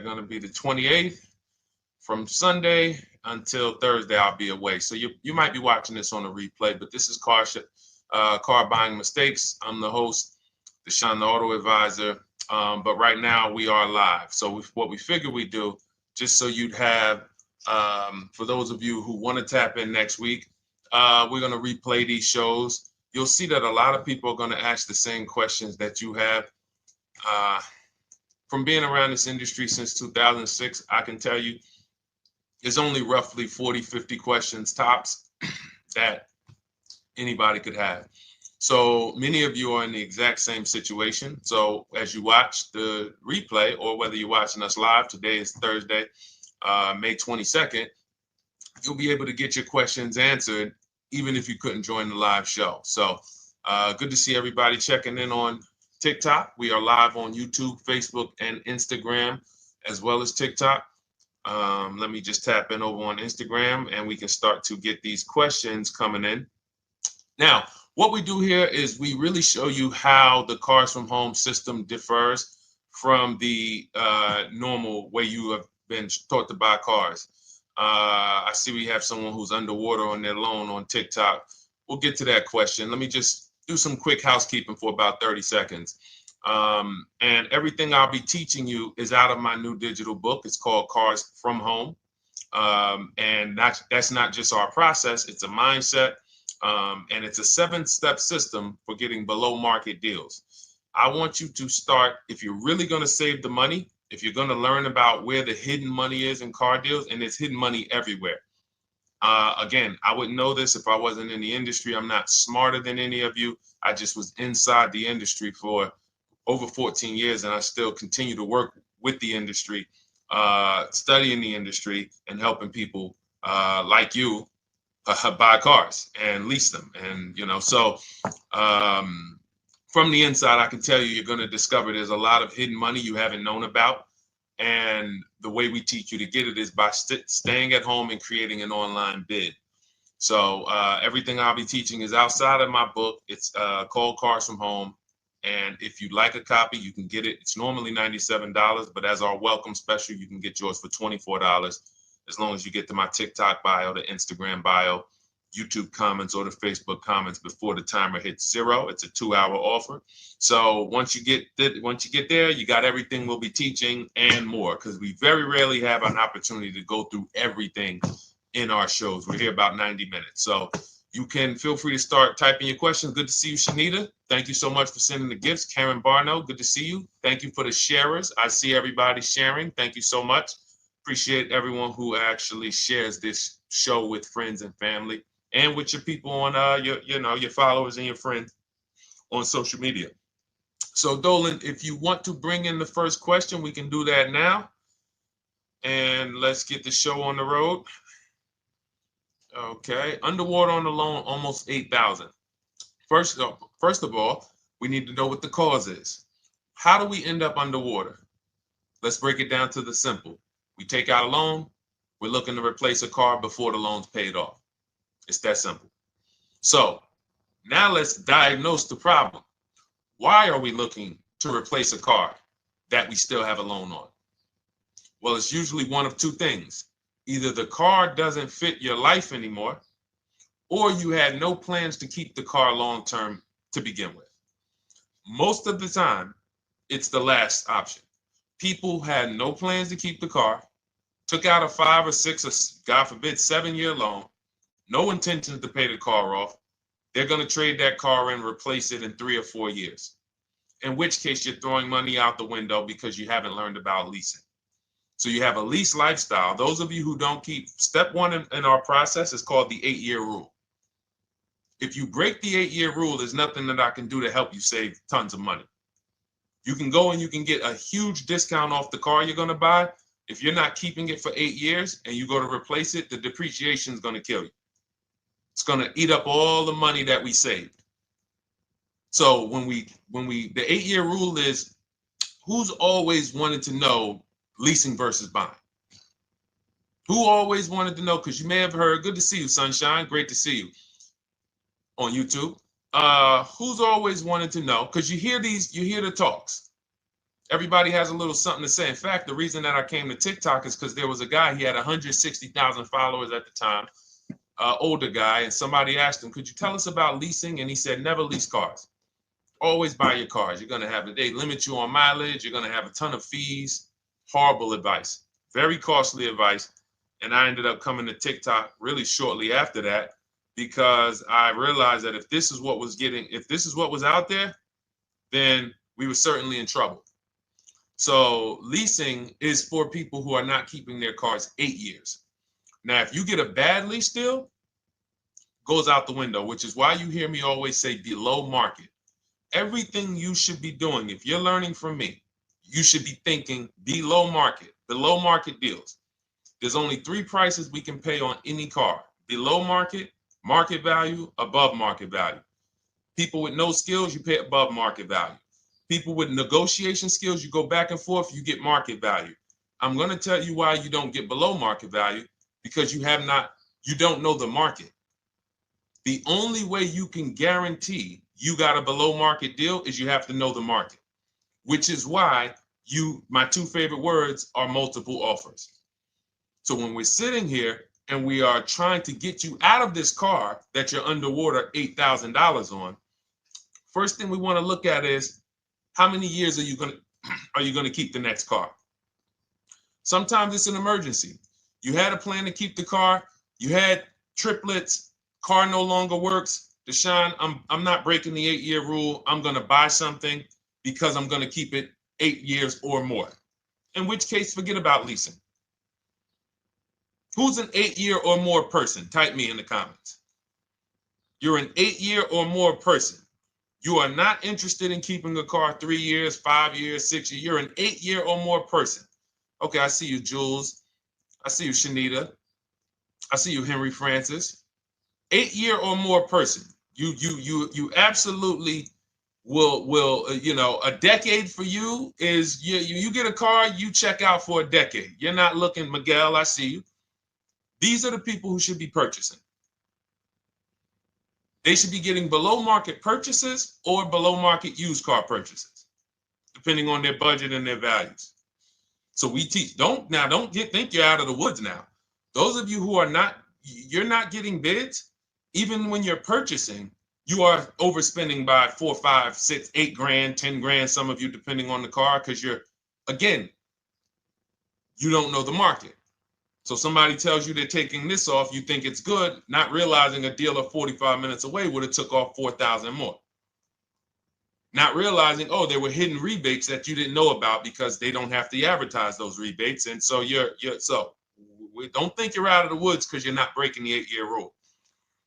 going to be the 28th. From Sunday until Thursday, I'll be away. So you might be watching this on a replay, but this is Car Buying Mistakes. I'm the host, Deshone the Auto Advisor. But right now we are live. So what we figure we do, just so you'd have, for those of you who want to tap in next week, we're going to replay these shows. You'll see that a lot of people are going to ask the same questions that you have. From being around this industry since 2006, I can tell you there's only roughly 40, 50 questions tops that anybody could have. So many of you are in the exact same situation. So as you watch the replay, or whether you're watching us live, today is Thursday, May 22nd, you'll be able to get your questions answered, even if you couldn't join the live show. So good to see everybody checking in on TikTok. We are live on YouTube, Facebook, and Instagram, as well as TikTok. Let me just tap in over on Instagram and we can start to get these questions coming in. Now, what we do here is we really show you how the Cars from Home system differs from the normal way you have been taught to buy cars. I see we have someone who's underwater on their loan on TikTok. We'll get to that question. Let me just do some quick housekeeping for about 30 seconds. And everything I'll be teaching you is out of my new digital book. It's called Cars from Home. And that's not just our process, it's a mindset. And it's a 7-step system for getting below market deals. I want you to start, if you're really going to save the money, if you're going to learn about where the hidden money is in car deals, and there's hidden money everywhere. Again, I wouldn't know this if I wasn't in the industry. I'm not smarter than any of you. I just was inside the industry for over 14 years, and I still continue to work with the industry, studying the industry and helping people like you buy cars and lease them. And, so from the inside, I can tell you, you're going to discover there's a lot of hidden money you haven't known about. And the way we teach you to get it is by staying at home and creating an online bid. So everything I'll be teaching is outside of my book. It's called Cars from Home. And if you'd like a copy, you can get it. It's normally $97, but as our welcome special, you can get yours for $24, as long as you get to my TikTok bio, the Instagram bio, YouTube comments, or the Facebook comments before the timer hits 0. It's a 2-hour offer. So once you get there, you got everything we'll be teaching and more, because we very rarely have an opportunity to go through everything in our shows. We're here about 90 minutes. So you can feel free to start typing your questions. Good to see you, Shanita. Thank you so much for sending the gifts. Karen Barno, good to see you. Thank you for the sharers. I see everybody sharing. Thank you so much. Appreciate everyone who actually shares this show with friends and family, and with your people on your followers and your friends on social media. So Dolan, if you want to bring in the first question, we can do that now. And let's get the show on the road. Okay, underwater on the loan, almost 8,000. First of all, we need to know what the cause is. How do we end up underwater? Let's break it down to the simple. We take out a loan, we're looking to replace a car before the loan's paid off. It's that simple. So now let's diagnose the problem. Why are we looking to replace a car that we still have a loan on? Well, it's usually one of two things. Either the car doesn't fit your life anymore, or you had no plans to keep the car long-term to begin with. Most of the time, it's the last option. People had no plans to keep the car, took out a 5 or 6 or, God forbid, 7-year loan, no intention to pay the car off. They're going to trade that car and replace it in 3 or 4 years, in which case you're throwing money out the window because you haven't learned about leasing. So you have a lease lifestyle. Those of you who don't keep, step 1 in our process is called the 8-year rule. If you break the 8-year rule, there's nothing that I can do to help you save tons of money. You can go and you can get a huge discount off the car you're going to buy. If you're not keeping it for 8 years and you go to replace it, the depreciation is going to kill you. It's going to eat up all the money that we saved. So the 8-year rule is, who's always wanted to know leasing versus buying? Who always wanted to know? Because you may have heard, good to see you, Sunshine. Great to see you on YouTube. Who's always wanted to know? Because you hear the talks. Everybody has a little something to say. In fact, the reason that I came to TikTok is because there was a guy, he had 160,000 followers at the time, older guy, and somebody asked him, could you tell us about leasing? And he said, never lease cars. Always buy your cars. You're going to have, they limit you on mileage. You're going to have a ton of fees. Horrible advice. Very costly advice. And I ended up coming to TikTok really shortly after that because I realized that if this is what was out there, then we were certainly in trouble. So leasing is for people who are not keeping their cars 8 years. Now, if you get a bad lease deal, goes out the window, which is why you hear me always say below market. Everything you should be doing, if you're learning from me, you should be thinking below market deals. There's only 3 prices we can pay on any car: below market, market value, above market value. People with no skills, you pay above market value. People with negotiation skills, you go back and forth, you get market value. I'm going to tell you why you don't get below market value, because you don't know the market. The only way you can guarantee you got a below market deal is you have to know the market, which is why my 2 favorite words are multiple offers. So when we're sitting here and we are trying to get you out of this car that you're underwater $8,000 on, first thing we want to look at is how many years are you going to keep the next car? Sometimes it's an emergency. You had a plan to keep the car. You had triplets. Car no longer works. Deshone, I'm not breaking the 8-year rule. I'm going to buy something because I'm going to keep it 8 years or more. In which case, forget about leasing. Who's an 8-year or more person? Type me in the comments. You're an 8-year or more person. You are not interested in keeping a car 3 years, 5 years, 6 years. You're an 8-year or more person. Okay, I see you, Jules. I see you, Shanita. I see you, Henry Francis. 8-year or more person. You absolutely will a decade for you is you get a car, you check out for a decade. You're not looking, Miguel, I see you. These are the people who should be purchasing. They should be getting below market purchases or below market used car purchases, depending on their budget and their values. So we teach, think you're out of the woods now. Those of you who you're not getting bids, even when you're purchasing, you are overspending by 4, 5, 6, 8 grand, 10 grand, some of you, depending on the car, because you don't know the market. So somebody tells you they're taking this off, you think it's good, not realizing a dealer 45 minutes away would have took off 4,000 more. Not realizing, there were hidden rebates that you didn't know about because they don't have to advertise those rebates. And so don't think you're out of the woods because you're not breaking the 8-year rule.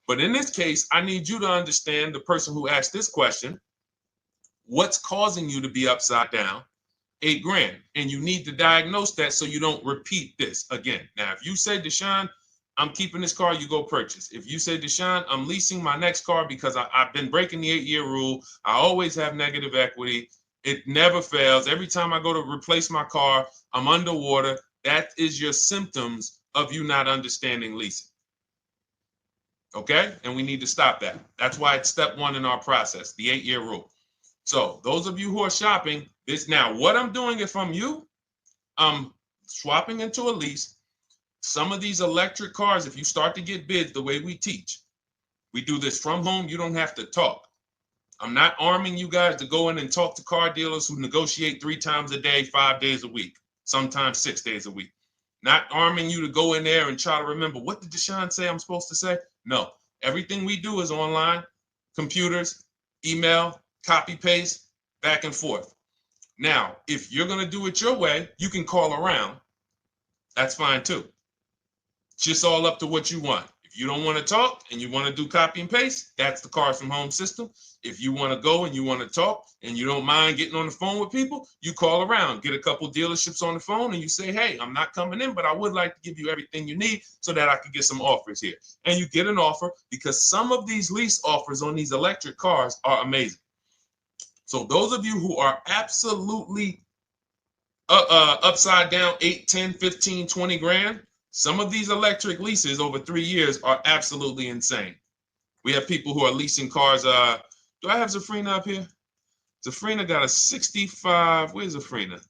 But in this case, I need you to understand, the person who asked this question, what's causing you to be upside down 8 grand? And you need to diagnose that so you don't repeat this again. Now, if you say, Deshone, I'm keeping this car, you go purchase. If you say, Deshone, I'm leasing my next car because I've been breaking the 8-year rule. I always have negative equity. It never fails. Every time I go to replace my car, I'm underwater. That is your symptoms of you not understanding leasing. Okay? And we need to stop that. That's why it's step 1 in our process, the 8-year rule. So those of you who are shopping this now, what I'm doing if I'm you, I'm swapping into a lease. Some of these electric cars, if you start to get bids the way we teach, we do this from home. You don't have to talk. I'm not arming you guys to go in and talk to car dealers who negotiate 3 times a day, 5 days a week, sometimes 6 days a week. Not arming you to go in there and try to remember, what did Deshone say I'm supposed to say? No, everything we do is online, computers, email, copy, paste, back and forth. Now, if you're going to do it your way, you can call around. That's fine too. It's just all up to what you want. If you don't want to talk and you want to do copy and paste, that's the Cars from Home system. If you want to go and you want to talk and you don't mind getting on the phone with people, you call around, get a couple dealerships on the phone and you say, hey, I'm not coming in, but I would like to give you everything you need so that I could get some offers here. And you get an offer, because some of these lease offers on these electric cars are amazing. So those of you who are absolutely upside down 8, 10, 15, 20 grand, some of these electric leases over 3 years are absolutely insane. We have people who are leasing cars. Do I have Zafrina up here? Zafrina got a 65. Where's Zafrina?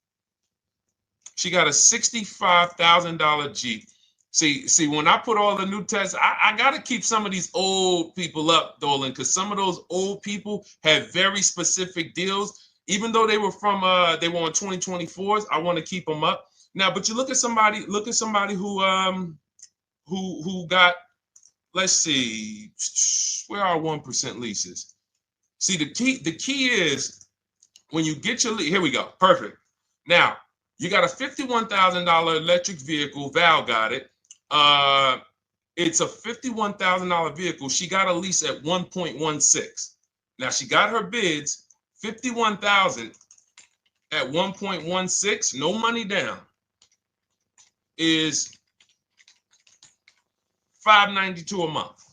She got a $65,000 Jeep. See, when I put all the new tests, I got to keep some of these old people up, Dolan, because some of those old people have very specific deals. Even though they were on 2024s, I want to keep them up. Now, but you look at somebody who got, let's see, where are 1% leases? See, the key is when you get your lease, here we go, perfect. Now, you got a $51,000 electric vehicle, Val got it. It's a $51,000 vehicle. She got a lease at 1.16. Now she got her bids, 51,000 at 1.16, no money down, is $592 a month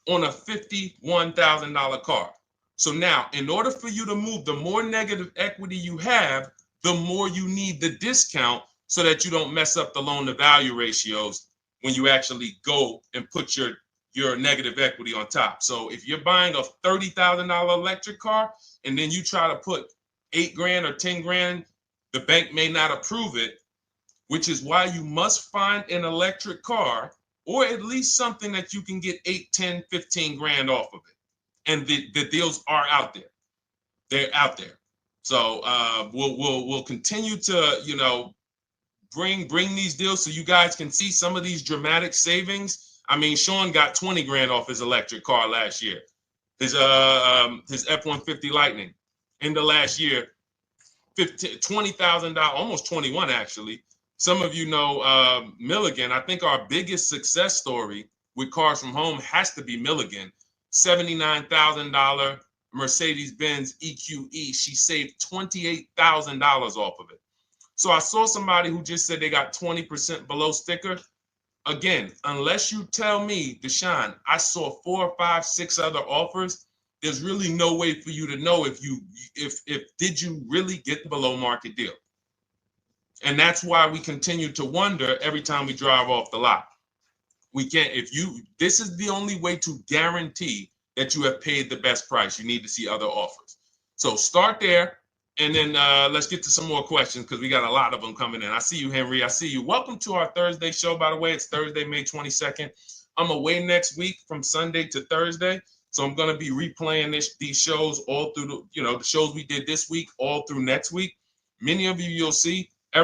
on a $51,000 car. So now, in order for you to move, the more negative equity you have, the more you need the discount so that you don't mess up the loan to value ratios when you actually go and put your negative equity on top. So if you're buying a $30,000 electric car and then you try to put $8,000 or $10,000, the bank may not approve it, which is why you must find an electric car or at least something that you can get 8, 10, 15 grand off of it. And the deals are out there. They're out there. So we'll continue to, bring these deals so you guys can see some of these dramatic savings. I mean, Sean got 20 grand off his electric car last year. His F-150 Lightning in the last year, $20,000, almost 21 actually. Some of you know Milligan. I think our biggest success story with Cars from Home has to be Milligan. $79,000 Mercedes-Benz EQE. She saved $28,000 off of it. So I saw somebody who just said they got 20% below sticker. Again, unless you tell me, Deshone, I saw 4, 5, 6 other offers, there's really no way for you to know if did you really get the below market deal. And that's why we continue to wonder every time we drive off the lot. We can't, this is the only way to guarantee that you have paid the best price. You need to see other offers. So start there. And then let's get to some more questions because we got a lot of them coming in. I see you, Henry. I see you. Welcome to our Thursday show, by the way. It's Thursday, May 22nd. I'm away next week from Sunday to Thursday. So I'm going to be replaying these shows all through, the shows we did this week, all through next week. Many of you, you'll see, a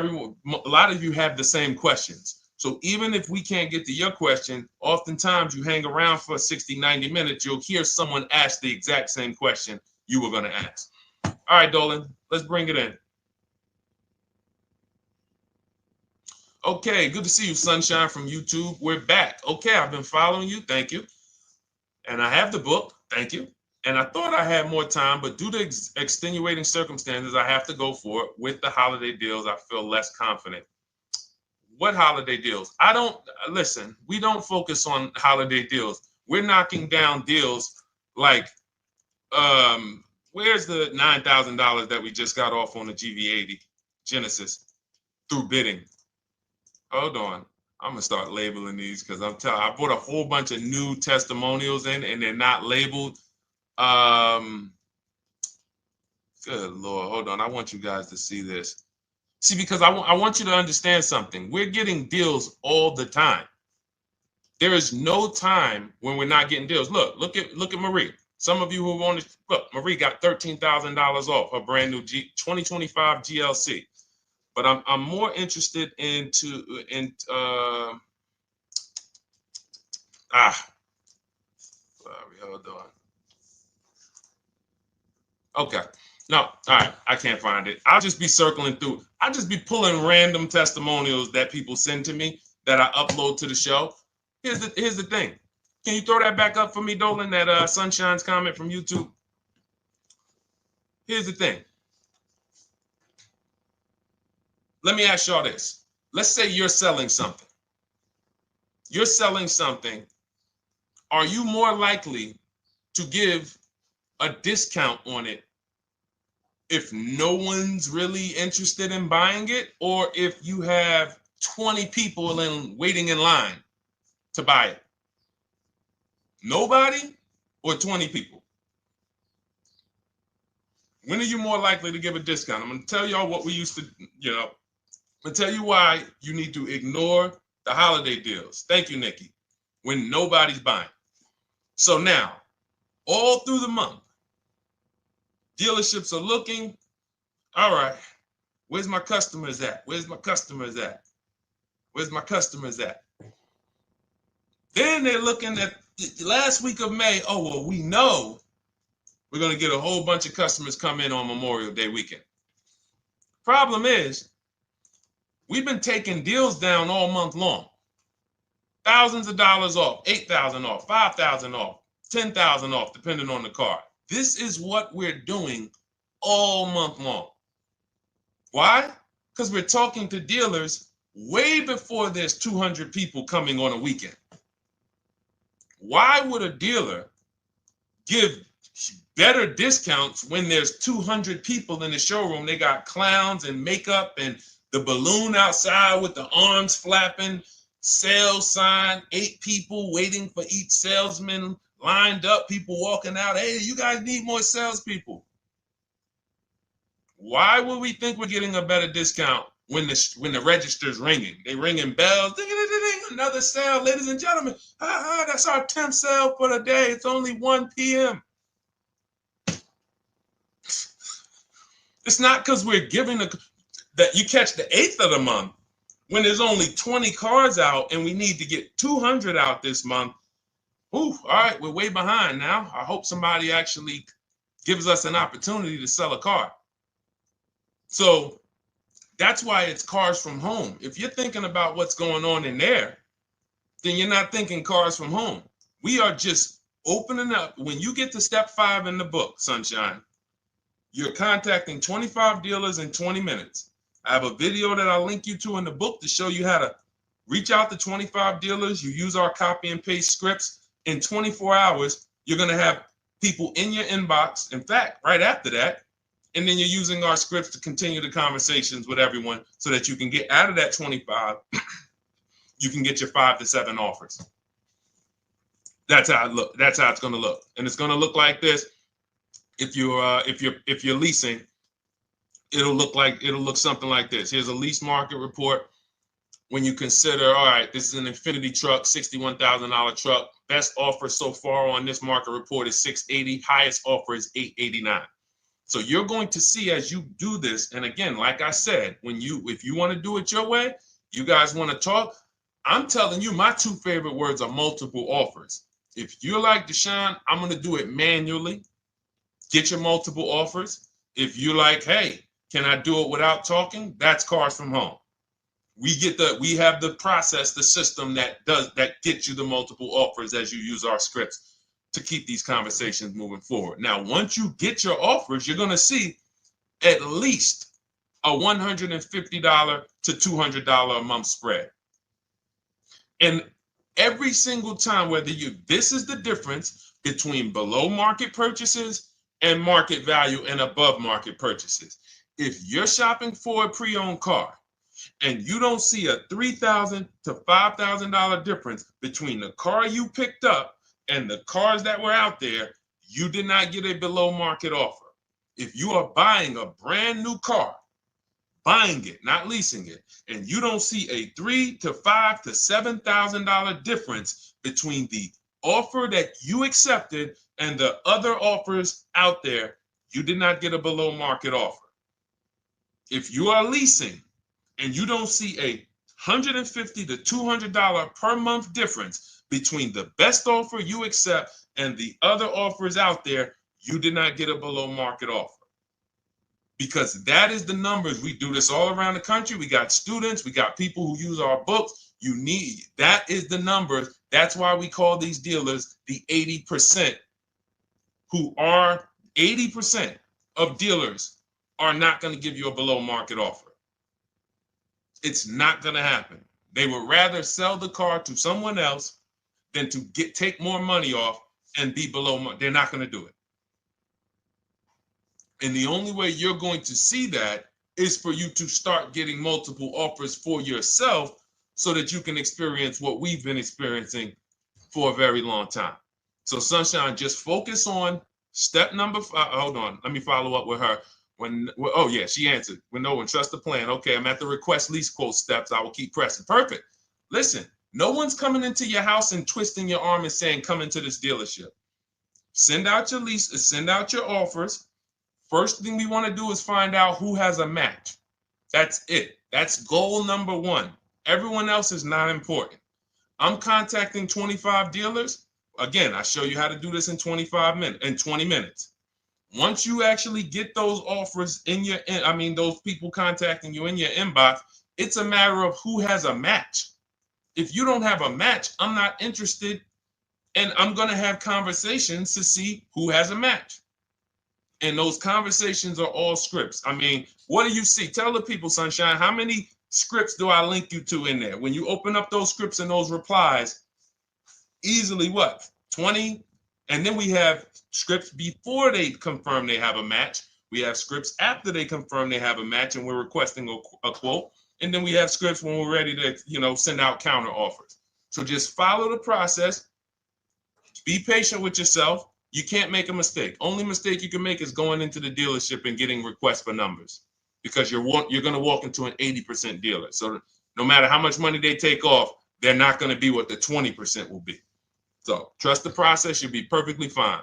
lot of you have the same questions. So even if we can't get to your question, oftentimes you hang around for 60, 90 minutes, you'll hear someone ask the exact same question you were going to ask. All right, Dolan, let's bring it in. Okay, good to see you, Sunshine from YouTube. We're back. Okay, I've been following you. Thank you. And I have the book. Thank you. And I thought I had more time, but due to extenuating circumstances, I have to go for it. With the holiday deals, I feel less confident. What holiday deals? Listen, we don't focus on holiday deals. We're knocking down deals like, where's the $9,000 that we just got off on the GV80 Genesis through bidding? Hold on. I'm going to start labeling these because I bought a whole bunch of new testimonials in and they're not labeled. Good Lord. Hold on. I want you guys to see this. See, because I want you to understand something. We're getting deals all the time. There is no time when we're not getting deals. Look at Marie. Some of you who want to look, Marie got $13,000 off her brand new 2025 GLC. But I'm more interested sorry, hold on. Okay. No, all right. I can't find it. I'll just be circling through. I'll just be pulling random testimonials that people send to me that I upload to the show. Here's the thing. Can you throw that back up for me, Dolan, that Sunshine's comment from YouTube? Here's the thing. Let me ask y'all this. Let's say you're selling something. You're selling something. Are you more likely to give a discount on it if no one's really interested in buying it, or if you have 20 people waiting in line to buy it? Nobody or 20 people? When are you more likely to give a discount? I'm going to tell y'all what we used to, I'm going to tell you why you need to ignore the holiday deals. Thank you, Nikki. When nobody's buying. So now, all through the month, dealerships are looking, all right, where's my customers at? Where's my customers at? Where's my customers at? Then they're looking at the last week of May. Oh, well, we know we're going to get a whole bunch of customers come in on Memorial Day weekend. Problem is, we've been taking deals down all month long. Thousands of dollars off, 8,000 off, 5,000 off, 10,000 off, depending on the car. This is what we're doing all month long. Why? Because we're talking to dealers way before there's 200 people coming on a weekend. Why would a dealer give better discounts when there's 200 people in the showroom? They got clowns and makeup and the balloon outside with the arms flapping, sales sign, 8 people waiting for each salesman lined up, people walking out. Hey, you guys need more salespeople. Why would we think we're getting a better discount when the register's ringing? They ringing bells, ding, ding, ding, ding, another sale, ladies and gentlemen. That's our 10th sale for the day. It's only 1 p.m. It's not because we're giving that you catch the 8th of the month when there's only 20 cars out and we need to get 200 out this month. Ooh, all right, we're way behind now. I hope somebody actually gives us an opportunity to sell a car. So that's why it's cars from home. If you're thinking about what's going on in there, then you're not thinking cars from home. We are just opening up. When you get to step 5 in the book, Sunshine, you're contacting 25 dealers in 20 minutes. I have a video that I'll link you to in the book to show you how to reach out to 25 dealers. You use our copy and paste scripts. In 24 hours, you're going to have people in your inbox. In fact, right after that, and then you're using our scripts to continue the conversations with everyone so that you can get out of that 25, you can get your 5 to 7 offers. That's how it look. That's how it's going to look. And it's going to look like this. If you're leasing, it'll look something like this. Here's a lease market report. When you consider, all right, this is an Infinity truck, $61,000 truck. Best offer so far on this market report is $680. Highest offer is $889. So you're going to see as you do this, and again, like I said, if you want to do it your way, you guys want to talk, I'm telling you, my 2 favorite words are multiple offers. If you're like Deshone, I'm going to do it manually. Get your multiple offers. If you're like, hey, can I do it without talking? That's cars from home. We have the process, the system that gets you the multiple offers as you use our scripts to keep these conversations moving forward. Now, once you get your offers, you're going to see at least a $150 to $200 a month spread. And every single time, this is the difference between below market purchases and market value and above market purchases. If you're shopping for a pre-owned car and you don't see a $3,000 to $5,000 difference between the car you picked up and the cars that were out there, you did not get a below market offer. If you are buying a brand new car, buying it, not leasing it, and you don't see a $3,000 to $5,000 to $7,000 difference between the offer that you accepted and the other offers out there, you did not get a below market offer. If you are leasing and you don't see a $150 to $200 per month difference between the best offer you accept and the other offers out there, you did not get a below market offer. Because that is the numbers. We do this all around the country. We got students, we got people who use our books. That is the numbers. That's why we call these dealers the 80%, who are 80% of dealers are not going to give you a below market offer. It's not going to happen. They would rather sell the car to someone else than to take more money off and be below market. They're not going to do it. And the only way you're going to see that is for you to start getting multiple offers for yourself so that you can experience what we've been experiencing for a very long time. So Sunshine, just focus on Step number five, hold on, let me follow up with her. Oh yeah, she answered. When no one trusts the plan. Okay, I'm at the request lease quote steps. I will keep pressing. Perfect. Listen, no one's coming into your house and twisting your arm and saying, come into this dealership. Send out your leases, send out your offers. First thing we want to do is find out who has a match. That's it. That's goal number one. Everyone else is not important. I'm contacting 25 dealers. Again, I show you how to do this in 20 minutes. Once you actually get those offers in your, those people contacting you in your inbox, it's a matter of who has a match. If you don't have a match, I'm not interested, and I'm going to have conversations to see who has a match. And those conversations are all scripts. I mean, what do you see? Tell the people, Sunshine, how many scripts do I link you to in there? When you open up those scripts and those replies, easily what? 20? And then we have scripts before they confirm they have a match. We have scripts after they confirm they have a match and we're requesting a quote. And then we have scripts when we're ready to, send out counter offers. So just follow the process. Be patient with yourself. You can't make a mistake. Only mistake you can make is going into the dealership and getting requests for numbers, because you're going to walk into an 80% dealer. So no matter how much money they take off, they're not going to be what the 20% will be. So trust the process. You'll be perfectly fine.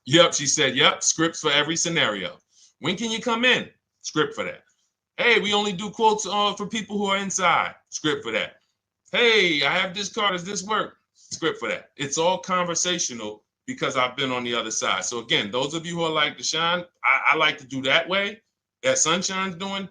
Yep, she said, yep, scripts for every scenario. When can you come in? Script for that. Hey, we only do quotes for people who are inside. Script for that. Hey, I have this car. Does this work? Script for that. It's all conversational because I've been on the other side. So again, those of you who are like Deshone, I like to do that way, that Sunshine's doing.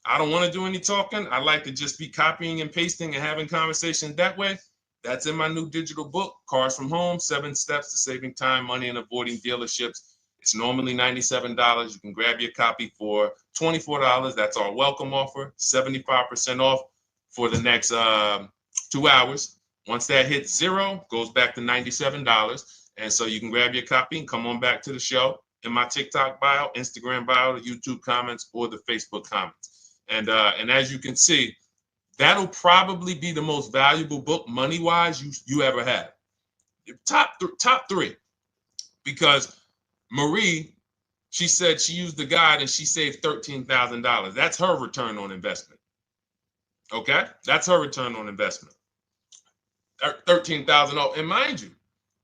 I don't want to do any talking. I like to just be copying and pasting and having conversations that way. That's in my new digital book, Cars from Home, 7 Steps to Saving Time, Money, and Avoiding Dealerships. It's normally $97. You can grab your copy for $24. That's our welcome offer, 75% off for the next 2 hours. Once that hits zero, goes back to $97. And so you can grab your copy and come on back to the show in my TikTok bio, Instagram bio, the YouTube comments, or the Facebook comments. And as you can see, that'll probably be the most valuable book money-wise you ever have. Top three. Because Marie, she said she used the guide and she saved $13,000. That's her return on investment. Okay? That's her return on investment. $13,000. And mind you,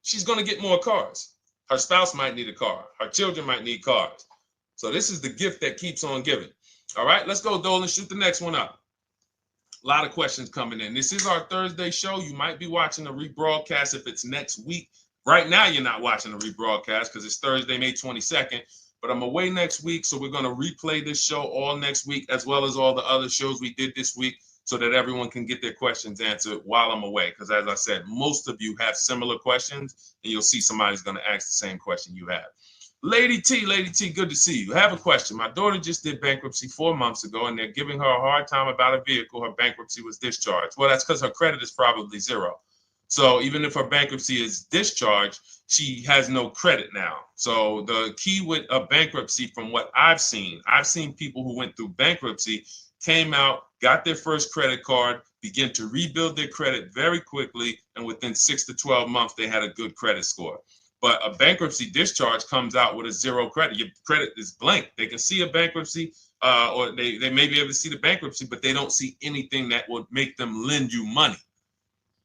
she's going to get more cars. Her spouse might need a car. Her children might need cars. So this is the gift that keeps on giving. All right, let's go, Dolan. Shoot the next one up. A lot of questions coming in. This is our Thursday show. You might be watching a rebroadcast if it's next week. Right now, you're not watching a rebroadcast because it's Thursday, May 22nd. But I'm away next week, so we're going to replay this show all next week, as well as all the other shows we did this week, so that everyone can get their questions answered while I'm away. Because as I said, most of you have similar questions, and you'll see somebody's going to ask the same question you have. Lady T, good to see you. I have a question. My daughter just did bankruptcy 4 months ago, and they're giving her a hard time about a vehicle. Her bankruptcy was discharged. Well, that's because her credit is probably zero. So even if her bankruptcy is discharged, she has no credit now. So the key with a bankruptcy, from what I've seen people who went through bankruptcy, came out, got their first credit card, began to rebuild their credit very quickly, and within 6 to 12 months, they had a good credit score. But a bankruptcy discharge comes out with a zero credit. Your credit is blank. They can see a bankruptcy, or they may be able to see the bankruptcy, but they don't see anything that would make them lend you money.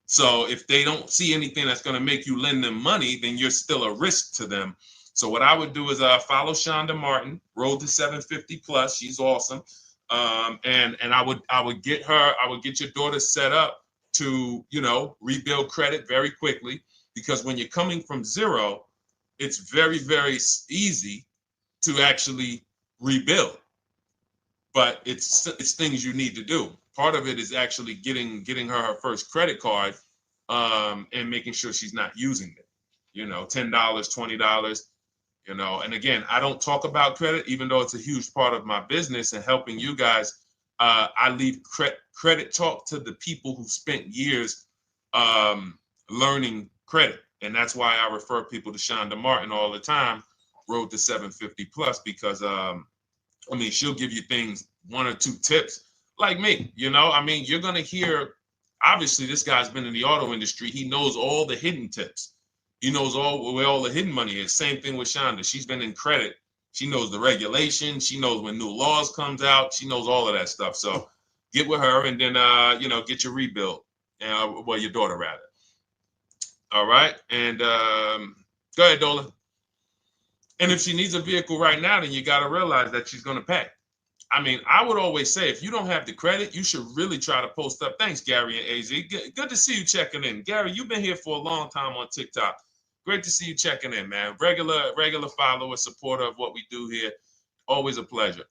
So if they don't see anything that's going to make you lend them money, then you're still a risk to them. So what I would do is follow Shonda Martin, Road to 750 Plus. She's awesome. And I would get your daughter set up to, rebuild credit very quickly, because when you're coming from zero, it's very, very easy to actually rebuild. But it's things you need to do. Part of it is actually getting her first credit card, and making sure she's not using it. $10, $20. And again, I don't talk about credit, even though it's a huge part of my business and helping you guys. I leave credit talk to the people who spent years learning credit. And that's why I refer people to Shonda Martin all the time, Road to 750 Plus, because she'll give you things, 1 or 2 tips, like me. You're going to hear, obviously this guy's been in the auto industry. He knows all the hidden tips. He knows where all the hidden money is. Same thing with Shonda. She's been in credit. She knows the regulations. She knows when new laws comes out. She knows all of that stuff. So get with her and then, get your rebuild. Well, your daughter rather. All right. And go ahead, Dola. And if she needs a vehicle right now, then you got to realize that she's going to pay. I mean, I would always say if you don't have the credit, you should really try to post up. Thanks, Gary and AZ. Good to see you checking in. Gary, you've been here for a long time on TikTok. Great to see you checking in, man. Regular follower, supporter of what we do here. Always a pleasure.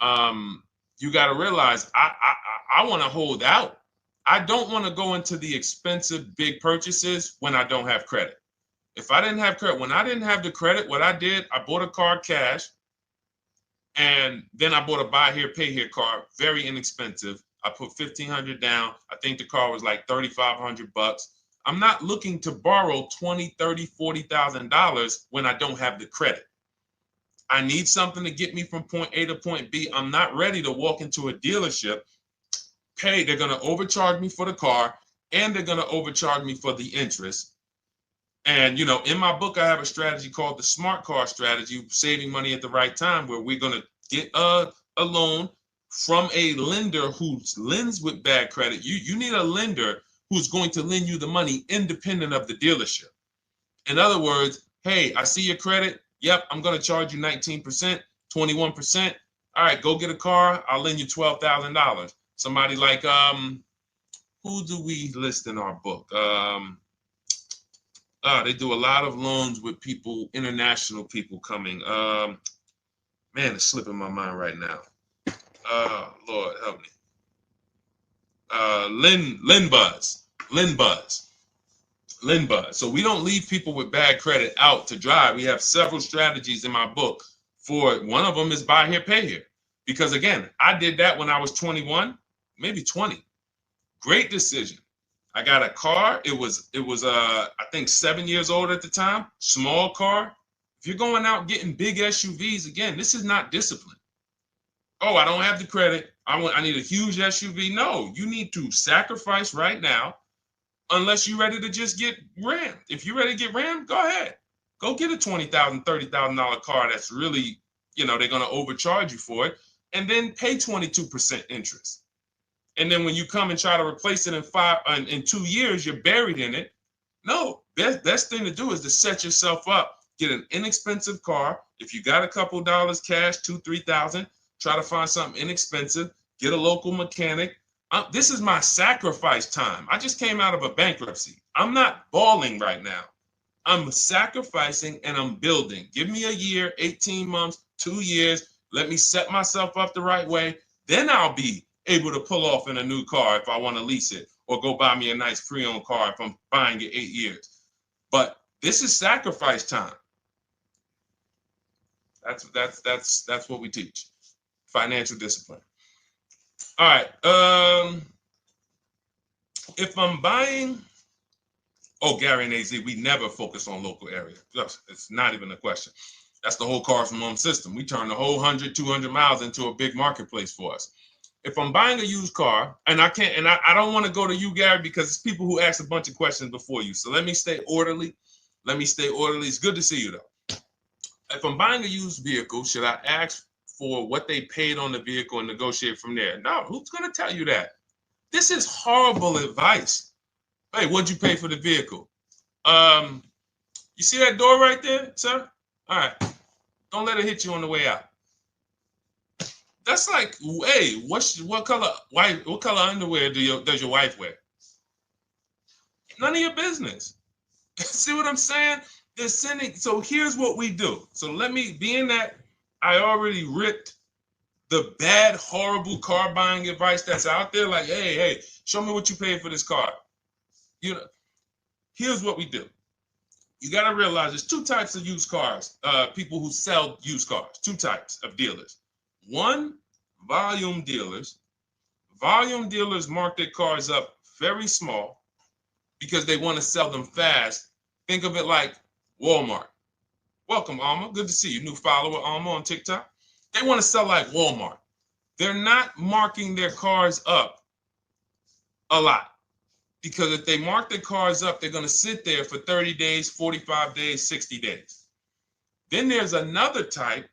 You got to realize I want to hold out. I don't want to go into the expensive big purchases when I don't have credit. If I didn't have credit, when I didn't have the credit, what I did, I bought a car cash. And then I bought a buy here, pay here car, very inexpensive. I put $1,500 down. I think the car was like $3,500. I'm not looking to borrow $20,000, $30,000, $40,000 when I don't have the credit. I need something to get me from point A to point B. I'm not ready to walk into a dealership, pay. They're going to overcharge me for the car, and they're going to overcharge me for the interest. And, in my book, I have a strategy called the smart car strategy, saving money at the right time, where we're going to get a loan from a lender who lends with bad credit. You need a lender who's going to lend you the money independent of the dealership. In other words, hey, I see your credit. Yep, I'm going to charge you 19%, 21%. All right, go get a car. I'll lend you $12,000. Somebody like, who do we list in our book? They do a lot of loans with people, international people coming. Man, it's slipping my mind right now. Lord help me. LendBuzz. So we don't leave people with bad credit out to dry. We have several strategies in my book. For one of them is buy here, pay here. Because again, I did that when I was 21, maybe 20. Great decision. I got a car. It was I think 7 years old at the time. Small car. If you're going out getting big SUVs, again, this is not discipline. Oh, I don't have the credit. I need a huge SUV. No, you need to sacrifice right now, unless you're ready to just get rammed. If you're ready to get rammed, go ahead. Go get a $20,000, $30,000 car that's really, they're going to overcharge you for it, and then pay 22% interest. And then when you come and try to replace it in 2 years, you're buried in it. No, best thing to do is to set yourself up. Get an inexpensive car. If you got a couple dollars cash, $2,000, $3,000, try to find something inexpensive. Get a local mechanic. This is my sacrifice time. I just came out of a bankruptcy. I'm not balling right now. I'm sacrificing and I'm building. Give me a year, 18 months, 2 years. Let me set myself up the right way. Then I'll be able to pull off in a new car if I want to lease it, or go buy me a nice pre-owned car if I'm buying it 8 years. But this is sacrifice time. That's what we teach. Financial discipline. All right. If I'm buying, Gary and AZ, we never focus on local area. It's not even a question. That's the whole Cars from Home system. We turn the whole 100, 200 miles into a big marketplace for us. If I'm buying a used car, and I don't want to go to you, Gary, because it's people who ask a bunch of questions before you. So let me stay orderly. It's good to see you, though. If I'm buying a used vehicle, should I ask for what they paid on the vehicle and negotiate from there? No, who's going to tell you that? This is horrible advice. Hey, what'd you pay for the vehicle? You see that door right there, sir? All right. Don't let it hit you on the way out. That's like, hey, what color underwear does your wife wear? None of your business. See what I'm saying? They're sending. So here's what we do. So being that I already ripped the bad, horrible car buying advice that's out there, like, hey, show me what you paid for this car. Here's what we do. You got to realize there's two types of used cars, people who sell used cars, two types of dealers. One, volume dealers. Volume dealers mark their cars up very small because they want to sell them fast. Think of it like Walmart. Welcome, Alma. Good to see you. New follower, Alma, on TikTok. They want to sell like Walmart. They're not marking their cars up a lot. Because if they mark their cars up, they're going to sit there for 30 days, 45 days, 60 days. Then there's another type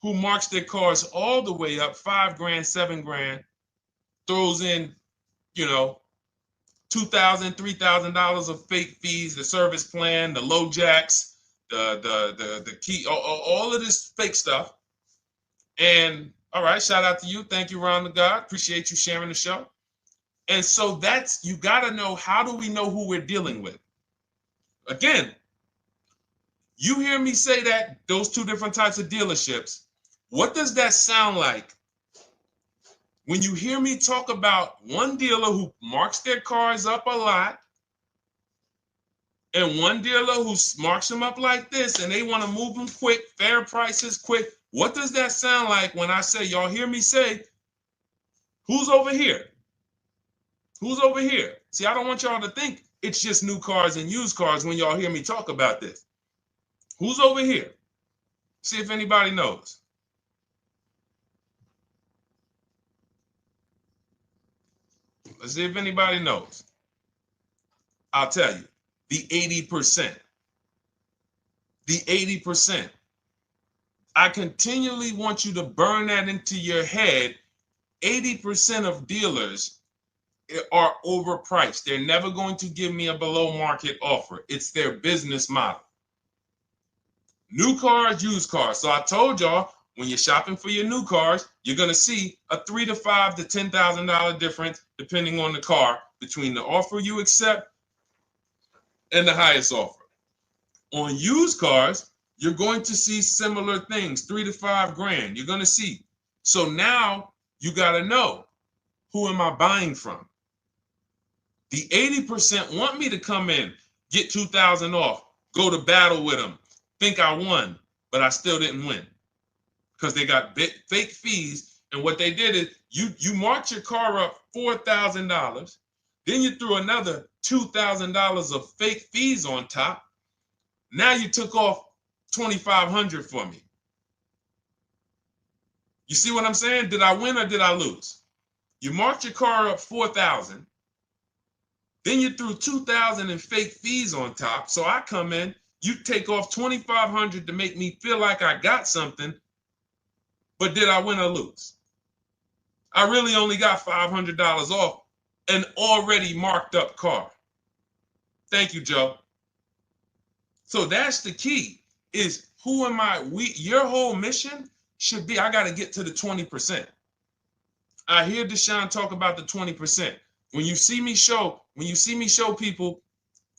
who marks their cars all the way up, 5 grand, 7 grand, throws in, you know, $2,000, $3,000 of fake fees, the service plan, the low jacks, the key, all of this fake stuff. And all right, shout out to you. Thank you, Ron the God. Appreciate you sharing the show. And so that's, you got to know, how do we know who we're dealing with? Again, you hear me say that, those two different types of dealerships. What does that sound like when you hear me talk about one dealer who marks their cars up a lot and one dealer who marks them up like this and they want to move them quick, fair prices, quick? What does that sound like when I say, y'all hear me say, who's over here? Who's over here? See, I don't want y'all to think it's just new cars and used cars when y'all hear me talk about this. Who's over here? See if anybody knows. Let's see if anybody knows. I'll tell you, the 80%. The 80%. I continually want you to burn that into your head. 80% of dealers are overpriced. They're never going to give me a below market offer. It's their business model. New cars, used cars. So I told y'all, when you're shopping for your new cars, you're going to see a $3,000 to $5,000 to $10,000 difference, depending on the car, between the offer you accept and the highest offer. On used cars, you're going to see similar things, 3 to 5 grand. You're going to see. So now you got to know, who am I buying from? The 80% want me to come in, get 2,000 off, go to battle with them, think I won, but I still didn't win because they got fake fees. And what they did is you marked your car up $4,000, then you threw another $2,000 of fake fees on top. Now you took off $2,500 for me. You see what I'm saying? Did I win or did I lose? You marked your car up $4,000. Then you threw $2,000 in fake fees on top. So I come in, you take off $2,500 to make me feel like I got something. But did I win or lose? I really only got $500 off an already marked up car. Thank you, Joe. So that's the key, is who am I? Your whole mission should be, I got to get to the 20%. I hear Deshone talk about the 20%. When you see me show people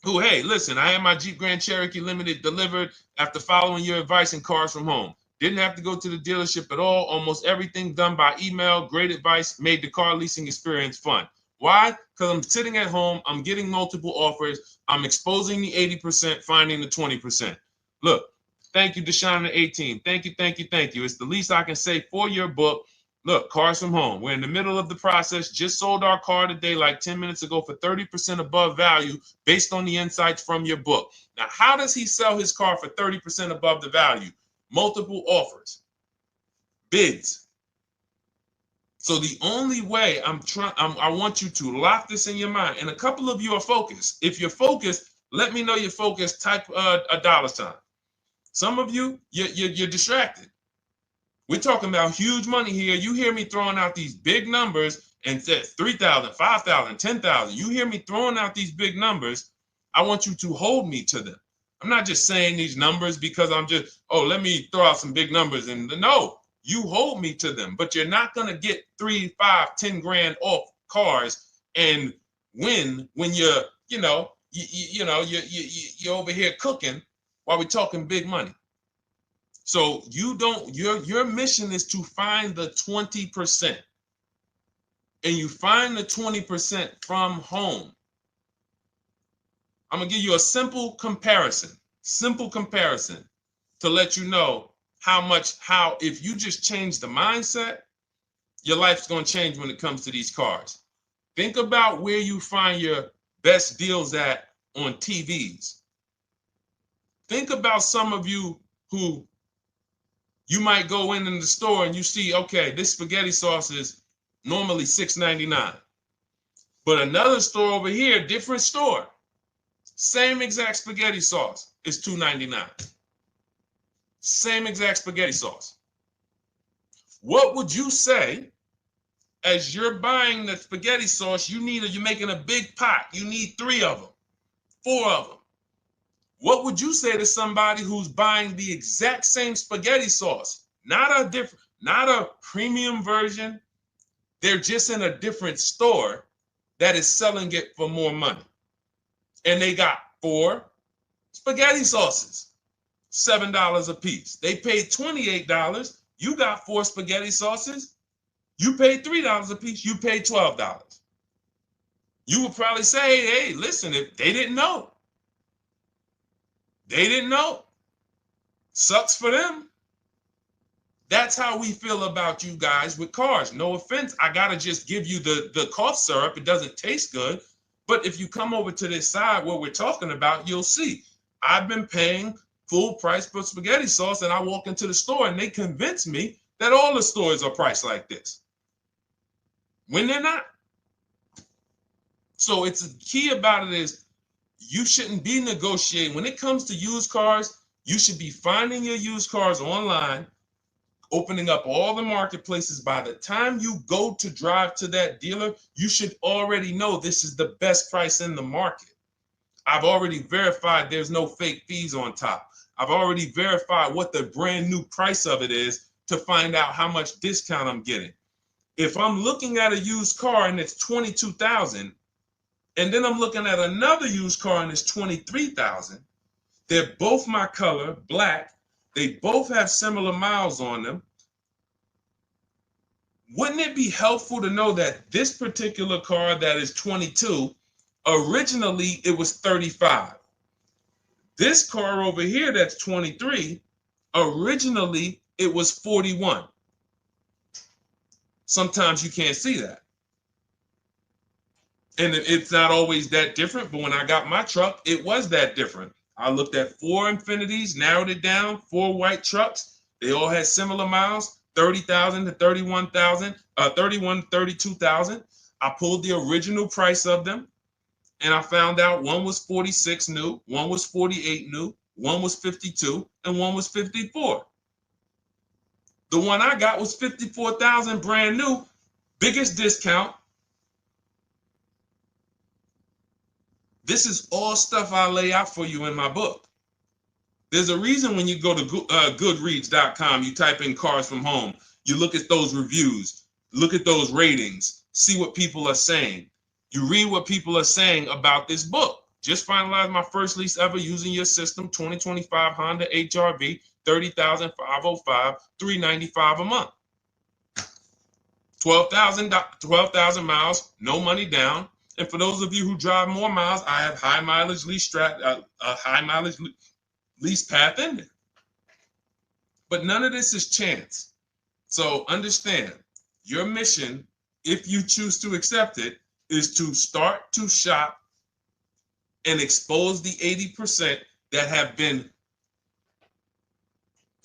who, hey, listen, I had my Jeep Grand Cherokee Limited delivered after following your advice and cars from home. Didn't have to go to the dealership at all. Almost everything done by email. Great advice. Made the car leasing experience fun. Why? Because I'm sitting at home. I'm getting multiple offers. I'm exposing the 80%, finding the 20%. Look, thank you, Deshone the 18. Thank you, thank you, thank you. It's the least I can say for your book. Look, cars from home. We're in the middle of the process. Just sold our car today, like 10 minutes ago, for 30% above value based on the insights from your book. Now, how does he sell his car for 30% above the value? Multiple offers, bids. So the only way I want you to lock this in your mind. And a couple of you are focused. If you're focused, let me know you're focused. Type a $. Some of you, you're distracted. We're talking about huge money here. You hear me throwing out these big numbers and said 3,000, 5,000, 10,000. You hear me throwing out these big numbers. I want you to hold me to them. I'm not just saying these numbers because I'm just, let me throw out some big numbers. And no, you hold me to them, but you're not going to get 3, 5, 10 grand off cars and win when you're over here cooking while we're talking big money. So your mission is to find the 20%. And you find the 20% from home. I'm going to give you a simple comparison to let you know how if you just change the mindset, your life's going to change when it comes to these cars. Think about where you find your best deals at on TVs. Think about some of you who you might go in the store and you see, okay, this spaghetti sauce is normally $6.99. But another store over here, different store, same exact spaghetti sauce is $2.99. Same exact spaghetti sauce. What would you say as you're buying the spaghetti sauce? You're making a big pot. You need 3 of them, 4 of them. What would you say to somebody who's buying the exact same spaghetti sauce? Not a premium version. They're just in a different store that is selling it for more money. And they got 4 spaghetti sauces, $7 a piece. They paid $28. You got 4 spaghetti sauces. You paid $3 a piece. You paid $12. You would probably say, hey, listen, if they didn't know. They didn't know. Sucks for them. That's how we feel about you guys with cars. No offense. I got to just give you the cough syrup. It doesn't taste good. But if you come over to this side where we're talking about, you'll see. I've been paying full price for spaghetti sauce, and I walk into the store and they convince me that all the stores are priced like this, when they're not. So it's the key about it is you shouldn't be negotiating. When it comes to used cars, you should be finding your used cars online, opening up all the marketplaces. By the time you go to drive to that dealer, you should already know this is the best price in the market. I've already verified there's no fake fees on top. I've already verified what the brand new price of it is to find out how much discount I'm getting. If I'm looking at a used car and it's $22,000, and then I'm looking at another used car and it's $23,000, they're both my color, black. They both have similar miles on them. Wouldn't it be helpful to know that this particular car that is 22, originally it was 35? This car over here that's 23, originally it was 41. Sometimes you can't see that. And it's not always that different, but when I got my truck, it was that different. I looked at 4 Infinities, narrowed it down, 4 white trucks. They all had similar miles, 30,000 to 31,000, 31, 32,000. I pulled the original price of them, and I found out one was 46 new, one was 48 new, one was 52, and one was 54. The one I got was 54,000 brand new, biggest discount. This is all stuff I lay out for you in my book. There's a reason when you go to Goodreads.com, you type in cars from home, you look at those reviews, look at those ratings, see what people are saying. You read what people are saying about this book. Just finalized my first lease ever using your system, 2025 Honda HRV, 30,505, $395 a month. 12,000 miles, no money down. And for those of you who drive more miles, I have high mileage lease lease path in there. But none of this is chance. So understand, your mission, if you choose to accept it, is to start to shop and expose the 80% that have been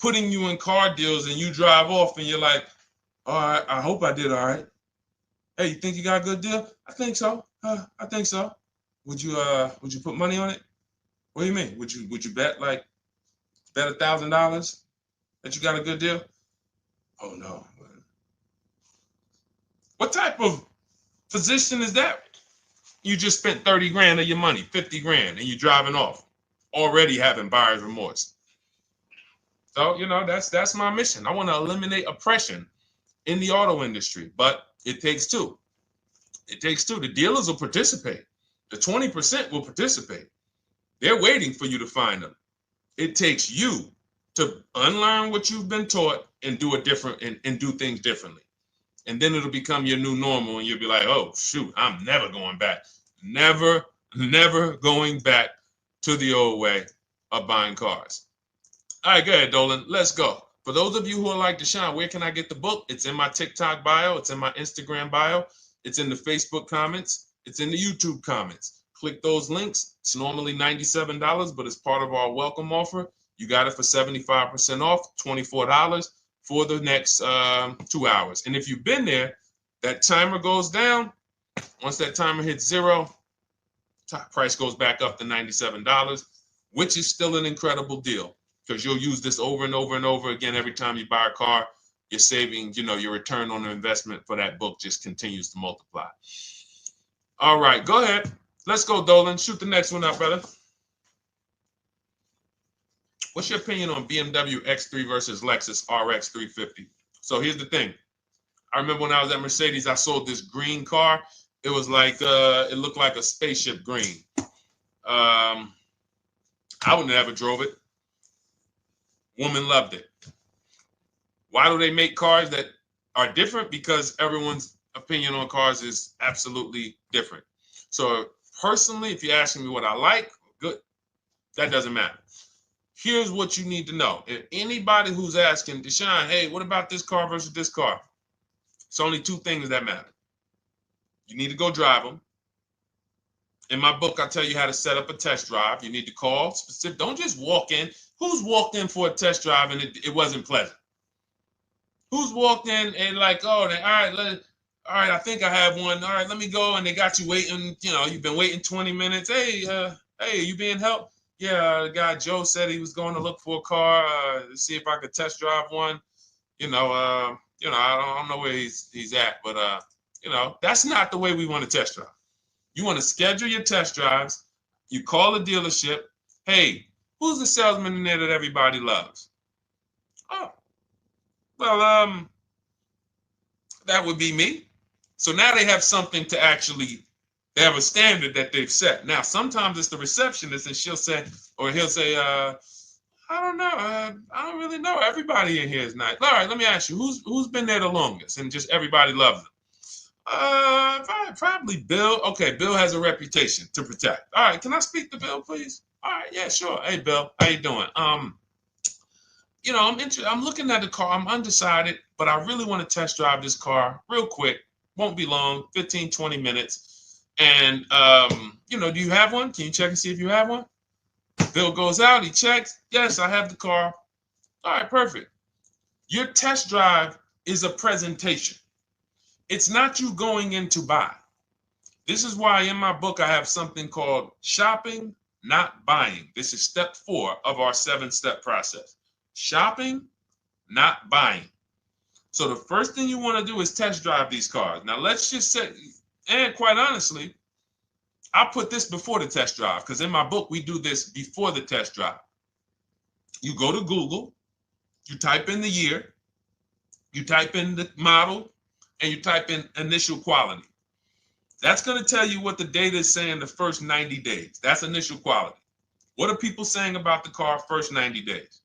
putting you in car deals, and you drive off and you're like, all right, I hope I did all right. Hey, you think you got a good deal? I think so. I think so. Would you put money on it? What do you mean? Would you bet $1,000 that you got a good deal? Oh no. What type of position is that? You just spent 30 grand of your money, 50 grand, and you're driving off, already having buyer's remorse. So, that's my mission. I want to eliminate oppression in the auto industry, but it takes two. It takes two. The dealers will participate. The 20% will participate. They're waiting for you to find them. It takes you to unlearn what you've been taught and do it different and do things differently. And then it'll become your new normal, and you'll be like, oh, shoot, I'm never going back. Never going back to the old way of buying cars. All right, go ahead, Dolan. Let's go. For those of you who are like Deshone, where can I get the book? It's in my TikTok bio. It's in my Instagram bio. It's in the Facebook comments. It's in the YouTube comments. Click those links. It's normally $97, but it's part of our welcome offer. You got it for 75% off, $24 for the next 2 hours. And if you've been there, that timer goes down. Once that timer hits 0, top price goes back up to $97, which is still an incredible deal because you'll use this over and over and over again every time you buy a car. You're saving, your return on the investment for that book just continues to multiply. All right, go ahead. Let's go, Dolan. Shoot the next one up, brother. What's your opinion on BMW X3 versus Lexus RX 350? So here's the thing. I remember when I was at Mercedes, I sold this green car. It was like, it looked like a spaceship green. I would never drove it. Woman loved it. Why do they make cars that are different? Because everyone's opinion on cars is absolutely different. So personally, if you're asking me what I like, good. That doesn't matter. Here's what you need to know. If anybody who's asking, Deshone, hey, what about this car versus this car? It's only two things that matter. You need to go drive them. In my book, I tell you how to set up a test drive. You need to call specific. Don't just walk in. Who's walked in for a test drive and it wasn't pleasant? Who's walked in and like, oh, all right, I think I have one. All right, let me go. And they got you waiting. You've been waiting 20 minutes. Hey, you being helped? Yeah, the guy Joe said he was going to look for a car to see if I could test drive one. I don't know where he's at, but that's not the way we want to test drive. You want to schedule your test drives. You call the dealership. Hey, who's the salesman in there that everybody loves? Oh, well, that would be me. So now they have something to actually, they have a standard that they've set. Now, sometimes it's the receptionist and he'll say, I don't know. I don't really know. Everybody in here is nice. All right, let me ask you, who's been there the longest and just everybody loves them? Probably Bill. Okay, Bill has a reputation to protect. All right, can I speak to Bill, please? All right, yeah, sure. Hey, Bill, how you doing? I'm looking at the car. I'm undecided, but I really want to test drive this car real quick. Won't be long, 15, 20 minutes. And, do you have one? Can you check and see if you have one? Bill goes out, he checks. Yes, I have the car. All right, perfect. Your test drive is a presentation. It's not you going in to buy. This is why in my book I have something called shopping, not buying. This is step 4 of our 7-step process. Shopping, not buying. So the first thing you want to do is test drive these cars. Now let's just say, and quite honestly, I put this before the test drive because in my book we do this before the test drive. You go to Google, you type in the year, you type in the model, and you type in initial quality. That's going to tell you what the data is saying the first 90 days. That's initial quality. What are people saying about the car first 90 days?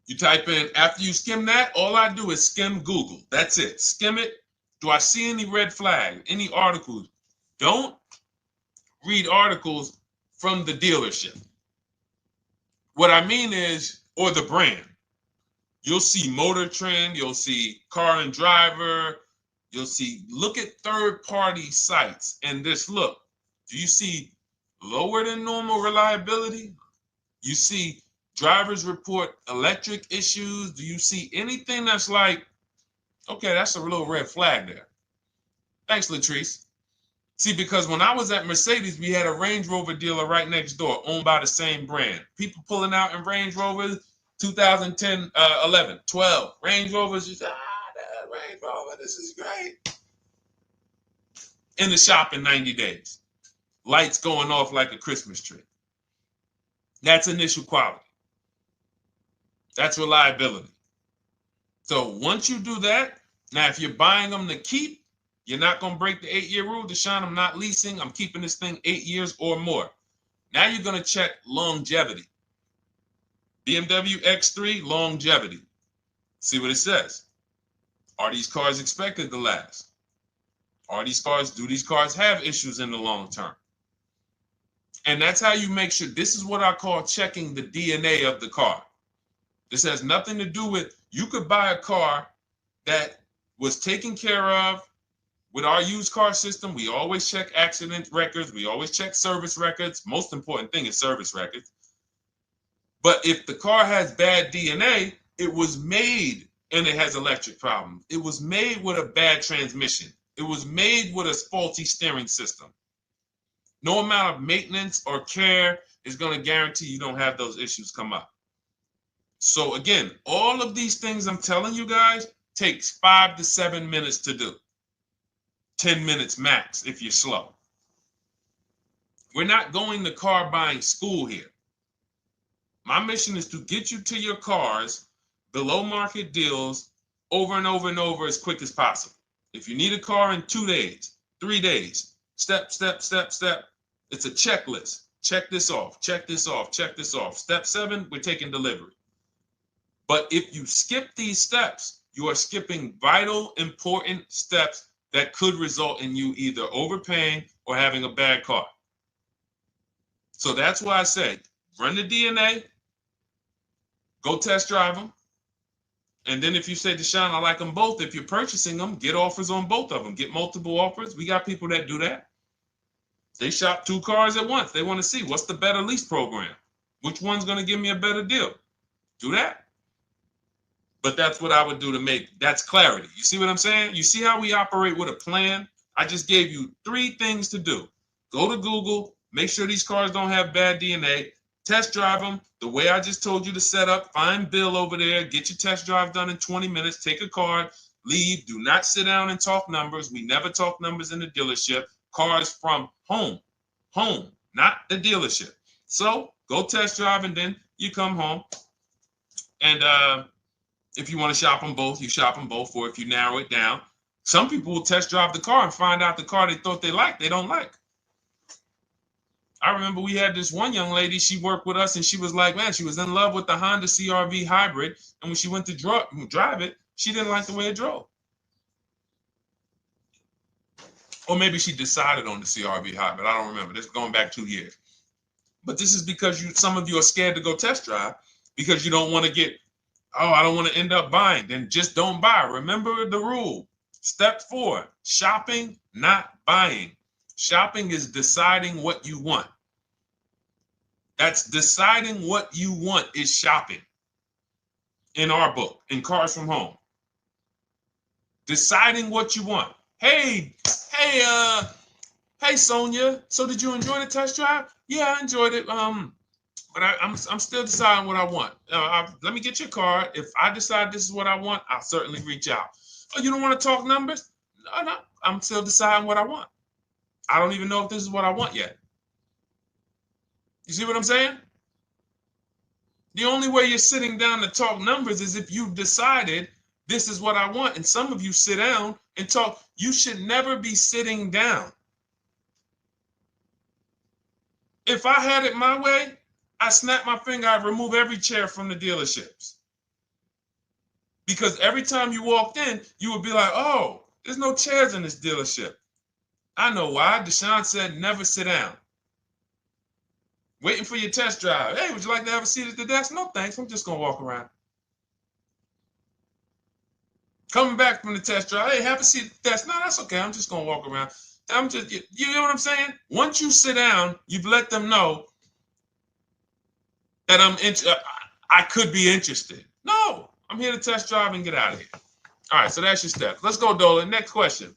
You type in, after you skim that, all I do is skim Google. That's it. Skim it. Do I see any red flags, any articles? Don't read articles from the dealership. What I mean is, or the brand. You'll see Motor Trend, you'll see Car and Driver, look at third-party sites and just look. Do you see lower than normal reliability? You see drivers report electric issues? Do you see anything that's like, okay, that's a little red flag there? Thanks, Latrice. See, because when I was at Mercedes, we had a Range Rover dealer right next door owned by the same brand. People pulling out in Range Rovers, 2010, 11, 12. Range Rovers, that Range Rover, this is great. In the shop in 90 days. Lights going off like a Christmas tree. That's initial quality. That's reliability. So once you do that, now if you're buying them to keep, you're not going to break the 8-year rule. Deshone, I'm not leasing. I'm keeping this thing 8 years or more. Now you're going to check longevity. BMW X3, longevity. See what it says. Are these cars expected to last? Do these cars have issues in the long term? And that's how you make sure. This is what I call checking the DNA of the car. This has nothing to do with, you could buy a car that was taken care of. With our used car system, we always check accident records. We always check service records. Most important thing is service records. But if the car has bad DNA, it was made and it has electric problems. It was made with a bad transmission. It was made with a faulty steering system. No amount of maintenance or care is going to guarantee you don't have those issues come up. So again, all of these things I'm telling you guys takes 5 to 7 minutes to do. 10 minutes max if you're slow. We're not going to car buying school here. My mission is to get you to your cars below market deals over and over and over as quick as possible. If you need a car in 2 days, 3 days, step, step, step, step. It's a checklist. Check this off, check this off, check this off. Step 7, we're taking delivery. But if you skip these steps, you are skipping vital, important steps that could result in you either overpaying or having a bad car. So that's why I say, run the DNA, go test drive them. And then if you say, Deshone, I like them both, if you're purchasing them, get offers on both of them. Get multiple offers. We got people that do that. They shop 2 cars at once. They want to see what's the better lease program. Which one's going to give me a better deal? Do that. But that's what I would do to make, that's clarity. You see what I'm saying? You see how we operate with a plan? I just gave you 3 things to do. Go to Google, make sure these cars don't have bad DNA, test drive them the way I just told you to set up, find Bill over there, get your test drive done in 20 minutes, take a card, leave, do not sit down and talk numbers. We never talk numbers in the dealership. Cars from home, not the dealership. So go test drive and then you come home. And if you want to shop them both, you shop them both. Or if you narrow it down, some people will test drive the car and find out the car they thought they liked, they don't like. I remember we had this one young lady, she worked with us and she was like, man, she was in love with the Honda CR-V hybrid. And when she went to drive it, she didn't like the way it drove. Or maybe she decided on the CR-V hybrid. I don't remember. This is going back 2 years. But this is because some of you are scared to go test drive because you don't want to get, oh, I don't want to end up buying. Then just don't buy. Remember the rule. Step 4, shopping, not buying. Shopping is deciding what you want. That's deciding what you want is shopping. In our book, in Cars from Home. Deciding what you want. Hey, Sonia. So did you enjoy the test drive? Yeah, I enjoyed it. But I'm still deciding what I want. Let me get your card. If I decide this is what I want, I'll certainly reach out. Oh, you don't want to talk numbers? No. I'm still deciding what I want. I don't even know if this is what I want yet. You see what I'm saying? The only way you're sitting down to talk numbers is if you've decided this is what I want. And some of you sit down and talk. You should never be sitting down. If I had it my way, I snap my finger, I'd remove every chair from the dealerships. Because every time you walked in, you would be like, oh, there's no chairs in this dealership. I know why. Deshone said never sit down. Waiting for your test drive. Hey, would you like to have a seat at the desk? No, thanks. I'm just going to walk around. Coming back from the test drive. Hey, have a seat at the desk. No, that's okay. I'm just going to walk around. You know what I'm saying? Once you sit down, you've let them know that I could be interested. No, I'm here to test drive and get out of here. All right, so that's your steps. Let's go, Dolan. Next question.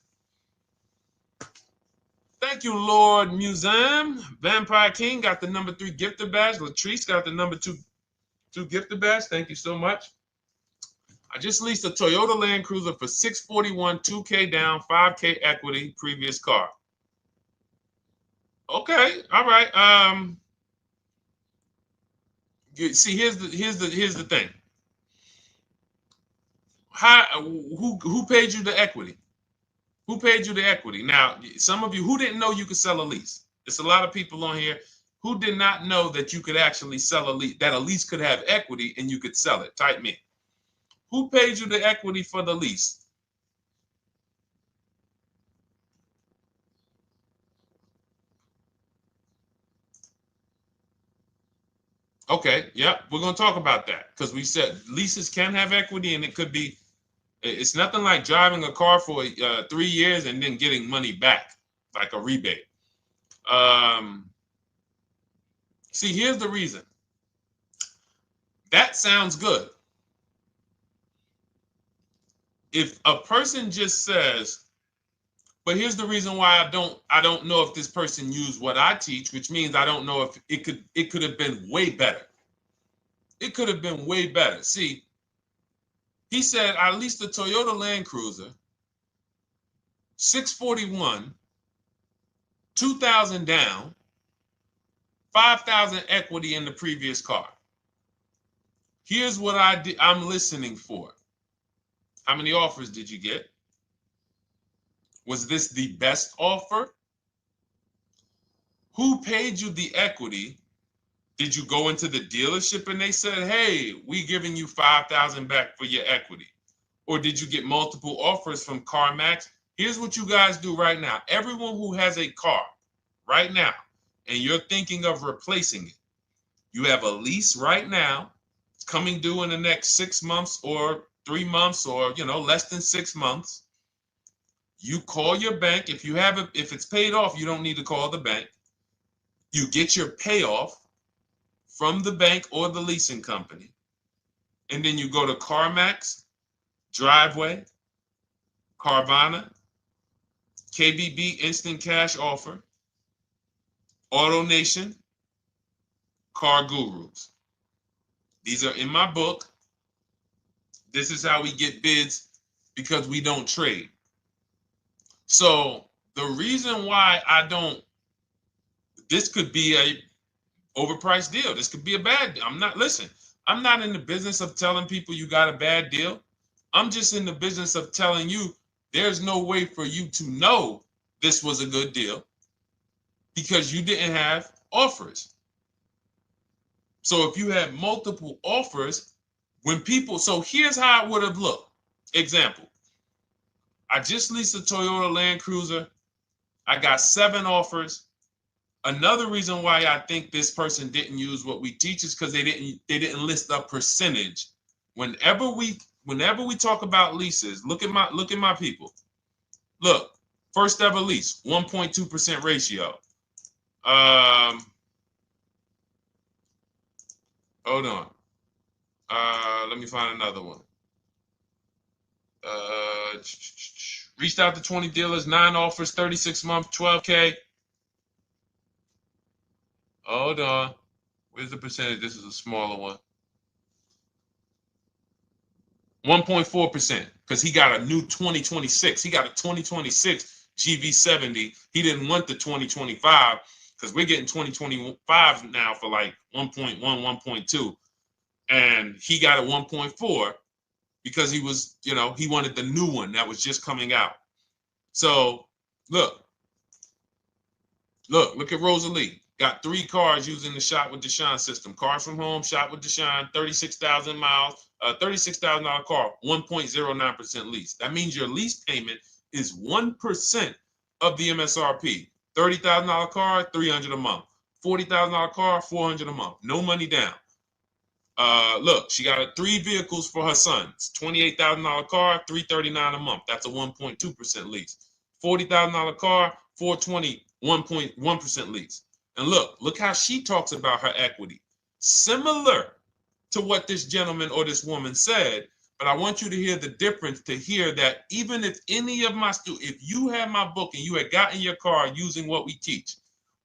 Thank you, Lord Museum. Vampire King got the number 3 gifter badge. Latrice got the number 2 gifter badge. Thank you so much. I just leased a Toyota Land Cruiser for $641, $2K down, $5K equity, previous car. Okay, all right. See, here's the thing. Who paid you the equity? Who paid you the equity? Now, some of you who didn't know you could sell a lease. There's a lot of people on here who did not know that you could actually sell a lease, that a lease could have equity and you could sell it. Type me. Who paid you the equity for the lease? Okay, yep, we're going to talk about that because we said leases can have equity and it could be, it's nothing like driving a car for 3 years and then getting money back, like a rebate. See, here's the reason. That sounds good. If a person just says, But here's the reason why I don't know if this person used what I teach, which means I don't know if it could have been way better. It could have been way better. See, he said I leased a Toyota Land Cruiser, 641, 2,000 down, 5,000 equity in the previous car. Here's what I'm listening for. How many offers did you get? Was this the best offer? Who paid you the equity? Did you go into the dealership and they said, hey, we giving you 5,000 back for your equity? Or did you get multiple offers from CarMax? Here's what you guys do right now. Everyone who has a car right now, and you're thinking of replacing it, you have a lease right now. It's coming due in the next 6 months or 3 months or, less than 6 months. You call your bank. If it's paid off, you don't need to call the bank. You get your payoff from the bank or the leasing company. And then you go to CarMax, Driveway, Carvana, KBB Instant Cash Offer, AutoNation, Car Gurus. These are in my book. This is how we get bids because we don't trade. So the reason why this could be a overpriced deal. This could be a bad deal. I'm not in the business of telling people you got a bad deal. I'm just in the business of telling you there's no way for you to know this was a good deal because you didn't have offers. So if you had multiple offers, so here's how it would have looked. Example, I just leased a Toyota Land Cruiser. I got 7 offers. Another reason why I think this person didn't use what we teach is because they didn't list a percentage. Whenever we talk about leases, look at my people. Look, first ever lease, 1.2% ratio. Hold on. Let me find another one. Reached out to 20 dealers, 9 offers, 36 months, 12K. Hold on. Where's the percentage? This is a smaller one. 1.4%, because he got a new 2026. He got a 2026 GV70. He didn't want the 2025 because we're getting 2025 now for like 1.1, 1.2. And he got a 1.4 because he was, he wanted the new one that was just coming out. So look at Rosalie. Got 3 cars using the Shop with Deshone system. Cars from home, Shop with Deshone, 36,000 miles, $36,000 car, 1.09% lease. That means your lease payment is 1% of the MSRP. $30,000 car, $300 a month. $40,000 car, $400 a month. No money down. Look, she got 3 vehicles for her sons. $28,000 car, $339 a month. That's a 1.2% lease. $40,000 car, $420, 1.1% lease. And look how she talks about her equity. Similar to what this gentleman or this woman said, but I want you to hear the difference, to hear that even if any of my students, if you had my book and you had gotten your car using what we teach,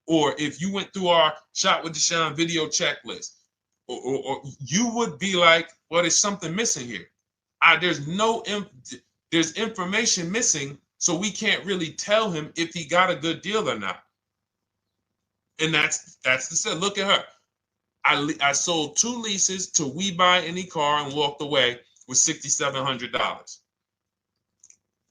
or if you went through our Shop with Deshone video checklist, or you would be like, well, there's something missing here. There's information missing, so we can't really tell him if he got a good deal or not. And that's the set. Look at her. I sold 2 leases to We Buy Any Car and walked away with $6,700.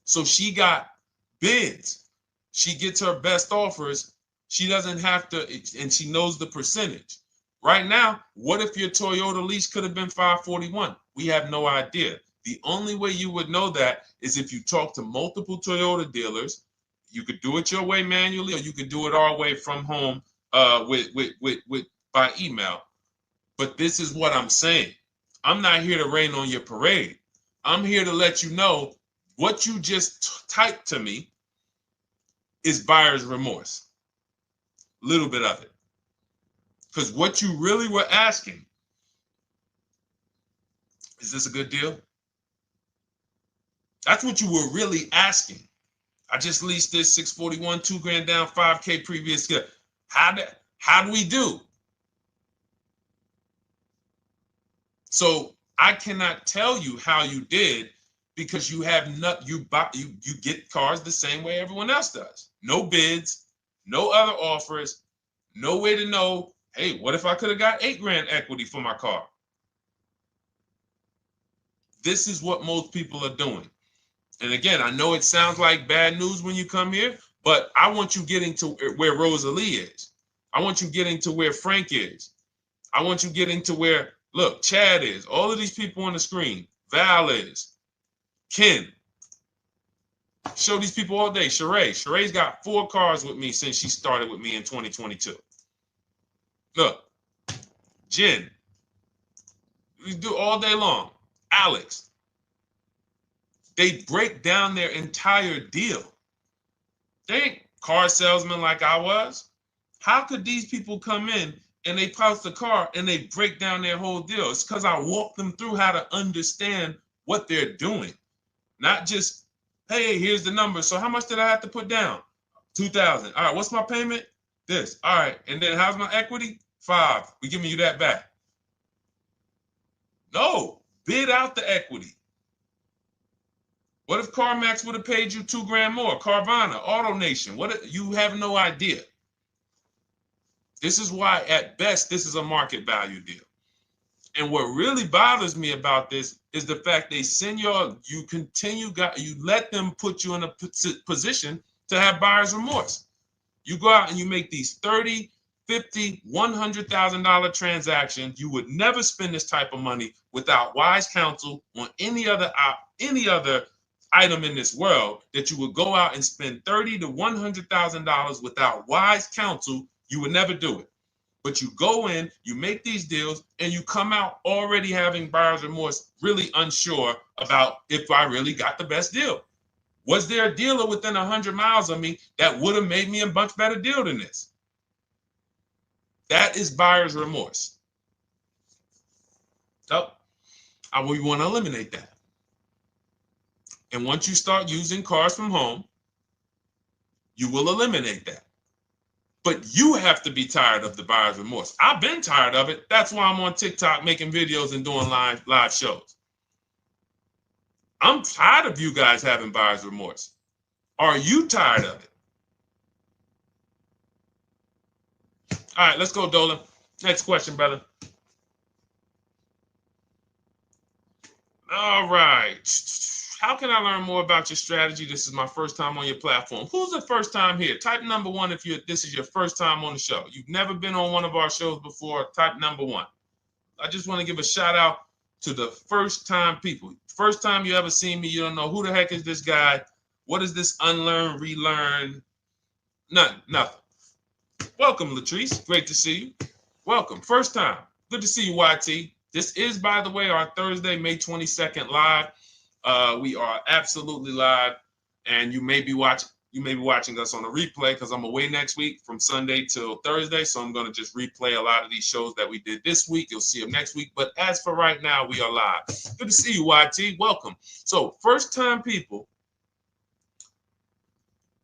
So she got bids. She gets her best offers. She doesn't have to, and she knows the percentage. Right now, what if your Toyota lease could have been 541? We have no idea. The only way you would know that is if you talk to multiple Toyota dealers. You could do it your way manually, or you could do it our way from home by email. But this is what I'm saying. I'm not here to rain on your parade. I'm here to let you know what you just typed to me is buyer's remorse. A little bit of it. Because what you really were asking, is this a good deal? That's what you were really asking. I just leased this 641, 2 grand down, 5K previous. How do we do? So I cannot tell you how you did because you have not you get cars the same way everyone else does. No bids, no other offers, no way to know, hey, what if I could have got 8 grand equity for my car? This is what most people are doing. And again, I know it sounds like bad news when you come here, but I want you getting to where Rosalie is. I want you getting to where Frank is. I want you getting to where, look, Chad is. All of these people on the screen. Val is. Ken. Show these people all day. Sheree. Sheree's got 4 cars with me since she started with me in 2022. Look. Jen. We do all day long. Alex. They break down their entire deal. They ain't car salesmen like I was. How could these people come in and they post the car and they break down their whole deal? It's because I walk them through how to understand what they're doing. Not just, hey, here's the number. So how much did I have to put down? 2,000. All right, what's my payment? This. All right, and then how's my equity? 5. We giving you that back. No, bid out the equity. What if CarMax would have paid you 2 grand more? Carvana, AutoNation, what? You have no idea. This is why, at best, this is a market value deal. And what really bothers me about this is the fact they send you let them put you in a position to have buyer's remorse. You go out and you make these $30,000, $50,000, $100,000 transactions. You would never spend this type of money without wise counsel on any other item in this world, that you would go out and spend $30,000 to $100,000 without wise counsel. You would never do it. But you go in, you make these deals, and you come out already having buyer's remorse, really unsure about if I really got the best deal. Was there a dealer within 100 miles of me that would have made me a much better deal than this? That is buyer's remorse. So we want to eliminate that. And once you start using cars from home, you will eliminate that. But you have to be tired of the buyer's remorse. I've been tired of it. That's why I'm on TikTok making videos and doing live shows. I'm tired of you guys having buyer's remorse. Are you tired of it? All right, let's go, Dolan. Next question, brother. All right. How can I learn more about your strategy? This is my first time on your platform. Who's the first time here? Type number 1 if this is your first time on the show. You've never been on one of our shows before. Type number 1. I just want to give a shout out to the first time people. First time you ever seen me, you don't know who the heck is this guy. What is this unlearn, relearn? Nothing. Welcome, Latrice. Great to see you. Welcome. First time. Good to see you, YT. This is, by the way, our Thursday, May 22nd live. We are absolutely live, and you may be watching us on a replay because I'm away next week from Sunday till Thursday, so I'm going to just replay a lot of these shows that we did this week. You'll see them next week, but as for right now, we are live. Good to see you, YT. Welcome. So, first-time people,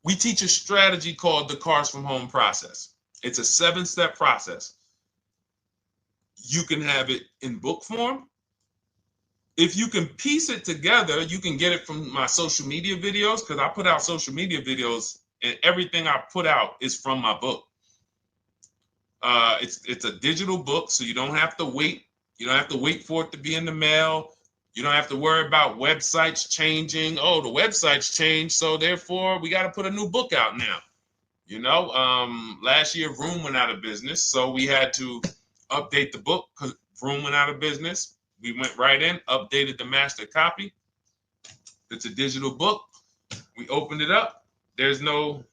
we teach a strategy called the Cars from Home process. It's a 7-step process. You can have it in book form. If you can piece it together, you can get it from my social media videos, because I put out social media videos and everything I put out is from my book. It's a digital book, so you don't have to wait. You don't have to wait for it to be in the mail. You don't have to worry about websites changing. Oh, the website's changed, so therefore we got to put a new book out now. You know, last year Vroom went out of business, so we had to update the book because Vroom went out of business. We went right in, updated the master copy. It's a digital book. We opened it up. There's no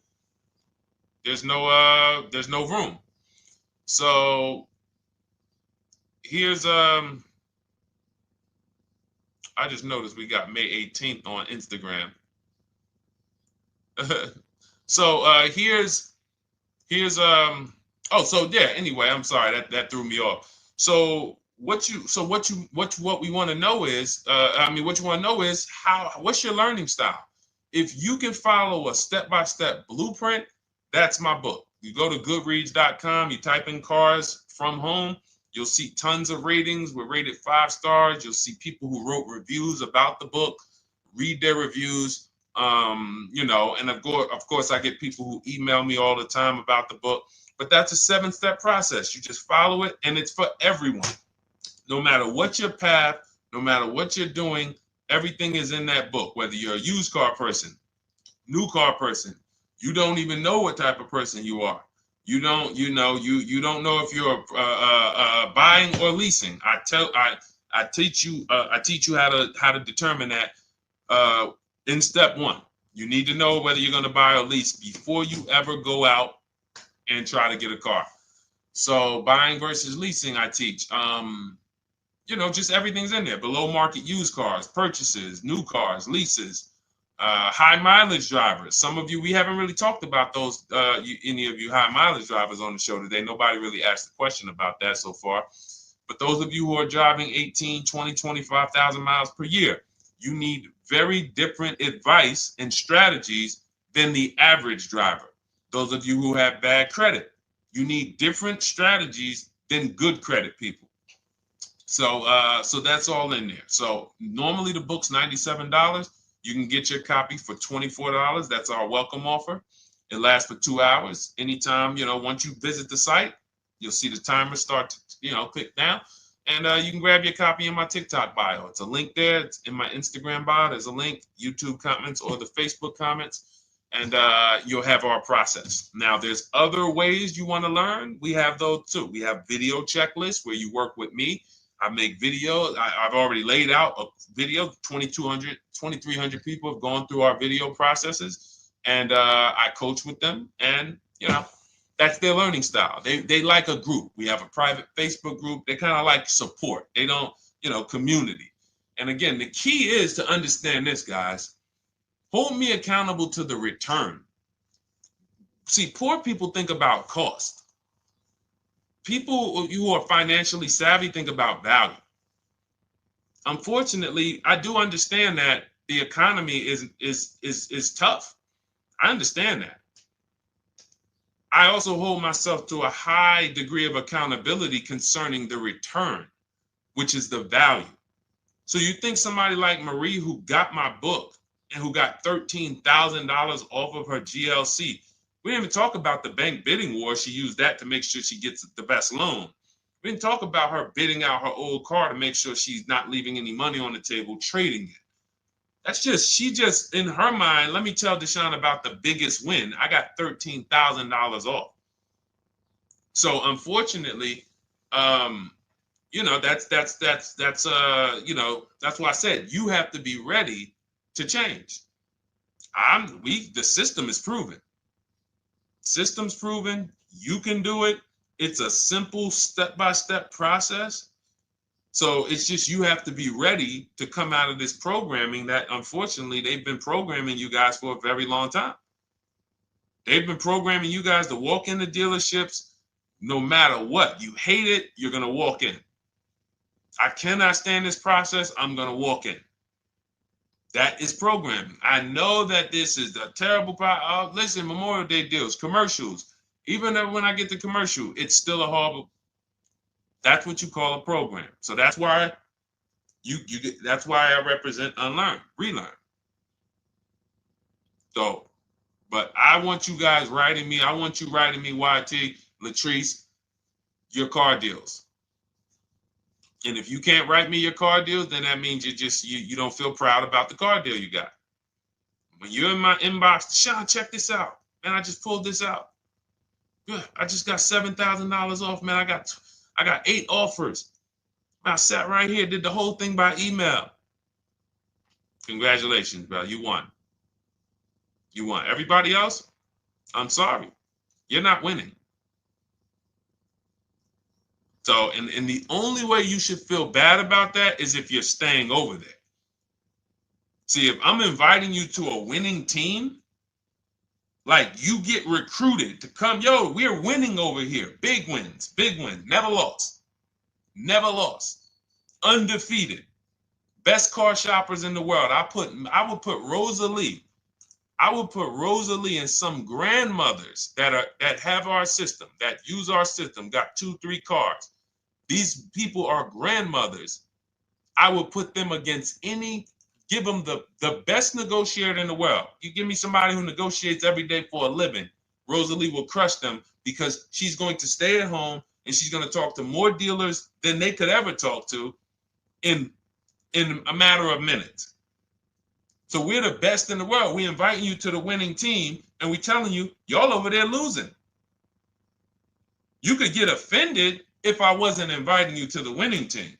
room. So here's I just noticed we got May 18th on Instagram. So here's anyway, I'm sorry, that threw me off. So what we want to know is, what's your learning style? If you can follow a step-by-step blueprint, that's my book. You go to goodreads.com, you type in cars from home, you'll see tons of ratings. We're rated 5 stars. You'll see people who wrote reviews about the book, read their reviews. And of course, I get people who email me all the time about the book. But that's a 7-step process. You just follow it, and it's for everyone. No matter what your path, no matter what you're doing, everything is in that book. Whether you're a used car person, new car person, you don't even know what type of person you are. You don't know if you're buying or leasing. I teach you how to determine that in step 1. You need to know whether you're going to buy or lease before you ever go out and try to get a car. So buying versus leasing, I teach. Just everything's in there. Below market used cars, purchases, new cars, leases, high mileage drivers. Some of you, we haven't really talked about those, any of you high mileage drivers on the show today. Nobody really asked a question about that so far. But those of you who are driving 18, 20, 25,000 miles per year, you need very different advice and strategies than the average driver. Those of you who have bad credit, you need different strategies than good credit people. So that's all in there. So normally the book's $97. You can get your copy for $24. That's our welcome offer. It lasts for 2 hours. Anytime, once you visit the site, you'll see the timer start to, click down. And you can grab your copy in my TikTok bio. It's a link there. It's in my Instagram bio. There's a link, YouTube comments or the Facebook comments. And you'll have our process. Now, there's other ways you want to learn. We have those too. We have video checklists where you work with me. I make videos. I've already laid out a video. 2,300 people have gone through our video processes, and I coach with them. And that's their learning style. They like a group. We have a private Facebook group. They kind of like support. They don't, community. And again, the key is to understand this, guys. Hold me accountable to the return. See, poor people think about cost. People who are financially savvy think about value. Unfortunately, I do understand that the economy is tough. I understand that. I also hold myself to a high degree of accountability concerning the return, which is the value. So you think somebody like Marie, who got my book and who got $13,000 off of her GLC, we didn't even talk about the bank bidding war. She used that to make sure she gets the best loan. We didn't talk about her bidding out her old car to make sure she's not leaving any money on the table, trading it. She just, in her mind, let me tell Deshone about the biggest win. I got $13,000 off. So unfortunately, that's why I said you have to be ready to change. The system is proven. System's proven. You can do it. It's a simple step-by-step process. So it's just you have to be ready to come out of this programming that, unfortunately, they've been programming you guys for a very long time. They've been programming you guys to walk into dealerships no matter what. You hate it, you're going to walk in. I cannot stand this process, I'm going to walk in. That is programming. I know that this is a terrible problem. Listen, Memorial Day deals, commercials. Even when I get the commercial, it's still a horrible. That's what you call a program. So that's why that's why I represent unlearn, relearn. So, but I want you guys writing me. I want you writing me, YT, Latrice, your car deals. And if you can't write me your car deals, then that means you don't feel proud about the car deal you got. When you're in my inbox, Deshone, check this out. Man, I just pulled this out. Yeah, I just got $7,000 off, man. I got 8 offers. I sat right here, did the whole thing by email. Congratulations, bro. You won. You won. Everybody else, I'm sorry. You're not winning. So, and the only way you should feel bad about that is if you're staying over there. See, if I'm inviting you to a winning team, like you get recruited to come, yo, we're winning over here. Big wins, never lost. Never lost. Undefeated. Best car shoppers in the world. I would put Rosalie I will put Rosalie and some grandmothers that have our system, that use our system, got 2-3 cars. These people are grandmothers. I will put them against give them the best negotiator in the world. You give me somebody who negotiates every day for a living, Rosalie will crush them because she's going to stay at home and she's going to talk to more dealers than they could ever talk to in a matter of minutes. So we're the best in the world. We inviting you to the winning team, and we telling you, y'all over there losing. You could get offended if I wasn't inviting you to the winning team.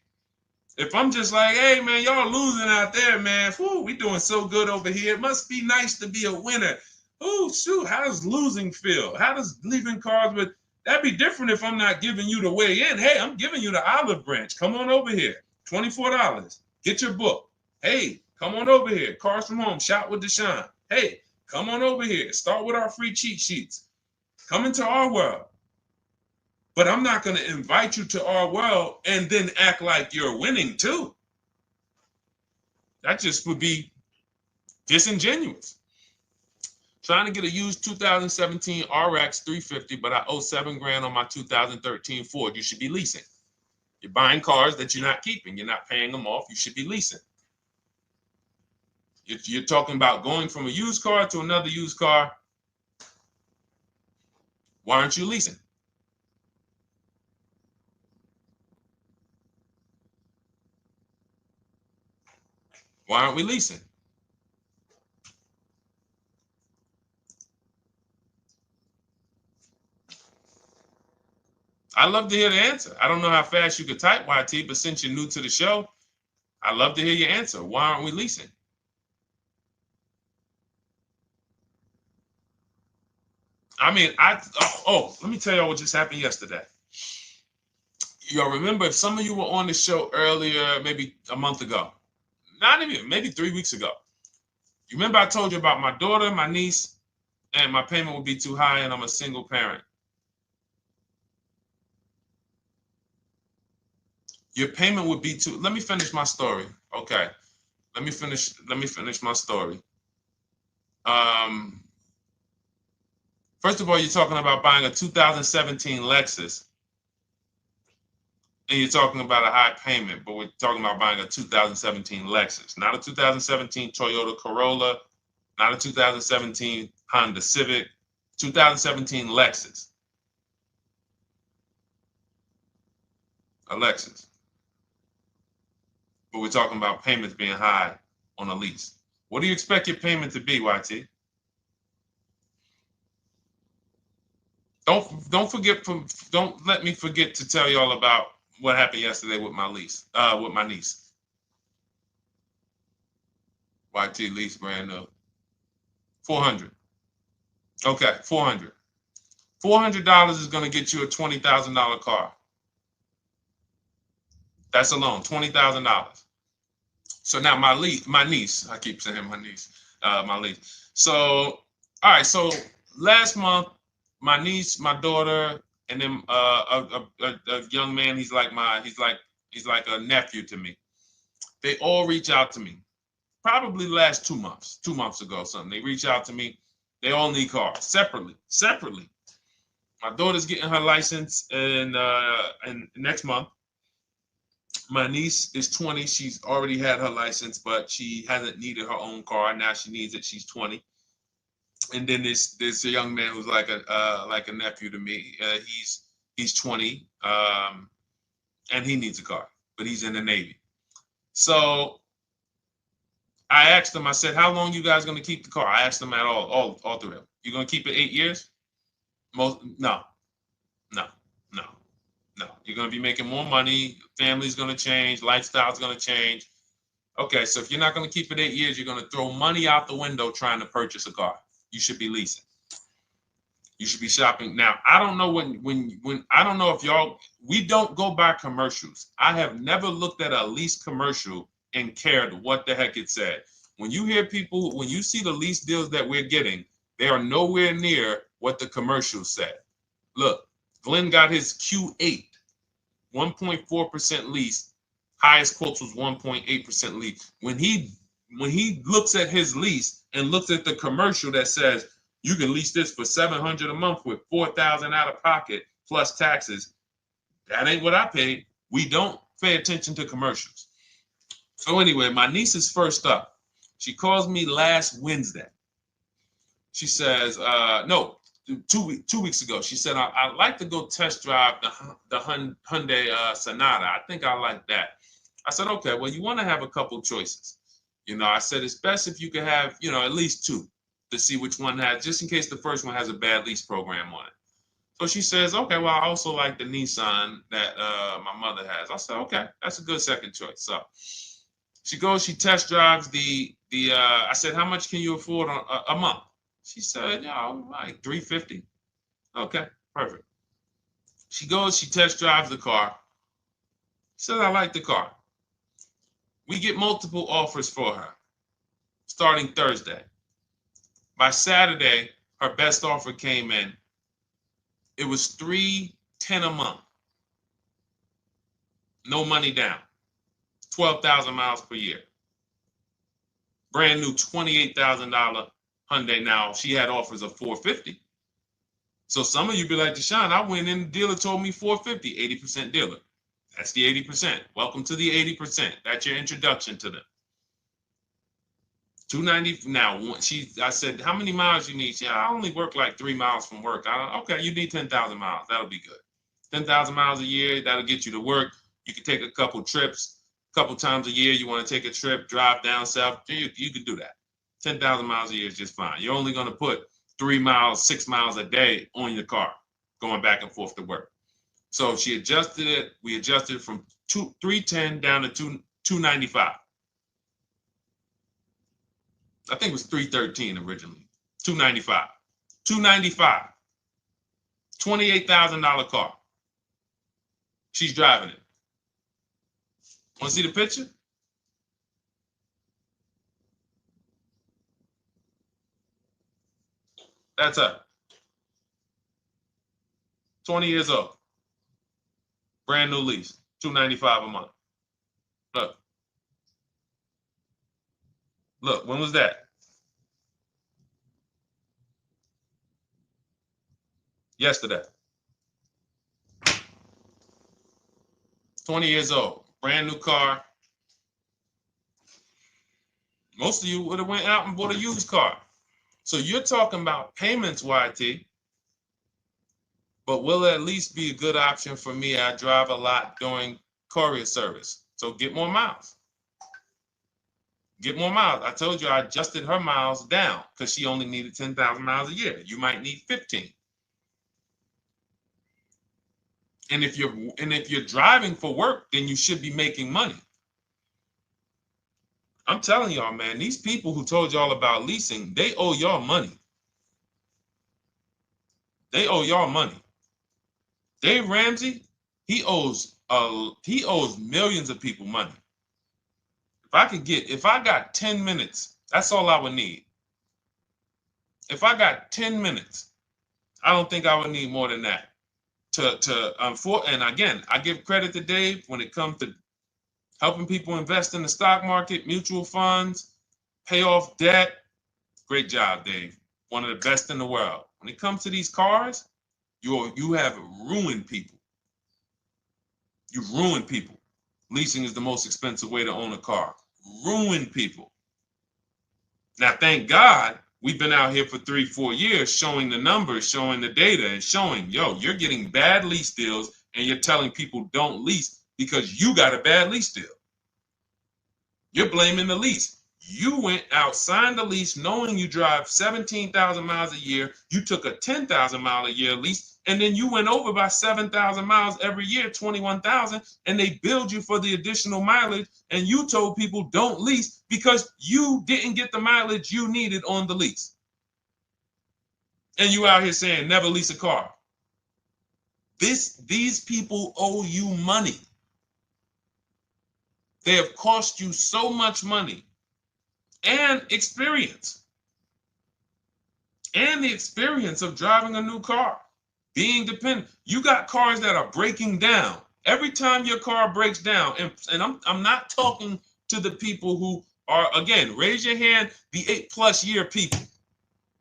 If I'm just like, hey, man, y'all losing out there, man. Whew, we doing so good over here. It must be nice to be a winner. Oh, shoot, how does losing feel? How does leaving cars with... That'd be different if I'm not giving you the way in. Hey, I'm giving you the olive branch. Come on over here. $24. Get your book. Hey, come on over here. Cars from Home. Shop with Deshone. Hey, come on over here. Start with our free cheat sheets. Come into our world. But I'm not going to invite you to our world and then act like you're winning too. That just would be disingenuous. Trying to get a used 2017 RX 350, but I owe $7,000 on my 2013 Ford. You should be leasing. You're buying cars that you're not keeping. You're not paying them off. You should be leasing. You're talking about going from a used car to another used car. Why aren't you leasing? Why aren't we leasing? I'd love to hear the answer. I don't know how fast you could type, YT, but since you're new to the show, I'd love to hear your answer. Why aren't we leasing? I mean, let me tell y'all what just happened yesterday. Y'all remember, if some of you were on the show earlier, maybe a month ago, not even, maybe 3 weeks ago. You remember I told you about my daughter, my niece, and my payment would be too high, and I'm a single parent. Your payment would be too... Let me finish my story. Okay. Let me finish my story. First of all, you're talking about buying a 2017 Lexus, and you're talking about a high payment, but we're talking about buying a 2017 Lexus, not a 2017 Toyota Corolla, not a 2017 Honda Civic, 2017 Lexus. A Lexus. But we're talking about payments being high on a lease. What do you expect your payment to be, YT? Don't let me forget to tell y'all about what happened yesterday with my niece. YT lease brand new. $400. Okay, $400. $400 is going to get you a $20,000 car. That's alone, $20,000. So now my niece, I keep saying my niece, my niece. So, all right, so last month, my niece, my daughter, and then a young man, he's like a nephew to me. They all reach out to me. Probably the last 2 months ago, something. They reach out to me. They all need cars separately. My daughter's getting her license in next month. My niece is 20. She's already had her license, but she hasn't needed her own car. Now she needs it. She's 20. And then there's a young man who's like a nephew to me. He's 20, and he needs a car, but he's in the Navy. So I asked them. I said, "How long you guys gonna keep the car?" I asked them at all three of them. You gonna keep it 8 years? No. You're gonna be making more money. Family's gonna change. Lifestyle's gonna change. Okay, so if you're not gonna keep it 8 years, you're gonna throw money out the window trying to purchase a car. You should be leasing. You should be shopping. Now, I don't know when I don't know if y'all, we don't go by commercials. I have never looked at a lease commercial and cared what the heck it said. When you hear people, when you see the lease deals that we're getting, they are nowhere near what the commercial said. Look, Glenn got his Q8, 1.4% lease. Highest quotes was 1.8% lease. When he looks at his lease, and looks at the commercial that says you can lease this for $700 a month with $4,000 out of pocket plus taxes, that ain't what I paid. We don't pay attention to commercials. So anyway, my niece is first up. She calls me last Wednesday. She says, no, 2 weeks ago. She said, I'd like to go test drive the Hyundai Sonata. I think I like that. I said, okay, well, you want to have a couple choices. I said, it's best if you could have, at least two to see which one has, just in case the first one has a bad lease program on it. So she says, okay, well, I also like the Nissan that my mother has. I said, okay, that's a good second choice. So she goes, she test drives I said, how much can you afford a month? She said, like $350. Okay, perfect. She goes, she test drives the car. She says, I like the car. We get multiple offers for her starting Thursday. By Saturday, her best offer came in. It was $310 a month. No money down. 12,000 miles per year. Brand new $28,000 Hyundai. Now, she had offers of $450. So some of you be like, Deshone, I went in, the dealer told me $450, 80% dealer. That's the 80%. Welcome to the 80%. That's your introduction to them. $290. Now, I said, how many miles you need? She said, I only work like 3 miles from work. Okay, you need 10,000 miles. That'll be good. 10,000 miles a year, that'll get you to work. You can take a couple trips, a couple times a year. You want to take a trip, drive down south. You can do that. 10,000 miles a year is just fine. You're only going to put 3 miles, 6 miles a day on your car, going back and forth to work. So she adjusted it. We adjusted it from $310 down to $295. I think it was $313 originally. $295. $295. $28,000 car. She's driving it. Want to see the picture? That's her. 20 years old. Brand new lease. $295 a month. Look. Look, when was that? Yesterday. 20 years old. Brand new car. Most of you would have went out and bought a used car. So you're talking about payments, YT. But will it at least be a good option for me? I drive a lot during courier service. So get more miles. Get more miles. I told you I adjusted her miles down because she only needed 10,000 miles a year. You might need 15. And if you're driving for work, then you should be making money. I'm telling y'all, man, these people who told y'all about leasing, they owe y'all money. They owe y'all money. Dave Ramsey, he owes millions of people money. If I got 10 minutes, that's all I would need. If I got 10 minutes, I don't think I would need more than that. And again, I give credit to Dave when it comes to helping people invest in the stock market, mutual funds, pay off debt. Great job, Dave. One of the best in the world. When it comes to these cars, you have ruined people. You've ruined people. Leasing is the most expensive way to own a car. Ruined people. Now, thank God, we've been out here for 3-4 years showing the numbers, showing the data, and showing, you're getting bad lease deals, and you're telling people don't lease because you got a bad lease deal. You're blaming the lease. You went out, signed the lease, knowing you drive 17,000 miles a year. You took a 10,000 mile a year lease, and then you went over by 7,000 miles every year, 21,000, and they billed you for the additional mileage, and you told people don't lease because you didn't get the mileage you needed on the lease. And you out here saying never lease a car. These people owe you money. They have cost you so much money and experience. And the experience of driving a new car, being dependent. You got cars that are breaking down. Every time your car breaks down, and I'm not talking to the people who Or again, raise your hand, the 8+ year people.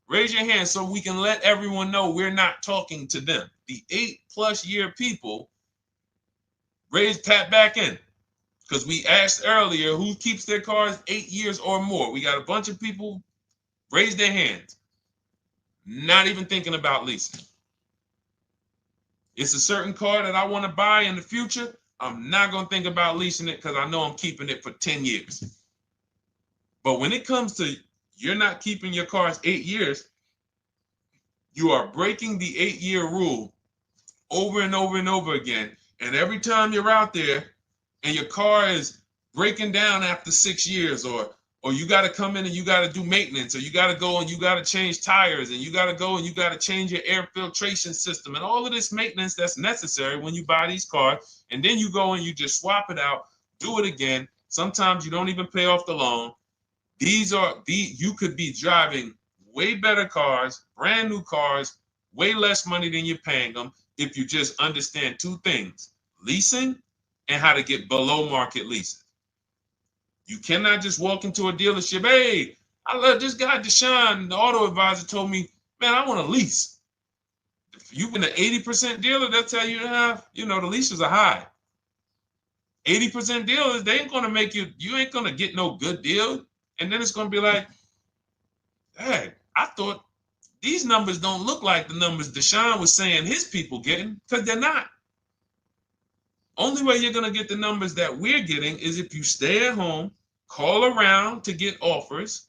Raise your hand so we can let everyone know we're not talking to them. The 8+ year people, tap back in. Because we asked earlier who keeps their cars 8 years or more. We got a bunch of people raise their hands, not even thinking about leasing. It's a certain car that I want to buy in the future. I'm not going to think about leasing it because I know I'm keeping it for 10 years. But when it comes to you're not keeping your cars 8 years, you are breaking the 8-year rule over and over and over again. And every time you're out there and your car is breaking down after 6 years, or you got to come in and you got to do maintenance, or you got to go and you got to change tires, and you got to go and you got to change your air filtration system, and all of this maintenance that's necessary when you buy these cars, and then you go and you just swap it out, do it again. Sometimes you don't even pay off the loan. You could be driving way better cars, brand new cars, way less money than you're paying them if you just understand two things: leasing and how to get below market leases. You cannot just walk into a dealership. Hey, I love this guy, Deshone, the auto advisor, told me, man, I want to lease. If you've been an 80% dealer, they'll tell you, the leases are high. 80% dealers, they ain't going to make you ain't going to get no good deal. And then it's going to be like, hey, I thought these numbers don't look like the numbers Deshone was saying his people getting, because they're not. Only way you're going to get the numbers that we're getting is if you stay at home, call around to get offers,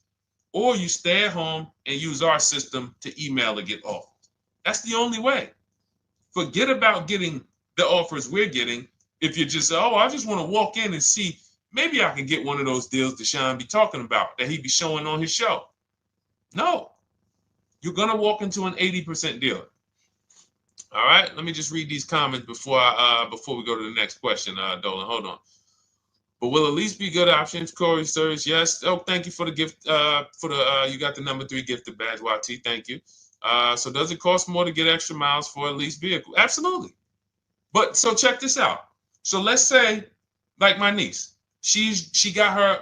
or you stay at home and use our system to email to get offers. That's the only way. Forget about getting the offers we're getting. If you just say, oh, I just want to walk in and see, maybe I can get one of those deals Deshone be talking about that he be showing on his show. No, you're going to walk into an 80% dealer. All right, let me just read these comments before we go to the next question, Dolan. Hold on. But will a lease be good options? Corey Sirs, yes. Oh, thank you for the gift. You got the number 3 gifted badge, YT. Thank you. So does it cost more to get extra miles for a leased vehicle? Absolutely. But so check this out. So let's say, like my niece, she got her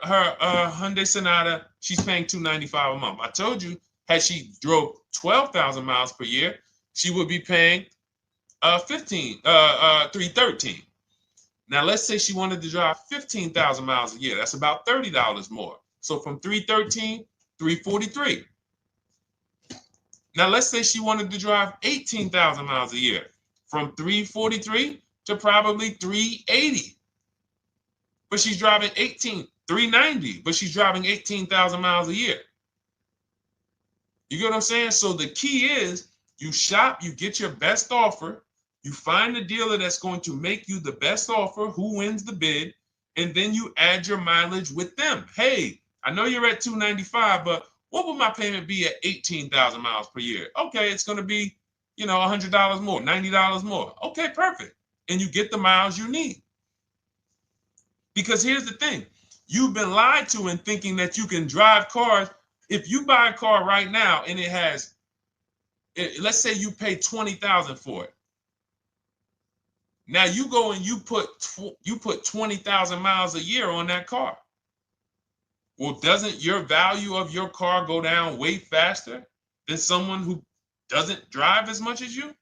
Hyundai Sonata. She's paying $295 a month. I told you, had she drove 12,000 miles per year, she would be paying $313. Now let's say she wanted to drive 15,000 miles a year. That's about $30 more. So from $313, $343. Now let's say she wanted to drive 18,000 miles a year, from $343 to probably $380. But she's driving $390, but she's driving 18,000 miles a year. You get what I'm saying? So the key is you shop, you get your best offer, you find the dealer that's going to make you the best offer, who wins the bid, and then you add your mileage with them. Hey, I know you're at $295, but what would my payment be at 18,000 miles per year? Okay, it's going to be, $100 more, $90 more. Okay, perfect. And you get the miles you need. Because here's the thing. You've been lied to in thinking that you can drive cars. If you buy a car right now and it has, let's say you pay $20,000 for it. Now you go and you put 20,000 miles a year on that car. Well, doesn't your value of your car go down way faster than someone who doesn't drive as much as you?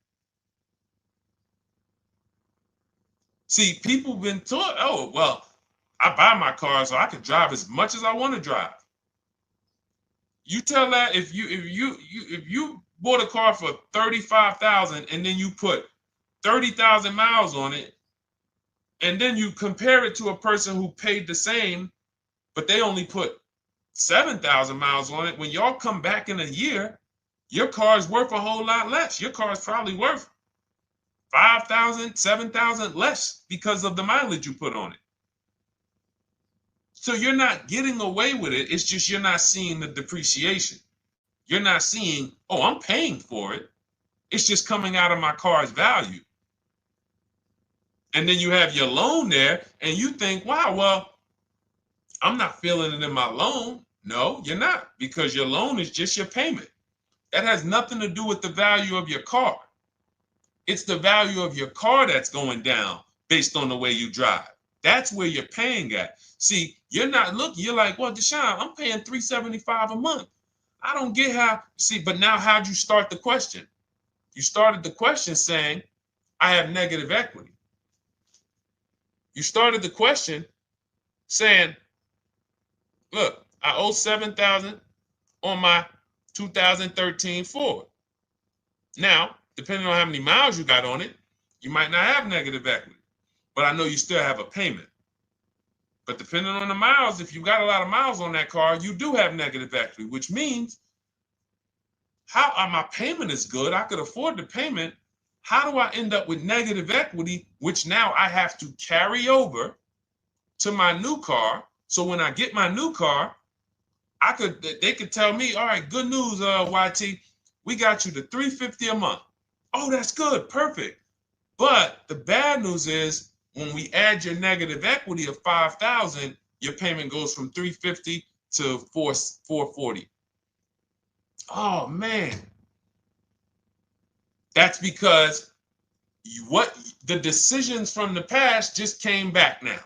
See, people have been taught, oh, well, I buy my car so I can drive as much as I want to drive. You tell that if you bought a car for $35,000 and then you put 30,000 miles on it, and then you compare it to a person who paid the same, but they only put 7,000 miles on it. When y'all come back in a year, your car is worth a whole lot less. Your car is probably worth 5,000, 7,000 less because of the mileage you put on it. So you're not getting away with it. It's just you're not seeing the depreciation. You're not seeing, oh, I'm paying for it. It's just coming out of my car's value. And then you have your loan there and you think, wow, well, I'm not feeling it in my loan. No, you're not, because your loan is just your payment. That has nothing to do with the value of your car. It's the value of your car that's going down based on the way you drive. That's where you're paying at. See, You're not looking, you're like, well, Deshone, I'm paying $375 a month. I don't get how, see, but now how'd you start the question? You started the question saying, I have negative equity. You started the question saying, look, I owe $7,000 on my 2013 Ford. Now, depending on how many miles you got on it, you might not have negative equity, but I know you still have a payment. But depending on the miles, if you got a lot of miles on that car, you do have negative equity, which means my payment is good. I could afford the payment. How do I end up with negative equity, which now I have to carry over to my new car? So when I get my new car, they could tell me, all right, good news, YT, we got you to $350 a month. Oh, that's good, perfect. But the bad news is when we add your negative equity of $5,000, your payment goes from $350 to $440. Oh man, that's because the decisions from the past just came back now.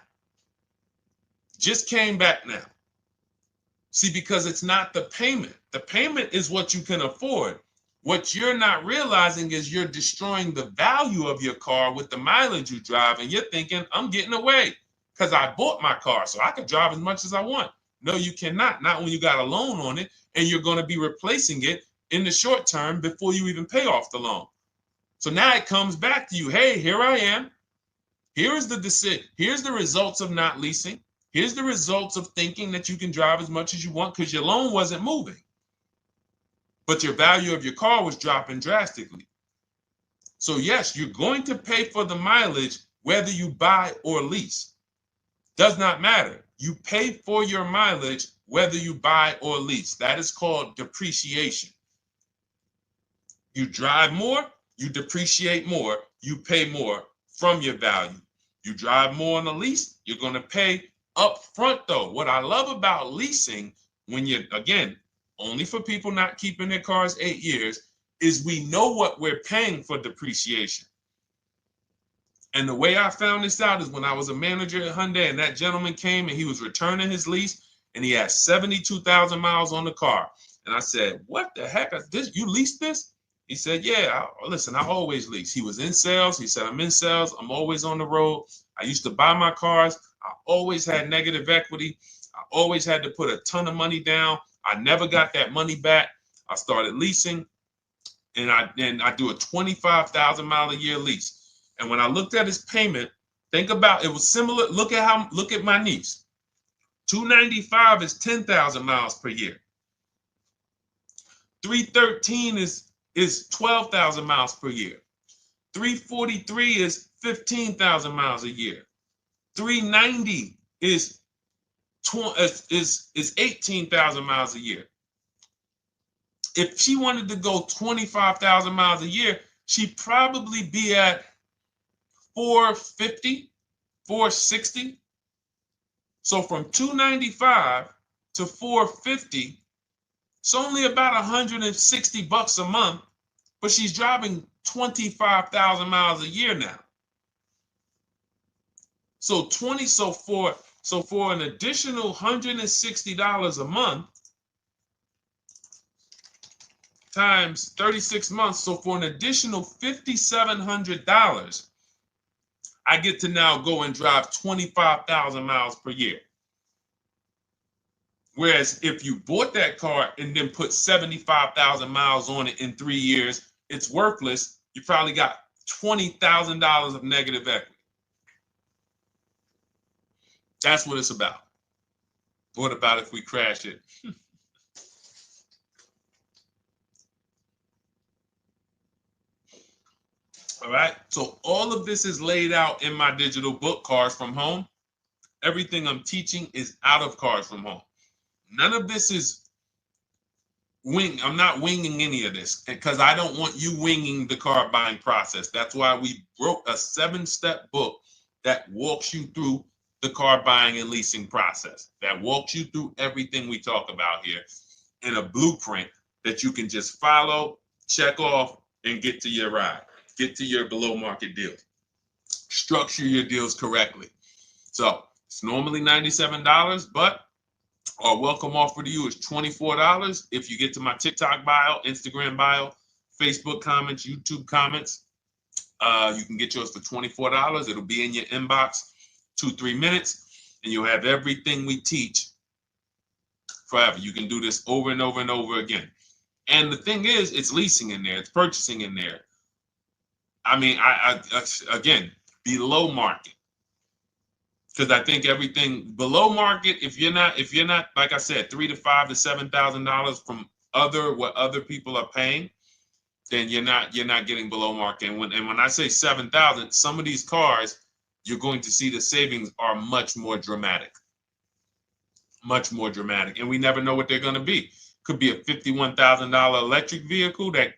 Just came back now. See, because it's not the payment. The payment is what you can afford. What you're not realizing is you're destroying the value of your car with the mileage you drive, and you're thinking, I'm getting away because I bought my car, so I can drive as much as I want. No, you cannot. Not when you got a loan on it, and you're going to be replacing it in the short term before you even pay off the loan. So now it comes back to you. Hey, here I am. Here's the decision. Here's the results of not leasing. Here's the results of thinking that you can drive as much as you want because your loan wasn't moving. But your value of your car was dropping drastically. So yes, you're going to pay for the mileage whether you buy or lease. Does not matter. You pay for your mileage whether you buy or lease. That is called depreciation. You drive more, you depreciate more, you pay more from your value. You drive more on a lease, you're going to pay up front though. What I love about leasing, when you're, again, only for people not keeping their cars 8 years, is we know what we're paying for depreciation. And the way I found this out is when I was a manager at Hyundai and that gentleman came and he was returning his lease and he had 72,000 miles on the car. And I said, what the heck? You leased this? He said, yeah, listen, I always lease. He was in sales. He said, I'm in sales. I'm always on the road. I used to buy my cars. I always had negative equity. I always had to put a ton of money down. I never got that money back. I started leasing, and I do a 25,000 mile a year lease. And when I looked at his payment, think about it was similar. Look at my niece. 295 is 10,000 miles per year. 313 is 12,000 miles per year. 343 is 15,000 miles a year. 390 is 18,000 miles a year. If she wanted to go 25,000 miles a year, she'd probably be at 450, 460. So from 295 to 450, it's only about 160 bucks a month, but she's driving 25,000 miles a year now. So for an additional $160 a month times 36 months, so for an additional $5,700, I get to now go and drive 25,000 miles per year. Whereas if you bought that car and then put 75,000 miles on it in 3 years, it's worthless. You probably got $20,000 of negative equity. That's what it's about. What about if we crash it? All right. So all of this is laid out in my digital book, Cars from Home. Everything I'm teaching is out of Cars from Home. None of this is I'm not winging any of this because I don't want you winging the car buying process. That's why we wrote a 7-step book that walks you through the car buying and leasing process, that walks you through everything we talk about here in a blueprint that you can just follow, check off, and get to your ride, get to your below market deals, structure your deals correctly. So It's normally $97, but our welcome offer to you is $24 if you get to my TikTok bio, Instagram bio, Facebook comments, YouTube comments. You can get yours for $24. It'll be in your inbox 2-3 minutes, and you'll have everything we teach forever. You can do this over and over and over again. And the thing is, it's leasing in there, it's purchasing in there. I mean, I again, below market. Because I think everything below market, if you're not, like I said, $3,000 to $5,000 to $7,000 from what other people are paying, then you're not getting below market. And when I say 7,000, some of these cars, you're going to see the savings are much more dramatic. Much more dramatic. And we never know what they're going to be. Could be a $51,000 electric vehicle that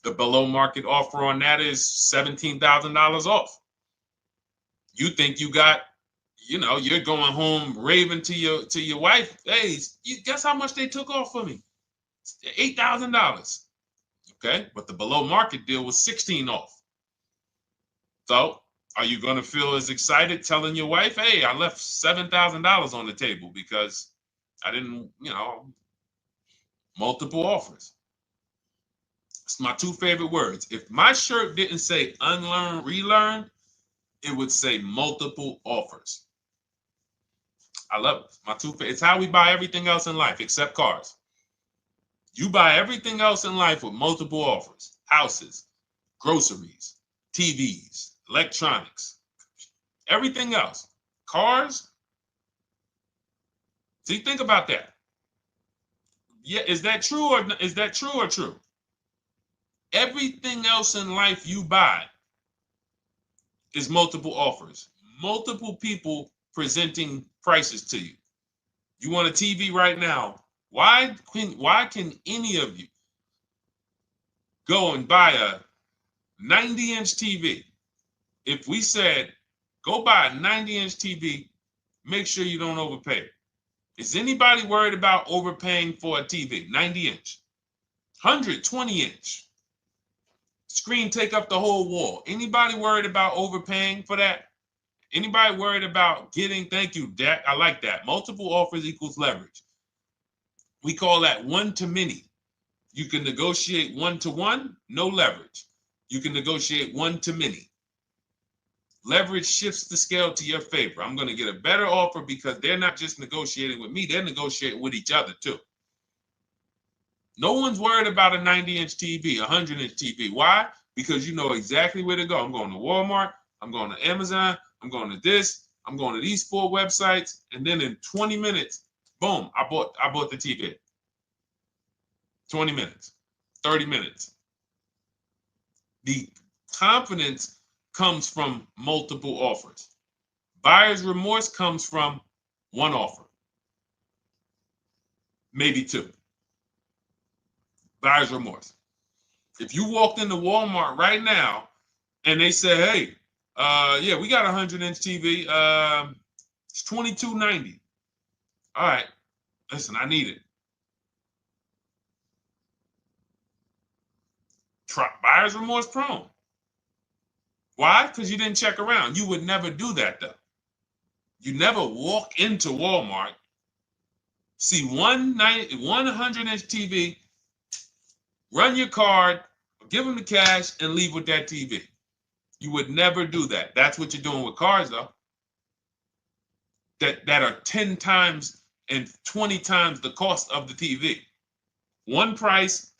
the below market offer on that is $17,000 off. You think you got, you're going home raving to your wife. Hey, you guess how much they took off for me? $8,000. Okay, but the below market deal was 16 off. So are you going to feel as excited telling your wife, hey, I left $7,000 on the table because I didn't, multiple offers. It's my two favorite words. If my shirt didn't say unlearn, relearn, it would say multiple offers. I love it. My two favorite. It's how we buy everything else in life except cars. You buy everything else in life with multiple offers. Houses, groceries, TVs, electronics, everything else. Cars. See, think about that. Yeah, is that true or true? Everything else in life you buy is multiple offers. Multiple people presenting prices to you. You want a TV right now. Why can any of you go and buy a 90-inch TV? If we said, go buy a 90-inch TV, make sure you don't overpay. Is anybody worried about overpaying for a TV? 90-inch, 120-inch. Screen take up the whole wall. Anybody worried about overpaying for that? Anybody worried about getting, thank you, Dak, I like that. Multiple offers equals leverage. We call that one to many. You can negotiate 1-to-1, no leverage. You can negotiate 1 to many. Leverage shifts the scale to your favor. I'm going to get a better offer because they're not just negotiating with me, they're negotiating with each other too. No one's worried about a 90-inch TV, a 100-inch TV. Why? Because you know exactly where to go. I'm going to Walmart, I'm going to Amazon, I'm going to this, I'm going to these 4 websites, and then in 20 minutes, boom, I bought the TV. 20 minutes, 30 minutes. The confidence comes from multiple offers. Buyer's remorse comes from one offer, maybe 2. Buyer's remorse. If you walked into Walmart right now and they say, hey, yeah, we got a 100-inch TV. It's $22.90. All right, listen, I need it. Buyer's remorse prone. Why? Because you didn't check around. You would never do that, though. You never walk into Walmart, see one 100-inch TV, run your card, give them the cash, and leave with that TV. You would never do that. That's what you're doing with cars, though. That are 10 times and 20 times the cost of the TV. One price,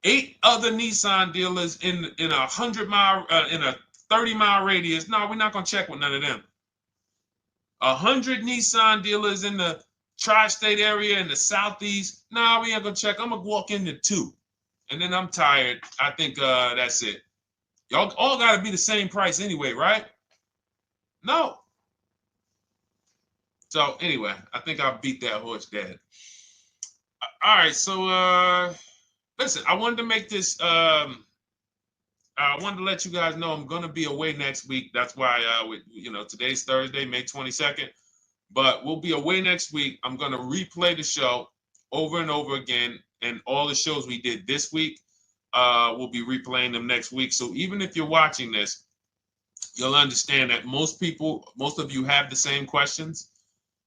8 other Nissan dealers in a 100-mile, in a 30-mile radius. No, we're not going to check with none of them. 100 Nissan dealers in the tri-state area in the southeast. No, we ain't going to check. I'm going to walk into 2. And then I'm tired. I think that's it. Y'all all got to be the same price anyway, right? No. So anyway, I think I beat that horse dead. All right, so listen, I wanted to make this. I wanted to let you guys know I'm going to be away next week. That's why, today's Thursday, May 22nd. But we'll be away next week. I'm going to replay the show over and over again. And all the shows we did this week, we'll be replaying them next week. So even if you're watching this you'll understand that most of you have the same questions.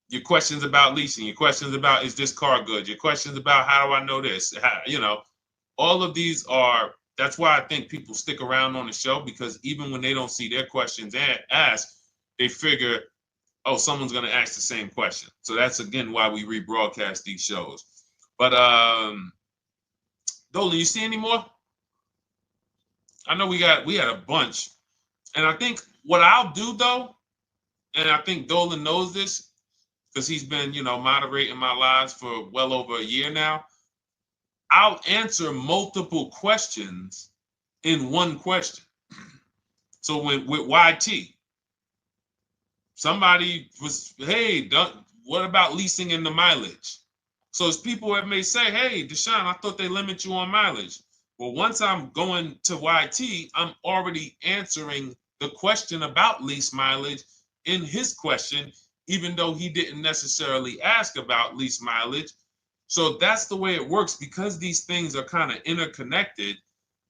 Your questions about leasing, your questions about, is this car good? Your questions about, how do I know this? All of these are, that's why I think people stick around on the show, because even when they don't see their questions asked, they figure, oh, someone's going to ask the same question. So that's, again, why we rebroadcast these shows. But Dolan, you see any more? I know we had a bunch. And I think what I'll do, though, and I think Dolan knows this because he's been, moderating my lives for well over a year now, I'll answer multiple questions in one question. So with YT, somebody was, hey, what about leasing in the mileage? So as people that may say, hey, Deshone, I thought they limit you on mileage. Well, once I'm going to YT, I'm already answering the question about lease mileage in his question, even though he didn't necessarily ask about lease mileage. So that's the way it works. Because these things are kind of interconnected,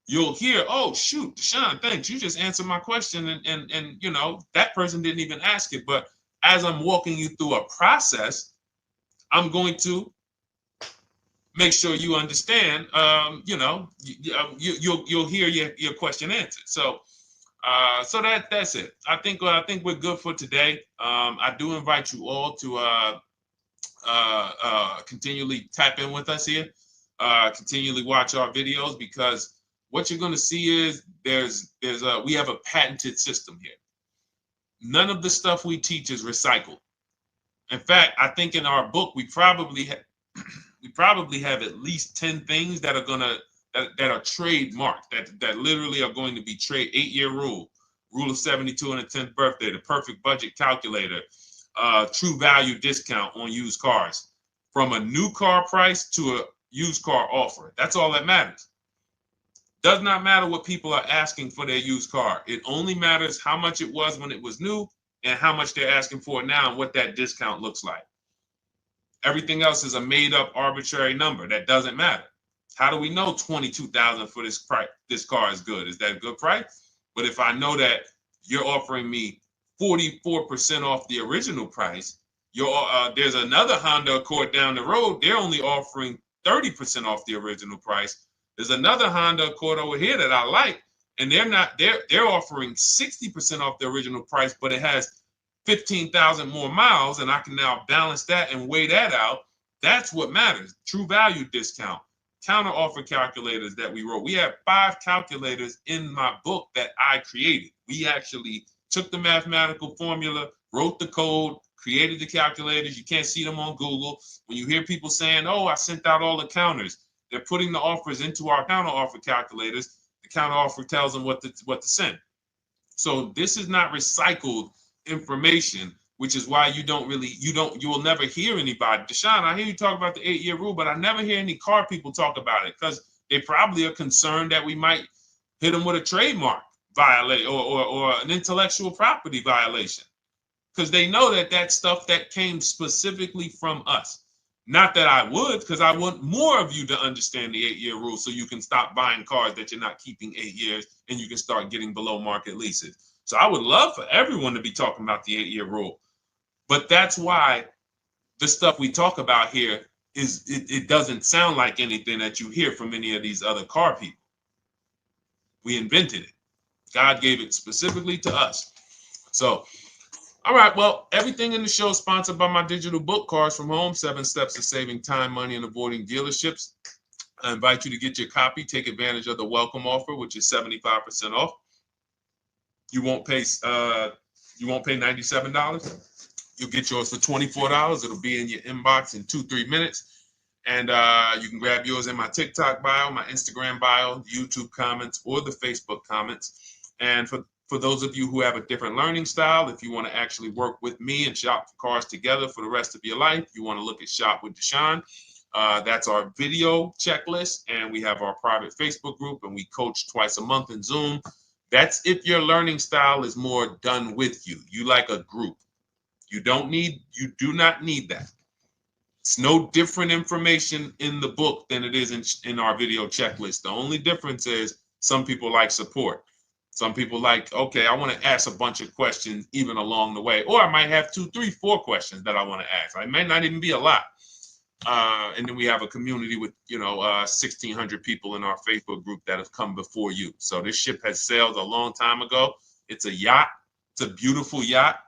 you'll hear, oh, shoot, Deshone, thanks. You just answered my question. And that person didn't even ask it. But as I'm walking you through a process, I'm going to make sure you understand, you'll hear your question answered. So that's it. I think we're good for today. I do invite you all to continually tap in with us here, continually watch our videos, because what you're going to see is we have a patented system here. None of the stuff we teach is recycled. In fact, I think in our book we probably have at least 10 things that are trademarked, that literally are going to be 8-year rule of 72 on the 10th birthday, the perfect budget calculator, true value discount on used cars, from a new car price to a used car offer. That's all that matters. Does not matter what people are asking for their used car. It only matters how much it was when it was new and how much they're asking for it now and what that discount looks like. Everything else is a made-up arbitrary number that doesn't matter. How do we know $22,000 for this price? This car is good. Is that a good price? But if I know that you're offering me 44% off the original price, there's another Honda Accord down the road. They're only offering 30% off the original price. There's another Honda Accord over here that I like, and they're offering 60% off the original price, but it has 15,000 more miles, and I can now balance that and weigh that out. That's what matters. True value discount, counter offer calculators that we wrote. We have 5 calculators in my book that I created. We actually took the mathematical formula, wrote the code, created the calculators. You can't see them on Google. When you hear people saying, oh, I sent out all the counters, they're putting the offers into our counter offer calculators. The counter offer tells them what to send. So this is not recycled information, which is why you will never hear anybody. Deshone, I hear you talk about the 8-year rule, but I never hear any car people talk about it, because they probably are concerned that we might hit them with a trademark violation or an intellectual property violation, because they know that stuff that came specifically from us. Not that I would, because I want more of you to understand the 8-year rule, so you can stop buying cars that you're not keeping 8 years and you can start getting below market leases. So I would love for everyone to be talking about the 8-year rule. But that's why the stuff we talk about here it doesn't sound like anything that you hear from any of these other car people. We invented it. God gave it specifically to us. So, all right, well, everything in the show is sponsored by my digital book, Cars from Home, 7 Steps to Saving Time, Money, and Avoiding Dealerships. I invite you to get your copy. Take advantage of the welcome offer, which is 75% off. You won't pay $97. You'll get yours for $24. It'll be in your inbox in 2-3 minutes. And you can grab yours in my TikTok bio, my Instagram bio, YouTube comments, or the Facebook comments. And for those of you who have a different learning style, if you want to actually work with me and shop for cars together for the rest of your life, you want to look at Shop with Deshone. That's our video checklist. And we have our private Facebook group, and we coach twice a month in Zoom. That's if your learning style is more done with you. You like a group. You do not need that. It's no different information in the book than it is in our video checklist. The only difference is some people like support. Some people like, okay, I want to ask a bunch of questions even along the way, or I might have 2, 3, 4 questions that I want to ask. It might not even be a lot. And then we have a community with 1,600 people in our Facebook group that have come before you. So this ship has sailed a long time ago. It's a yacht. It's a beautiful yacht.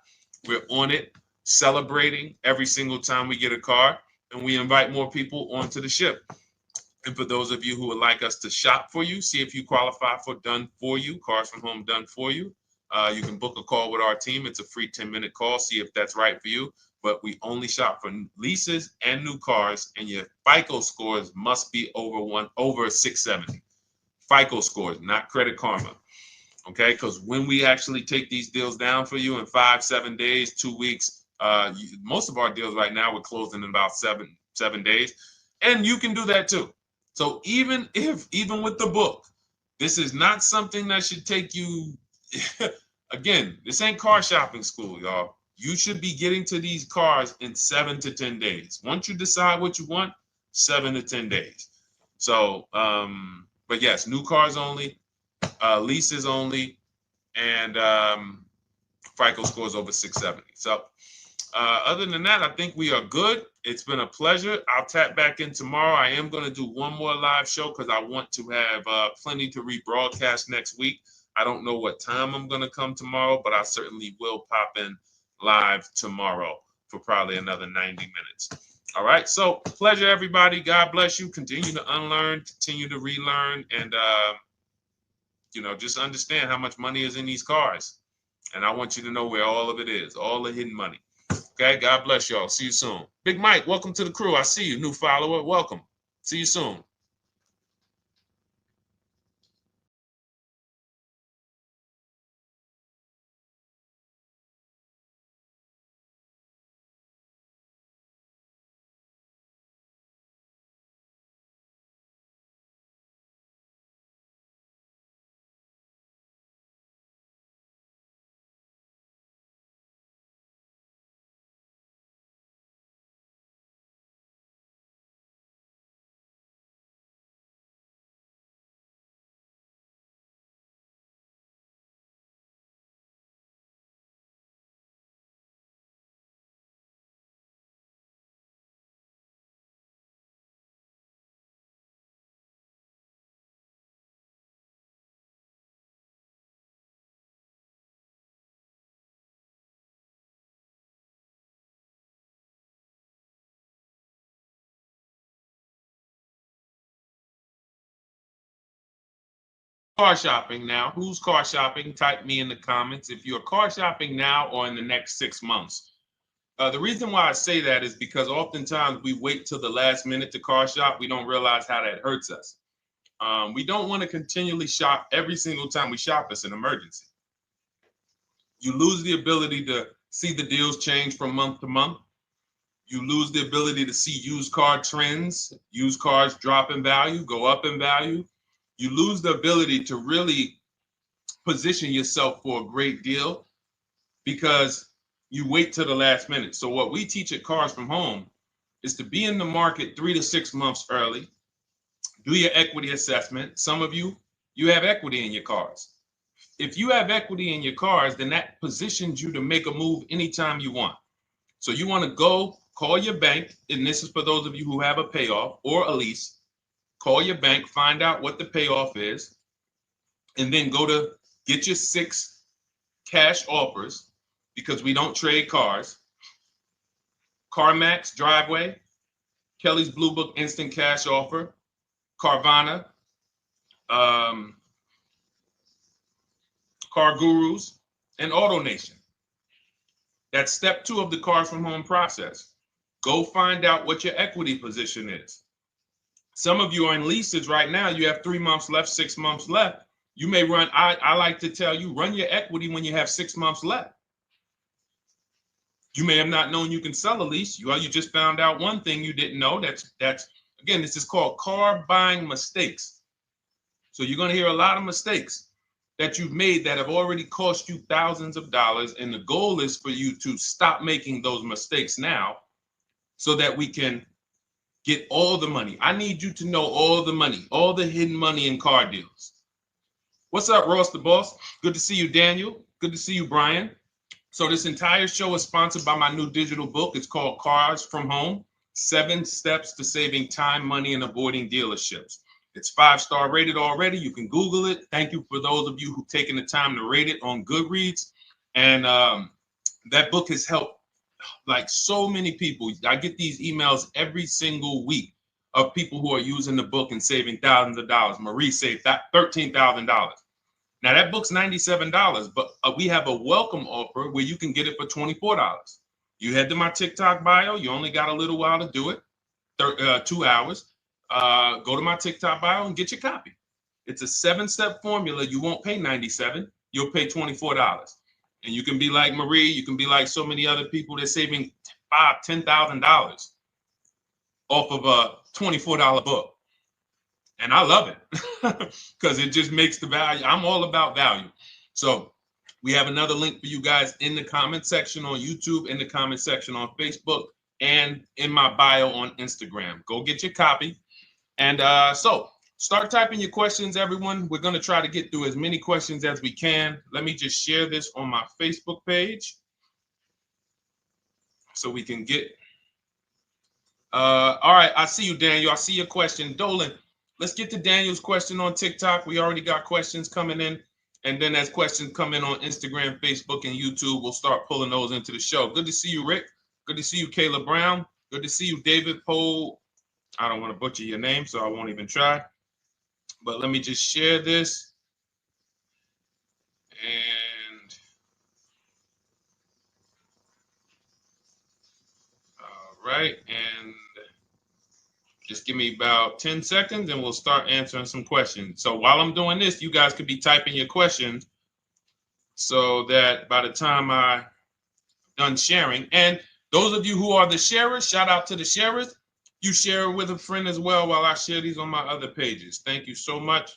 We're on it, celebrating every single time we get a car, and we invite more people onto the ship. And for those of you who would like us to shop for you, see if you qualify for Done For You, Cars from Home Done For You. You can book a call with our team. It's a free 10-minute call. See if that's right for you. But we only shop for leases and new cars, and your FICO scores must be over 670. FICO scores, not Credit Karma. Okay, because when we actually take these deals down for you in 5, 7 days, 2 weeks, most of our deals right now we're closing in about seven days, and you can do that too. So even with the book, this is not something that should take you. Again, this ain't car shopping school, y'all. You should be getting to these cars in 7 to 10 days. Once you decide what you want, 7 to 10 days. So, but yes, new cars only, leases only, and FICO scores over 670. So other than that, I think we are good. It's been a pleasure. I'll tap back in tomorrow. I am going to do one more live show because I want to have plenty to rebroadcast next week. I don't know what time I'm going to come tomorrow, but I certainly will pop in live tomorrow for probably another 90 minutes. All right. So pleasure, everybody. God bless you. Continue to unlearn, continue to relearn, and, just understand how much money is in these cars. And I want you to know where all of it is, all the hidden money. Okay. God bless y'all. See you soon. Big Mike, welcome to the crew. I see you. New follower. Welcome. See you soon. Car shopping now. Who's car shopping? Type me in the comments if you're car shopping now or in the next 6 months. The reason why I say that is because oftentimes we wait till the last minute to car shop. We don't realize how that hurts us. We don't want to continually shop every single time we shop. It's an emergency. You lose the ability to see the deals change from month to month. You lose the ability to see used car trends, used cars drop in value, go up in value. You lose the ability to really position yourself for a great deal because you wait till the last minute. So what we teach at Cars from Home is to be in the market 3 to 6 months early. Do your equity assessment. Some of you have equity in your cars. If you have equity in your cars, then that positions you to make a move anytime you want. So you want to go call your bank, and this is for those of you who have a payoff or a lease. Call your bank, find out what the payoff is, and then go to get your 6 cash offers, because we don't trade cars. CarMax Driveway, Kelly's Blue Book Instant Cash Offer, Carvana, Car Gurus, and AutoNation. That's step 2 of the Cars from Home process. Go find out what your equity position is. Some of you are in leases right now. You have 3 months left, 6 months left. You may run, I like to tell you, run your equity when you have 6 months left. You may have not known you can sell a lease. You just found out one thing you didn't know. That's again, this is called car buying mistakes. So you're going to hear a lot of mistakes that you've made that have already cost you thousands of dollars. And the goal is for you to stop making those mistakes now so that we can get all the money. I need you to know all the money, all the hidden money in car deals. What's up, Ross the Boss? Good to see you, Daniel. Good to see you, Brian. So this entire show is sponsored by my new digital book. It's called Cars from Home, 7 Steps to Saving Time, Money, and Avoiding Dealerships. It's 5-star rated already. You can Google it. Thank you for those of you who've taken the time to rate it on Goodreads. And that book has helped like so many people. I get these emails every single week of people who are using the book and saving thousands of dollars. Marie saved $13,000. Now that book's $97, but we have a welcome offer where you can get it for $24. You head to my TikTok bio. You only got a little while to do it, 2 hours. Go to my TikTok bio and get your copy. It's a 7-step formula. You won't pay $97. You'll pay $24. And you can be like Marie. You can be like so many other people. They're saving $5,000, $10,000 off of a $24 book. And I love it because it just makes the value. I'm all about value. So we have another link for you guys in the comment section on YouTube, in the comment section on Facebook, and in my bio on Instagram. Go get your copy. And so start typing your questions, everyone. We're going to try to get through as many questions as we can. Let me just share this on my Facebook page so we can get. All right. I see you, Daniel. I see your question. Dolan, let's get to Daniel's question on TikTok. We already got questions coming in. And then as questions come in on Instagram, Facebook, and YouTube, we'll start pulling those into the show. Good to see you, Rick. Good to see you, Kayla Brown. Good to see you, David Poe. I don't want to butcher your name, so I won't even try. But let me just share this. And all right. And just give me about 10 seconds and we'll start answering some questions. So while I'm doing this, you guys could be typing your questions so that by the time I'm done sharing, and those of you who are the sharers, shout out to the sharers. You share it with a friend as well while I share these on my other pages. Thank you so much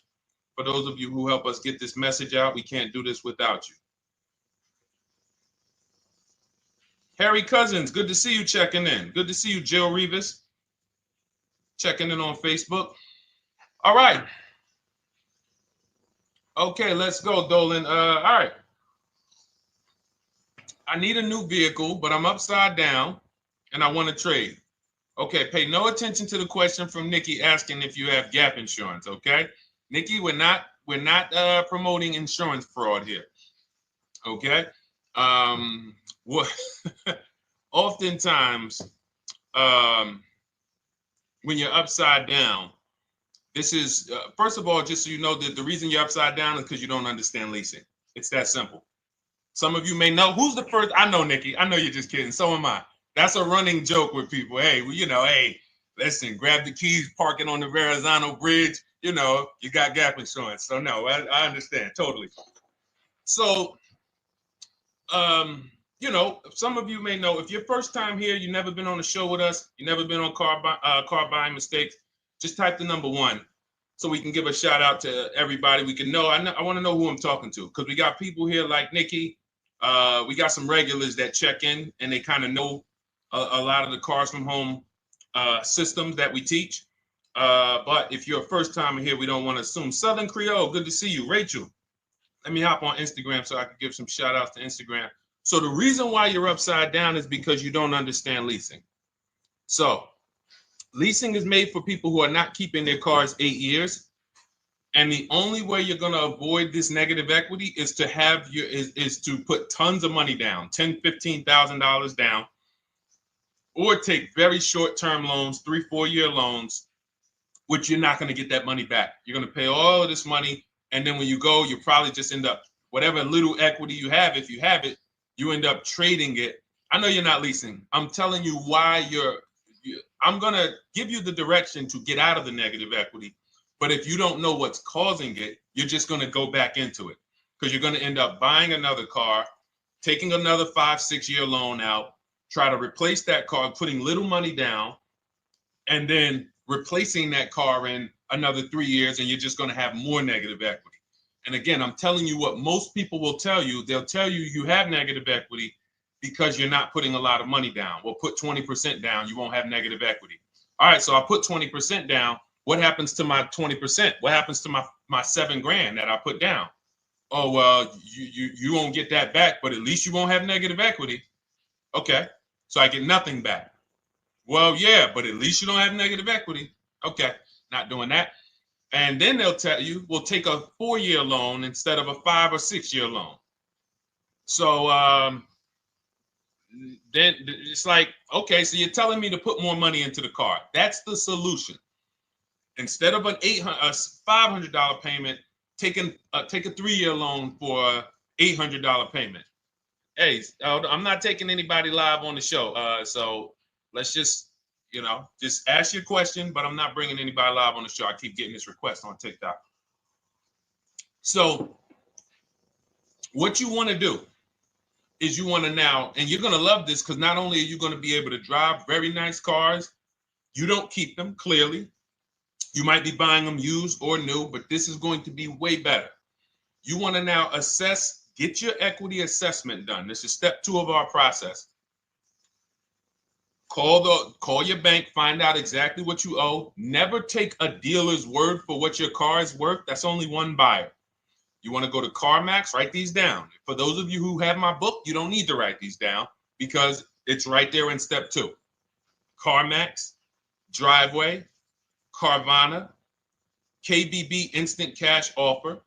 for those of you who help us get this message out. We can't do this without you. Harry Cousins, good to see you checking in. Good to see you, Jill Rivas, checking in on Facebook. All right. Okay, let's go, Dolan. All right. I need a new vehicle, but I'm upside down and I want to trade. Okay, pay no attention to the question from Nikki asking if you have gap insurance, okay? Nikki, we're not promoting insurance fraud here, okay? Oftentimes, when you're upside down, this is, first of all, just so you know that the reason you're upside down is because you don't understand leasing. It's that simple. Some of you may know, who's the first? I know, Nikki. I know you're just kidding. So am I. That's a running joke with people. Hey, well, you know, hey, listen, grab the keys, park it on the Verrazano Bridge. You know, you got gap insurance. So no, I understand totally. So, you know, some of you may know, if you're first time here, you've never been on a show with us, you've never been on car buying mistakes, just type the number 1 so we can give a shout out to everybody. We can know. I want to know who I'm talking to because we got people here like Nikki. We got some regulars that check in and they kind of know a lot of the Cars from Home systems that we teach. But if you're a first timer here, we don't want to assume. Southern Creole, good to see you. Rachel, let me hop on Instagram so I can give some shout outs to Instagram. So the reason why you're upside down is because you don't understand leasing. So leasing is made for people who are not keeping their cars 8 years. And the only way you're going to avoid this negative equity is to have is to put tons of money down, $10,000, $15,000 down, or take very short-term loans, 3-4 year loans, which you're not going to get that money back. You're going to pay all of this money. And then when you go, you probably just end up, whatever little equity you have, if you have it, you end up trading it. I know you're not leasing. I'm telling you why I'm going to give you the direction to get out of the negative equity. But if you don't know what's causing it, you're just going to go back into it because you're going to end up buying another car, taking another 5-6 year loan out, try to replace that car, putting little money down, and then replacing that car in another 3 years, and you're just going to have more negative equity. And again, I'm telling you what most people will tell you. They'll tell you you have negative equity because you're not putting a lot of money down. Well, put 20% down, you won't have negative equity. All right, so I put 20% down. What happens to my 20%? What happens to my my $7,000 that I put down. Oh, well, you won't get that back, but at least you won't have negative equity. Okay, so I get nothing back. Well, yeah, but at least you don't have negative equity. Okay, not doing that. And then they'll tell you, we'll take a 4-year loan instead of a 5 or 6-year loan. So then it's like, okay, so you're telling me to put more money into the car. That's the solution. Instead of a $500 payment, take a 3-year loan for a $800 payment. Hey, I'm not taking anybody live on the show. So let's just ask your question, but I'm not bringing anybody live on the show. I keep getting this request on TikTok. So what you want to do is you want to now, and you're going to love this because not only are you going to be able to drive very nice cars, you don't keep them, clearly. You might be buying them used or new, but this is going to be way better. You want to now assess, get your equity assessment done. This is step 2 of our process. Call your bank, find out exactly what you owe. Never take a dealer's word for what your car is worth. That's only one buyer. You want to go to CarMax, write these down. For those of you who have my book, you don't need to write these down because it's right there in step 2. CarMax, Driveway, Carvana, KBB Instant Cash Offer,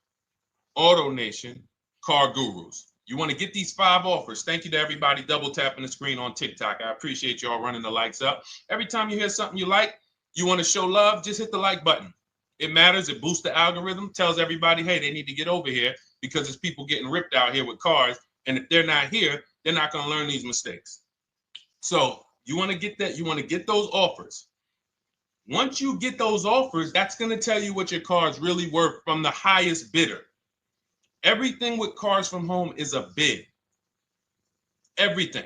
AutoNation, Car Gurus. You want to get these 5 offers. Thank you to everybody double tapping the screen on TikTok. I appreciate y'all running the likes up. Every time you hear something you like, you want to show love, just hit the like button. It matters. It boosts the algorithm, tells everybody, hey, they need to get over here because there's people getting ripped out here with cars. And if they're not here, they're not going to learn these mistakes. So you want to get that. You want to get those offers. Once you get those offers, that's going to tell you what your car is really worth from the highest bidder. Everything with Cars from Home is a bid. Everything.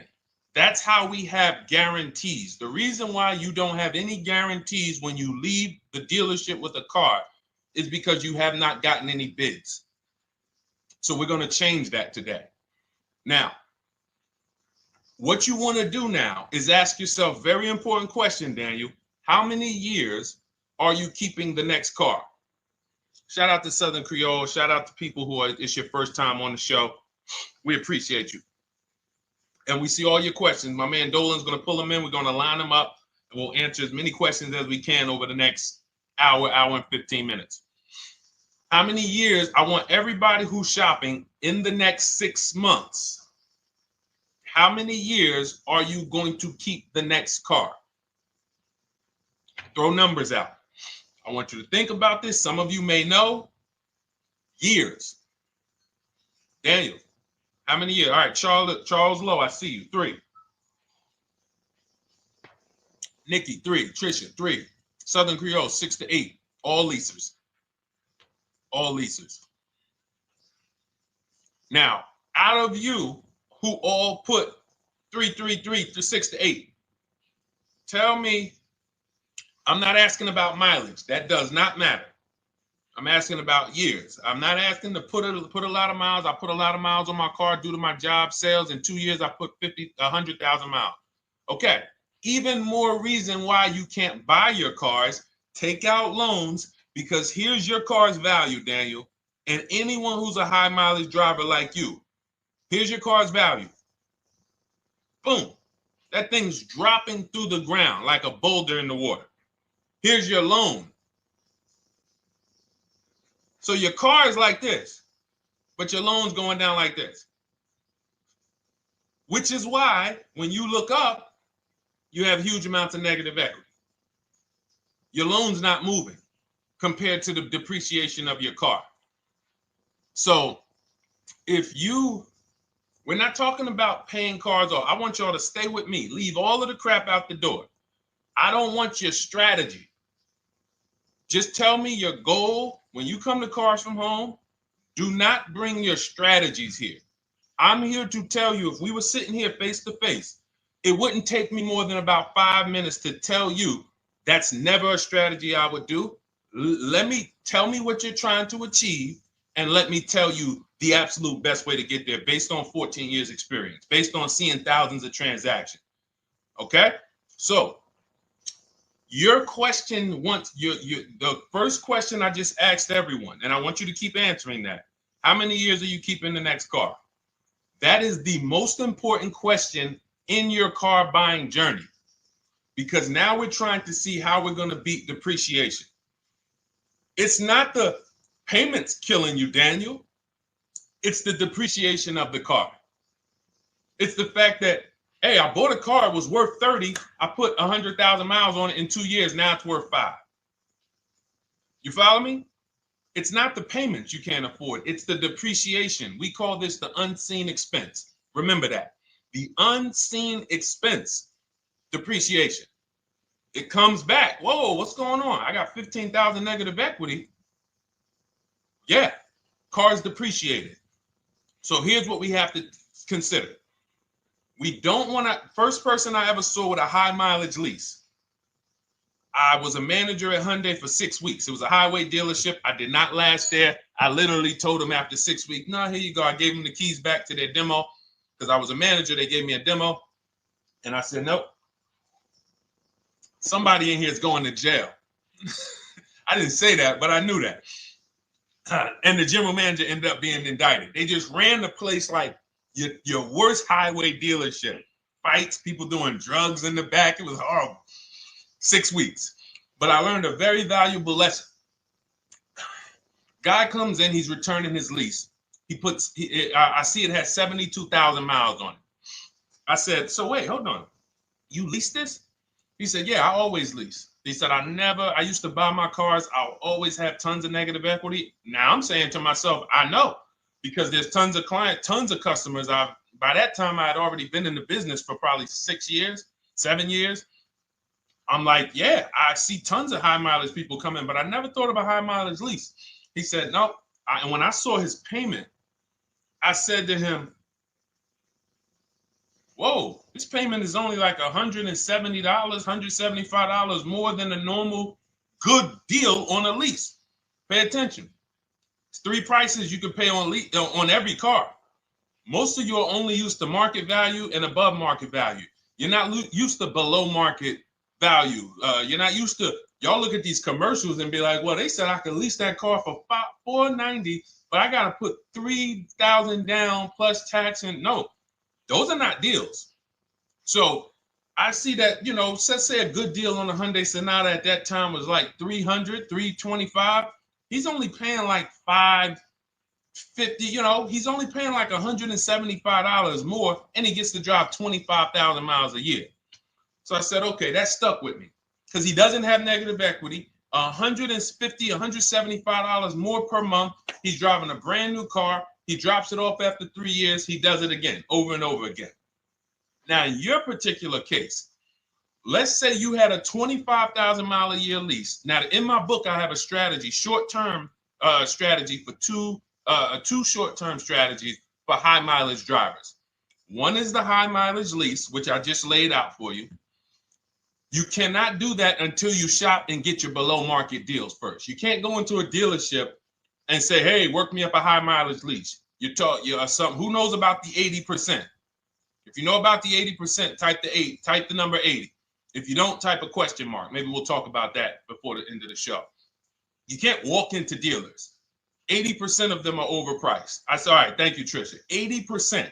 That's how we have guarantees. The reason why you don't have any guarantees when you leave the dealership with a car is because you have not gotten any bids. So we're going to change that today. Now, what you want to do now is ask yourself, very important question, Daniel. How many years are you keeping the next car? Shout out to Southern Creole. Shout out to people who it's your first time on the show. We appreciate you. And we see all your questions. My man Dolan's going to pull them in. We're going to line them up. And we'll answer as many questions as we can over the next hour and 15 minutes. How many years? I want everybody who's shopping in the next 6 months. How many years are you going to keep the next car? Throw numbers out. I want you to think about this. Some of you may know. Years. Daniel, how many years? All right, Charles Lowe, I see you. 3. Nikki, 3. Trisha, 3. Southern Creole, 6 to 8. All leasers. All leasers. Now, out of you who all put 3 to 6 to 8, tell me. I'm not asking about mileage. That does not matter. I'm asking about years. I'm not asking to put a lot of miles. I put a lot of miles on my car due to my job sales. In 2 years, I put 100,000 miles. Okay. Even more reason why you can't buy your cars. Take out loans because here's your car's value, Daniel. And anyone who's a high mileage driver like you, here's your car's value. Boom. That thing's dropping through the ground like a boulder in the water. Here's your loan. So your car is like this, but your loan's going down like this. Which is why when you look up, you have huge amounts of negative equity. Your loan's not moving compared to the depreciation of your car. So we're not talking about paying cars off. I want y'all to stay with me. Leave all of the crap out the door. I don't want your strategy. Just tell me your goal. When you come to Cars from Home, do not bring your strategies here. I'm here to tell you, if we were sitting here face to face, it wouldn't take me more than about 5 minutes to tell you that's never a strategy I would do. Tell me what you're trying to achieve, and let me tell you the absolute best way to get there based on 14 years experience, based on seeing thousands of transactions. Okay? So Your question the first question I just asked everyone, and I want you to keep answering that. How many years are you keeping the next car? That is the most important question in your car buying journey, because now we're trying to see how we're going to beat depreciation. It's not the payments killing you, Daniel. It's the depreciation of the car. It's the fact that, hey, I bought a car, it was worth 30. I put 100,000 miles on it in 2 years. Now it's worth 5. You follow me? It's not the payments you can't afford. It's the depreciation. We call this the unseen expense. Remember that. The unseen expense, depreciation. It comes back. Whoa, what's going on? I got 15,000 negative equity. Yeah, car's depreciated. So here's what we have to consider. We don't want to, first person I ever saw with a high mileage lease. I was a manager at Hyundai for 6 weeks. It was a highway dealership. I did not last there. I literally told them after 6 weeks, no, here you go. I gave them the keys back to their demo because I was a manager. They gave me a demo. And I said, nope. Somebody in here is going to jail. I didn't say that, but I knew that. And the general manager ended up being indicted. They just ran the place like your worst highway dealership. Fights, people doing drugs in the back. It was horrible. 6 weeks. But I learned a very valuable lesson. Guy comes in, he's returning his lease. I see it has 72,000 miles on it. I said, so wait, hold on. You leased this? He said, yeah, I always lease. He said, I used to buy my cars. I'll always have tons of negative equity. Now I'm saying to myself, I know, because there's tons of clients, tons of customers. By that time, I had already been in the business for probably 6 years, 7 years. I'm like, yeah, I see tons of high mileage people coming, but I never thought of a high mileage lease. He said, no. And when I saw his payment, I said to him, whoa, this payment is only like $170, $175 more than a normal good deal on a lease. Pay attention. It's 3 prices you can pay on every car. Most of you are only used to market value and above market value. You're not used to below market value. You're not used to, y'all look at these commercials and be like, well, they said I could lease that car for $490, but I got to put $3,000 down plus tax. And no, those are not deals. So I see that, let's say a good deal on a Hyundai Sonata at that time was like $300, $325. He's only paying like $550, he's only paying like $175 more, and he gets to drive 25,000 miles a year. So I said, okay, that stuck with me because he doesn't have negative equity. $150, $175 more per month. He's driving a brand new car. He drops it off after 3 years. He does it again, over and over again. Now, in your particular case, let's say you had a 25,000 mile a year lease. Now, in my book, I have a strategy, short-term strategy for two short-term strategies for high mileage drivers. One is the high mileage lease, which I just laid out for you. You cannot do that until you shop and get your below market deals first. You can't go into a dealership and say, hey, work me up a high mileage lease. You're something. Who knows about the 80%? If you know about the 80%, type the number 80. If you don't, type a question mark. Maybe we'll talk about that before the end of the show. You can't walk into dealers. 80% of them are overpriced. I said, all right, thank you, Trisha. 80%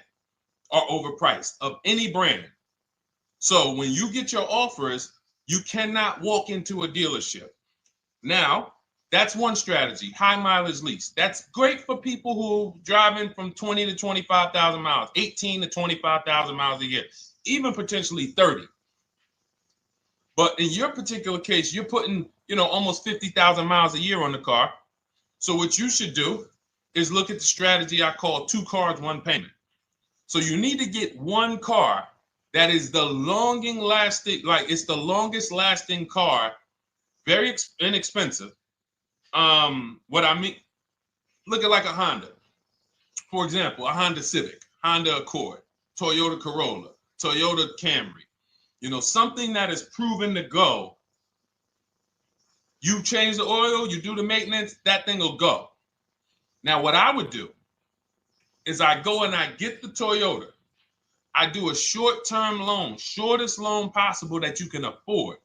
are overpriced of any brand. So when you get your offers, you cannot walk into a dealership. Now, that's one strategy, high mileage lease. That's great for people who are driving from 20 to 25,000 miles, 18 to 25,000 miles a year, even potentially 30. But in your particular case, you're putting, almost 50,000 miles a year on the car. So what you should do is look at the strategy I call 2 cars, 1 payment. So you need to get one car that is the longest lasting car, very inexpensive. What I mean, look at like a Honda. For example, a Honda Civic, Honda Accord, Toyota Corolla, Toyota Camry. Something that is proven to go. You change the oil, you do the maintenance, that thing will go. Now, what I would do is I go and I get the Toyota. I do a short-term loan, shortest loan possible that you can afford.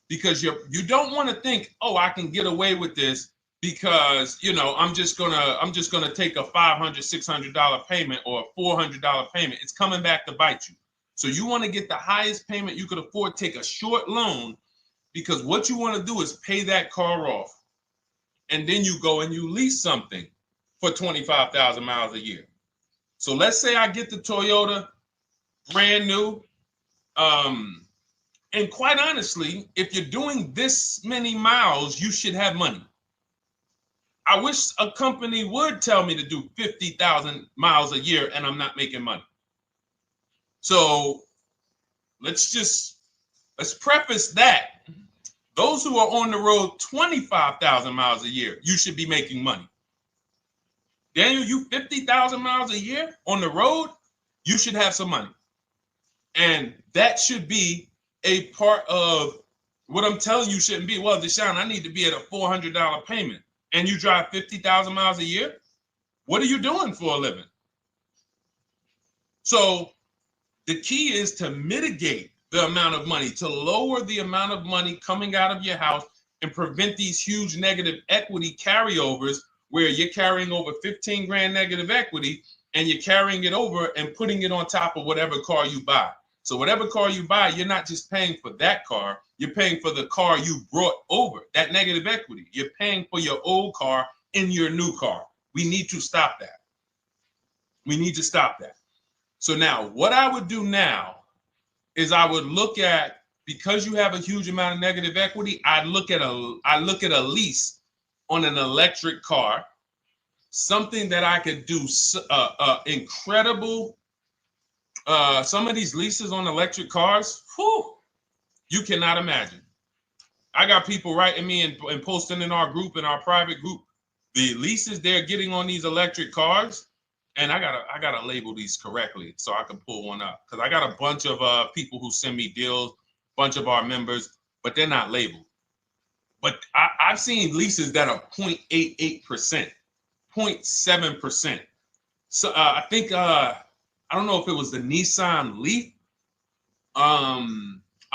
because you don't want to think, oh, I can get away with this because, you know, I'm just gonna take a $500, $600 payment or a $400 payment. It's coming back to bite you. So you want to get the highest payment you could afford, take a short loan, because what you want to do is pay that car off. And then you go and you lease something for 25,000 miles a year. So let's say I get the Toyota brand new. And quite honestly, if you're doing this many miles, you should have money. I wish a company would tell me to do 50,000 miles a year and I'm not making money. So let's preface that. Those who are on the road 25,000 miles a year, you should be making money. Daniel, you 50,000 miles a year on the road, you should have some money. And that should be a part of what I'm telling you shouldn't be. Well, Deshone, I need to be at a $400 payment. And you drive 50,000 miles a year? What are you doing for a living? So the key is to mitigate the amount of money, to lower the amount of money coming out of your house and prevent these huge negative equity carryovers where you're carrying over 15 grand negative equity and you're carrying it over and putting it on top of whatever car you buy. So whatever car you buy, you're not just paying for that car, you're paying for the car you brought over, that negative equity. You're paying for your old car in your new car. We need to stop that. We need to stop that. So now what I would do now is I would look at, because you have a huge amount of negative equity, I look at a lease on an electric car, something that I could do incredible. Some of these leases on electric cars, whew, you cannot imagine. I got people writing me and posting in our group, in our private group, the leases they're getting on these electric cars. And I gotta label these correctly so I can pull one up, because I got a bunch of people who send me deals, bunch of our members, but they're not labeled. But I've seen leases that are 0.88%, 0.7%. So I think I don't know if it was the Nissan Leaf. I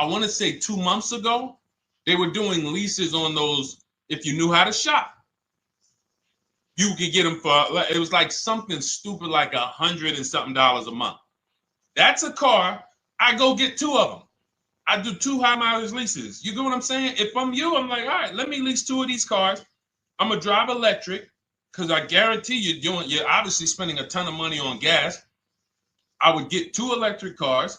want to say 2 months ago, they were doing leases on those. If you knew how to shop, you could get them for, it was like something stupid like $100 and something a month. That's a car. I go get 2 of them. I do 2 high mileage leases. You get what I'm saying? If I'm you, I'm like, all right, let me lease 2 of these cars. I'm gonna drive electric, because I guarantee you're obviously spending a ton of money on gas. I would get 2 electric cars,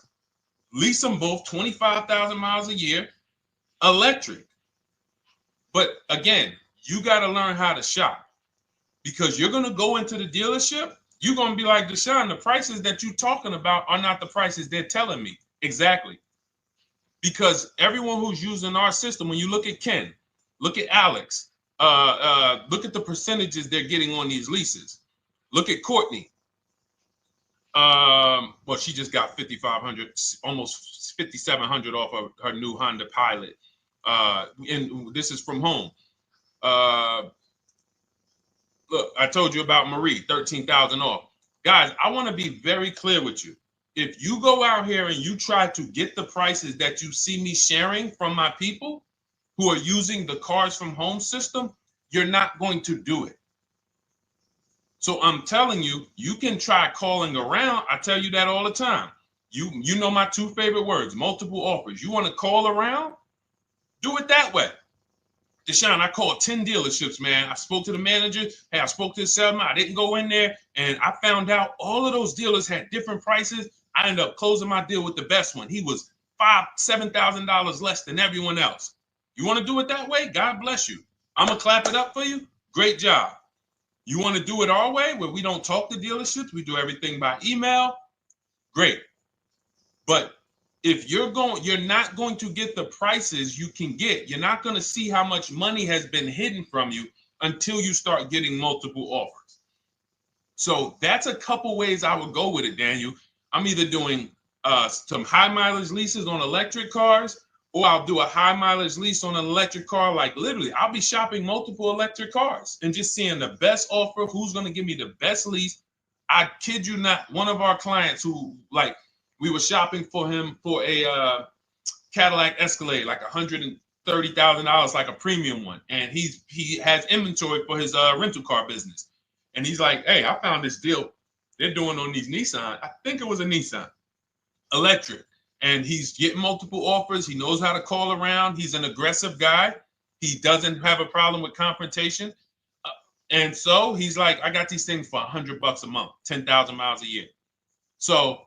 lease them both 25,000 miles a year, electric. But again, you got to learn how to shop. Because you're going to go into the dealership, you're going to be like, Deshone, the prices that you're talking about are not the prices they're telling me. Exactly. Because everyone who's using our system, when you look at Ken, look at Alex, look at the percentages they're getting on these leases. Look at Courtney. Well, she just got 5,500, almost 5,700 off of her new Honda Pilot. And this is from home. Look, I told you about Marie, 13,000 off. Guys, I want to be very clear with you. If you go out here and you try to get the prices that you see me sharing from my people who are using the Cars from Home system, you're not going to do it. So I'm telling you, you can try calling around. I tell you that all the time. You know my 2 favorite words, multiple offers. You want to call around? Do it that way. Deshone, I called 10 dealerships, man. I spoke to the manager. Hey, I spoke to the salesman. I didn't go in there, and I found out all of those dealers had different prices. I ended up closing my deal with the best one. He was $5,000, $7,000 less than everyone else. You want to do it that way? God bless you. I'm going to clap it up for you. Great job. You want to do it our way, where we don't talk to dealerships? We do everything by email? Great. But if you're not going to get the prices you can get. You're not going to see how much money has been hidden from you until you start getting multiple offers. So that's a couple ways I would go with it, Daniel. I'm either doing some high mileage leases on electric cars, or I'll do a high mileage lease on an electric car. Like literally, I'll be shopping multiple electric cars and just seeing the best offer, who's going to give me the best lease. I kid you not, one of our clients who, like, we were shopping for him for a Cadillac Escalade, like $30,000, like a premium one, and he has inventory for his rental car business, and he's like, hey, I found this deal they're doing on these Nissan. I think it was a Nissan electric, and he's getting multiple offers. He knows how to call around. He's an aggressive guy. He doesn't have a problem with confrontation, and so he's like, I got these things for $100 a month, 10,000 miles a year. So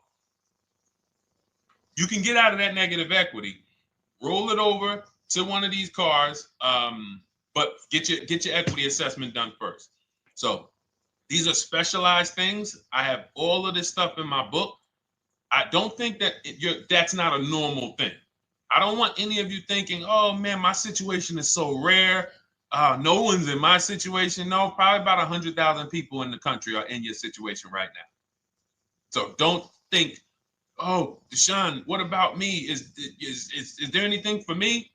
you can get out of that negative equity, roll it over to one of these cars, but get your equity assessment done first. So these are specialized things. I have all of this stuff in my book. I don't think that that's not a normal thing. I don't want any of you thinking, oh man, my situation is so rare. No one's in my situation. No, probably about 100,000 people in the country are in your situation right now. So don't think, oh, Deshone, what about me? Is there anything for me?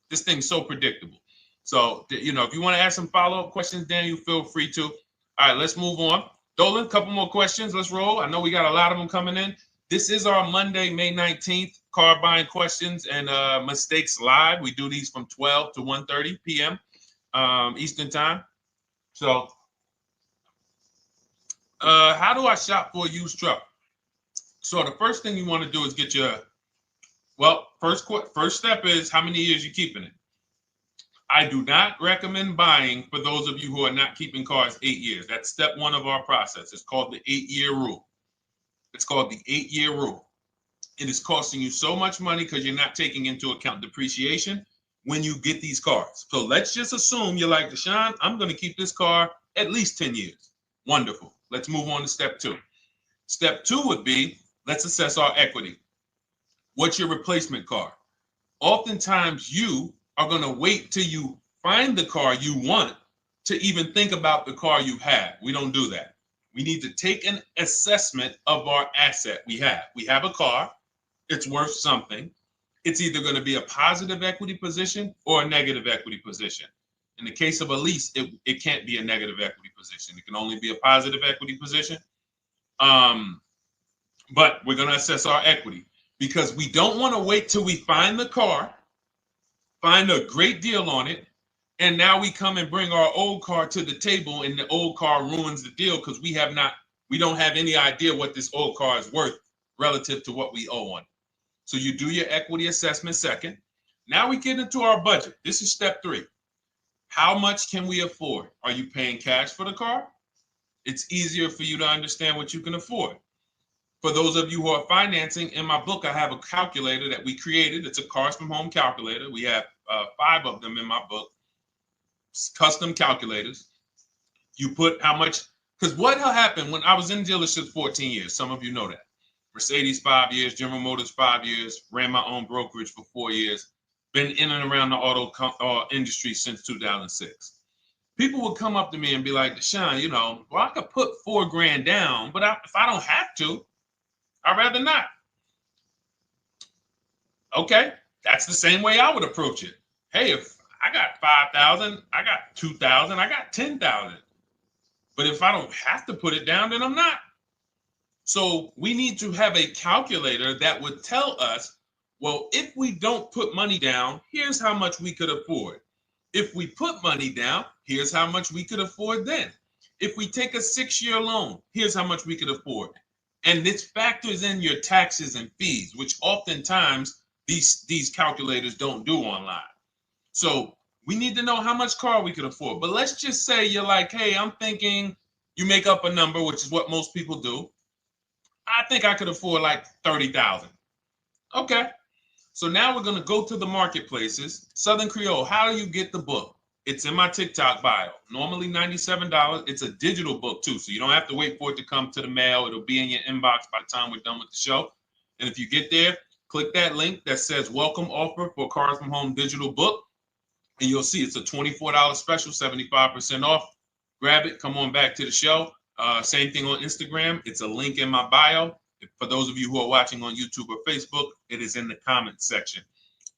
This thing's so predictable. So, if you want to ask some follow-up questions, Daniel, feel free to. All right, let's move on. Dolan, a couple more questions. Let's roll. I know we got a lot of them coming in. This is our Monday, May 19th, car buying questions and mistakes live. We do these from 12 to 1:30 p.m. Eastern time. So, how do I shop for a used truck? So the first thing you want to do is get your, first step is how many years you're keeping it. I do not recommend buying for those of you who are not keeping cars 8 years. That's step one of our process. It's called the 8-year rule. It's called the 8-year rule. It is costing you so much money because you're not taking into account depreciation when you get these cars. So let's just assume you're like, Deshone, I'm going to keep this car at least 10 years. Wonderful. Let's move on to step two. Step two would be, let's assess our equity. What's your replacement car? Oftentimes you are going to wait till you find the car you want to even think about the car you have. We don't do that. We need to take an assessment of our asset we have. We have a car. It's worth something. It's either going to be a positive equity position or a negative equity position. In the case of a lease, it can't be a negative equity position. It can only be a positive equity position. But we're going to assess our equity because we don't want to wait till we find the car, find a great deal on it, and now we come and bring our old car to the table and the old car ruins the deal because we don't have any idea what this old car is worth relative to what we owe on it. So you do your equity assessment second. Now we get into our budget. This is step three. How much can we afford? Are you paying cash for the car? It's easier for you to understand what you can afford. For those of you who are financing, in my book, I have a calculator that we created. It's a Cars from Home calculator. We have 5 of them in my book, custom calculators. You put how much, because what happened when I was in dealerships 14 years, some of you know that. Mercedes 5 years, General Motors 5 years, ran my own brokerage for 4 years, been in and around the auto industry since 2006. People would come up to me and be like, Deshone, I could put $4,000 down, but if I don't have to, I'd rather not. Okay, that's the same way I would approach it. Hey, if I got 5,000, I got 2,000, I got 10,000. But if I don't have to put it down, then I'm not. So we need to have a calculator that would tell us, well, if we don't put money down, here's how much we could afford. If we put money down, here's how much we could afford then. If we take a 6-year loan, here's how much we could afford. And this factors in your taxes and fees, which oftentimes these calculators don't do online. So we need to know how much car we could afford. But let's just say you're like, hey, I'm thinking, you make up a number, which is what most people do. I think I could afford like 30,000. Okay. So now we're going to go to the marketplaces. Southern Creole, how do you get the book? It's in my TikTok bio. Normally $97. It's a digital book too, so you don't have to wait for it to come to the mail. It'll be in your inbox by the time we're done with the show. And if you get there, click that link that says welcome offer for Cars from Home digital book. And you'll see it's a $24 special, 75% off. Grab it. Come on back to the show. Same thing on Instagram. It's a link in my bio. For those of you who are watching on YouTube or Facebook, it is in the comments section.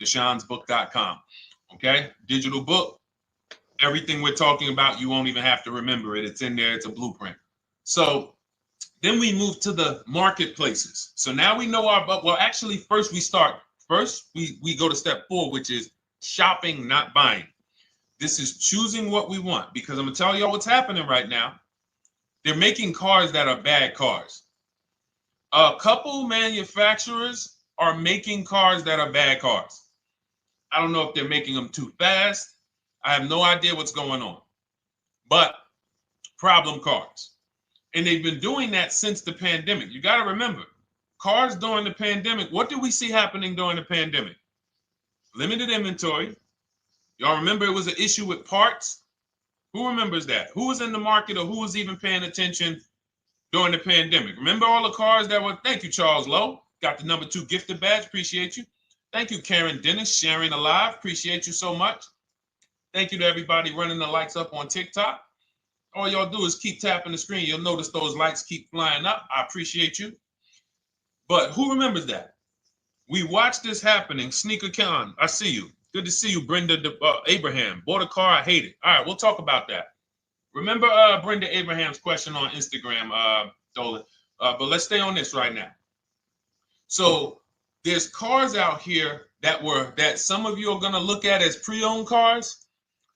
DeshonesBook.com. Okay? Digital book. Everything we're talking about, you won't even have to remember it. It's in there. It's a blueprint. So then we move to the marketplaces. So now we know actually first we go to step 4, which is shopping, not buying. This is choosing what we want, because I'm gonna tell y'all what's happening right now. They're making cars that are bad cars. A couple manufacturers are making cars that are bad cars. I don't know if they're making them too fast. I have no idea what's going on, but problem cars. And they've been doing that since the pandemic. You got to remember, cars during the pandemic, what did we see happening during the pandemic? Limited inventory. Y'all remember it was an issue with parts? Who remembers that? Who was in the market or who was even paying attention during the pandemic? Remember all the cars that were, thank you, Charles Lowe. Got the #2 gifted badge, appreciate you. Thank you, Karen Dennis, sharing alive, appreciate you so much. Thank you to everybody running the likes up on TikTok. All y'all do is keep tapping the screen. You'll notice those likes keep flying up. I appreciate you. But who remembers that? We watched this happening. Sneaker Con, I see you. Good to see you, Brenda Abraham. Bought a car, I hate it. All right, we'll talk about that. Remember Brenda Abraham's question on Instagram, Dolan. But let's stay on this right now. So there's cars out here that some of you are going to look at as pre-owned cars.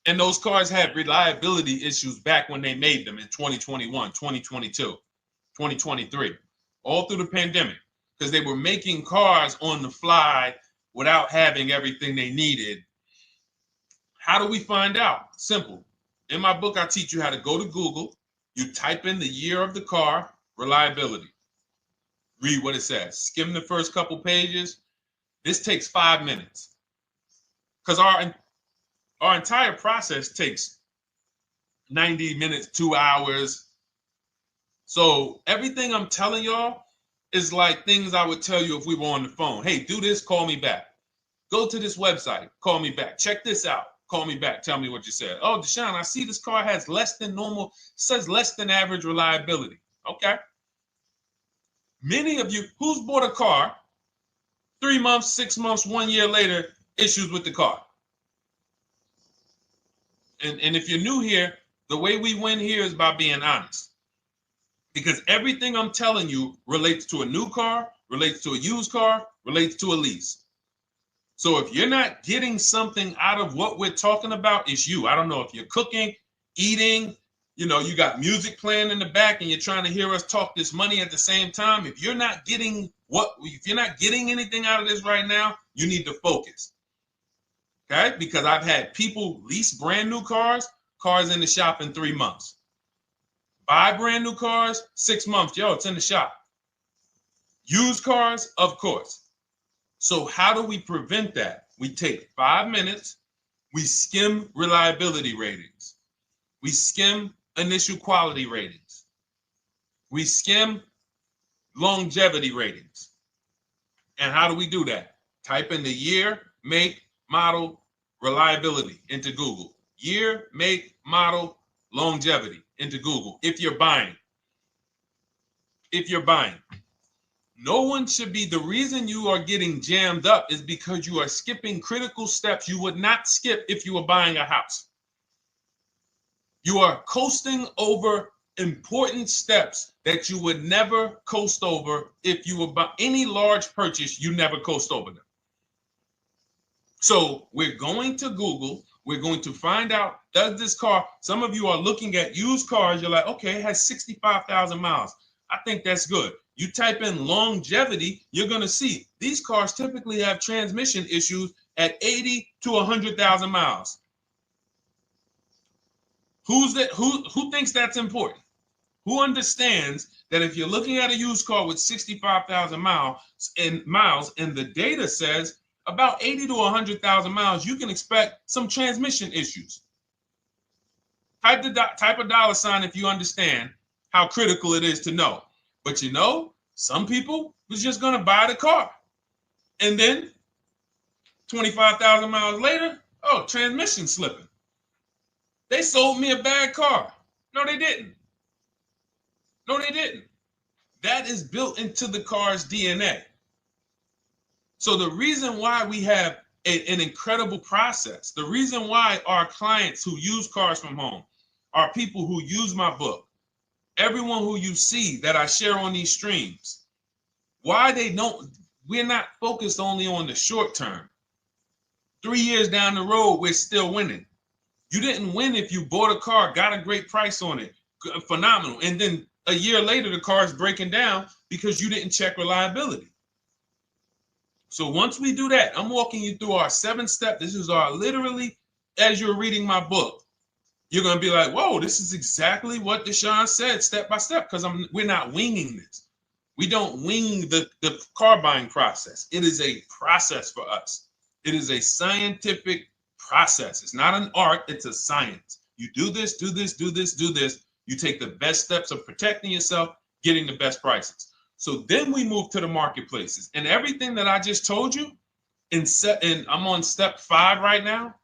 And those cars had reliability issues back when they made them in 2021, 2022, 2023, all through the pandemic, because they were making cars on the fly without having everything they needed. How do we find out? Simple. In my book, I teach you how to go to Google. You type in the year of the car, reliability. Read what it says. Skim the first couple pages. This takes 5 minutes. Because our entire process takes 90 minutes, 2 hours. So everything I'm telling y'all is like things I would tell you if we were on the phone. Hey, do this, call me back. Go to this website, call me back. Check this out, call me back. Tell me what you said. Oh, Deshone, I see this car has less than normal, says less than average reliability. Okay. Many of you, who's bought a car 3 months, 6 months, 1 year later, issues with the car? And if you're new here, the way we win here is by being honest. Because everything I'm telling you relates to a new car, relates to a used car, relates to a lease. So if you're not getting something out of what we're talking about, it's you. I don't know if you're cooking, eating, you got music playing in the back and you're trying to hear us talk this money at the same time. If you're not getting anything out of this right now, you need to focus. Okay? Because I've had people lease brand new cars in the shop in 3 months. Buy brand new cars, 6 months. Yo, it's in the shop. Used cars, of course. So how do we prevent that? We take 5 minutes. We skim reliability ratings. We skim initial quality ratings. We skim longevity ratings. And how do we do that? Type in the year, make, model, reliability into Google. Year, make, model, longevity into Google. If you're buying. No one should be, the reason you are getting jammed up is because you are skipping critical steps you would not skip if you were buying a house. You are coasting over important steps that you would never coast over if you were buying any large purchase, you never coast over them. So we're going to Google, we're going to find out, does this car, some of you are looking at used cars, you're like, okay, it has 65,000 miles. I think that's good. You type in longevity, you're going to see these cars typically have transmission issues at 80 to 100,000 miles. Who thinks that's important? Who understands that if you're looking at a used car with 65,000 miles and the data says about 80 to 100,000 miles, you can expect some transmission issues. Type a dollar sign if you understand how critical it is to know. But some people was just going to buy the car. And then 25,000 miles later, transmission slipping. They sold me a bad car. No, they didn't. That is built into the car's DNA. So the reason why we have an incredible process, the reason why our clients who use cars from home are people who use my book, everyone who you see that I share on these streams, we're not focused only on the short term. 3 years down the road, we're still winning. You didn't win if you bought a car, got a great price on it, phenomenal, and then a year later the car is breaking down because you didn't check reliability. So once we do that, I'm walking you through our 7-step. This is our literally, as you're reading my book, you're going to be like, whoa, this is exactly what Deshone said step by step, because we're not winging this. We don't wing the car buying process. It is a process for us. It is a scientific process. It's not an art, it's a science. You do this, do this, do this, do this. You take the best steps of protecting yourself, getting the best prices. So then we move to the marketplaces. And everything that I just told you, and I'm on step 5 right now,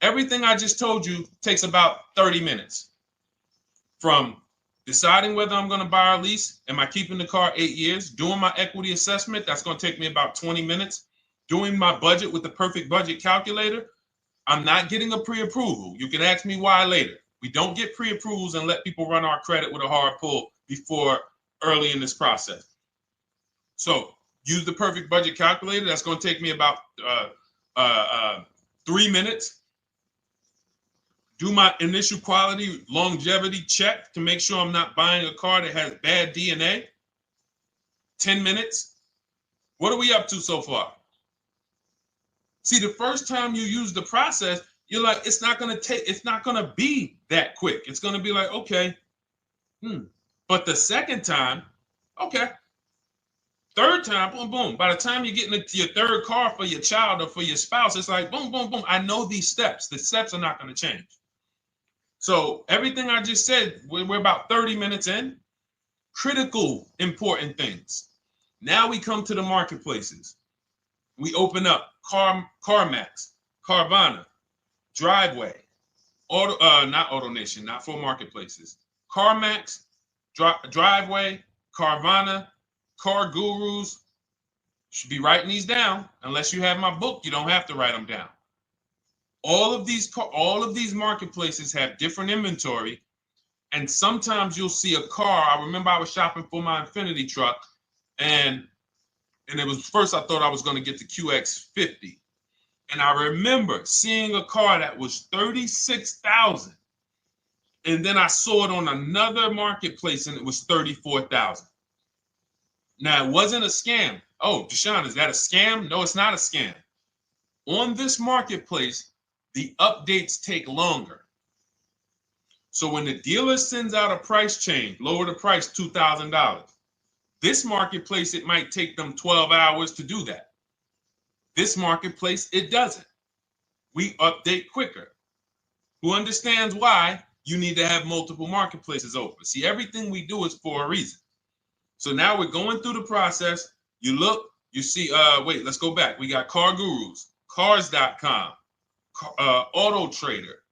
everything I just told you takes about 30 minutes. From deciding whether I'm going to buy or lease, am I keeping the car 8 years, doing my equity assessment, that's going to take me about 20 minutes, doing my budget with the perfect budget calculator. I'm not getting a pre-approval. You can ask me why later. We don't get pre-approvals and let people run our credit with a hard pull before early in this process. So use the perfect budget calculator. That's going to take me about 3 minutes. Do my initial quality longevity check to make sure I'm not buying a car that has bad DNA. 10 minutes. What are we up to so far? See, the first time you use the process, you're like, it's not going to be that quick. It's going to be like, okay. But the second time, okay. Third time, boom, boom. By the time you're getting into your third car for your child or for your spouse, it's like, boom, boom, boom. I know these steps. The steps are not going to change. So everything I just said, we're about 30 minutes in. Critical, important things. Now we come to the marketplaces. We open up CarMax, Carvana, Driveway, not AutoNation, not for marketplaces. CarMax, Driveway, Carvana, Car Gurus. Should be writing these down. Unless you have my book, you don't have to write them down. All of these marketplaces have different inventory, and sometimes you'll see a car. I remember I was shopping for my Infinity truck, and it was first I thought I was going to get the QX50, and I remember seeing a car that was $36,000, and then I saw it on another marketplace, and it was $34,000. Now it wasn't a scam. Oh, Deshone, is that a scam? No, it's not a scam. On this marketplace, the updates take longer. So when the dealer sends out a price change, lower the price $2,000. This marketplace, it might take them 12 hours to do that. This marketplace, it doesn't. We update quicker. Who understands why you need to have multiple marketplaces open? See, everything we do is for a reason. So now we're going through the process. You look, you see, wait, let's go back. We got Car Gurus, Cars.com, Auto Trader,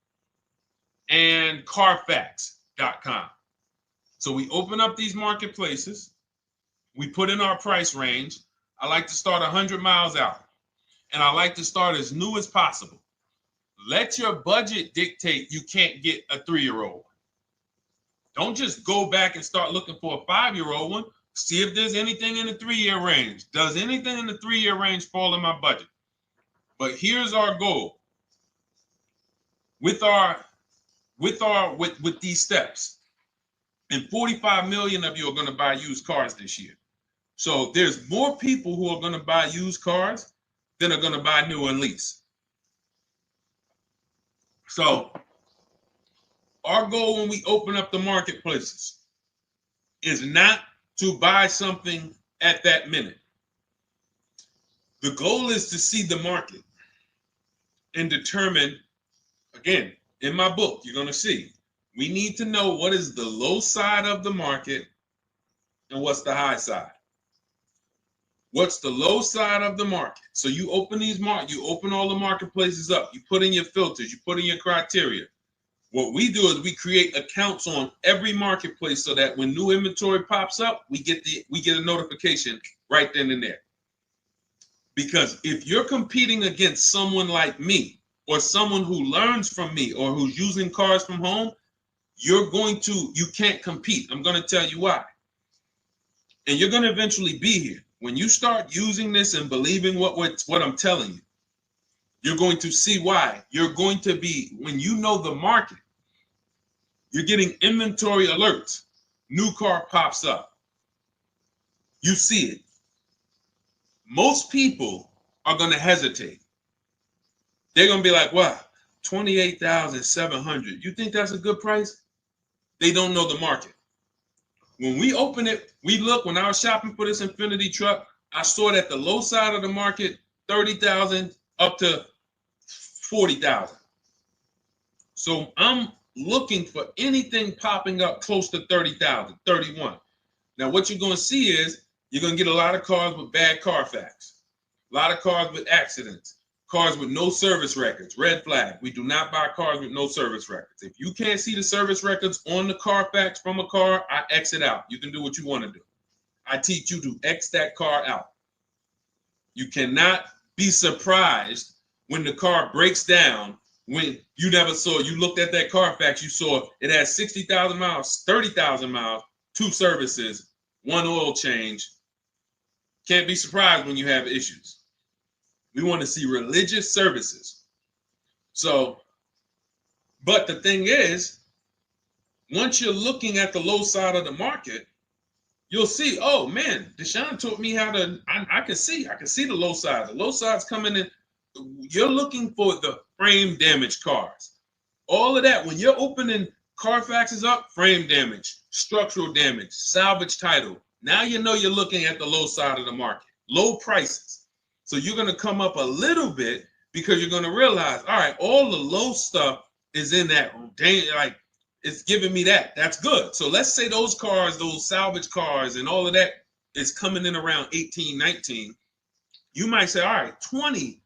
and Carfax.com. So we open up these marketplaces. We put in our price range. I like to start 100 miles out, and I like to start as new as possible. Let your budget dictate you can't get a 3-year-old. Don't just go back and start looking for a 5-year-old one. See if there's anything in the 3-year range. Does anything in the 3-year range fall in my budget? But here's our goal. With these steps, and 45 million of you are going to buy used cars this year. So there's more people who are going to buy used cars than are going to buy new and lease. So our goal when we open up the marketplaces is not to buy something at that minute. The goal is to see the market and determine, again, in my book, you're going to see, we need to know what is the low side of the market and what's the high side. What's the low side of the market? So you open you open all the marketplaces up. You put in your filters. You put in your criteria. What we do is we create accounts on every marketplace so that when new inventory pops up, we get a notification right then and there. Because if you're competing against someone like me or someone who learns from me or who's using cars from home, you can't compete. I'm going to tell you why. And you're going to eventually be here. When you start using this and believing what I'm telling you, You're going to see why. You're going to be, when you know the market, you're getting inventory alerts. New car pops up. You see it. Most people are going to hesitate. They're going to be like, wow, 28,700. You think that's a good price? They don't know the market. When we open it, we look, when I was shopping for this Infinity truck, I saw it at the low side of the market, 30,000 up to 40,000. So I'm looking for anything popping up close to 30,000, 31. Now, what you're going to see is you're going to get a lot of cars with bad Carfax, a lot of cars with accidents, cars with no service records, red flag. We do not buy cars with no service records. If you can't see the service records on the Carfax from a car, I exit out. You can do what you want to do. I teach you to X that car out. You cannot be surprised when the car breaks down, when you never saw, you looked at that Carfax, you saw it had 60,000 miles, 30,000 miles, 2 services, 1 oil change. Can't be surprised when you have issues. We want to see religious services. So, but the thing is, once you're looking at the low side of the market, you'll see, oh man, Deshone taught me how to, I can see the low side. The low side's coming in. You're looking for the frame damage cars. All of that, when you're opening Carfaxes up, frame damage, structural damage, salvage title. Now you know you're looking at the low side of the market, low prices. So you're going to come up a little bit because you're going to realize, all right, all the low stuff is in that, like, it's giving me that. That's good. So let's say those cars, those salvage cars and all of that is coming in around 18, 19. You might say, all right, 20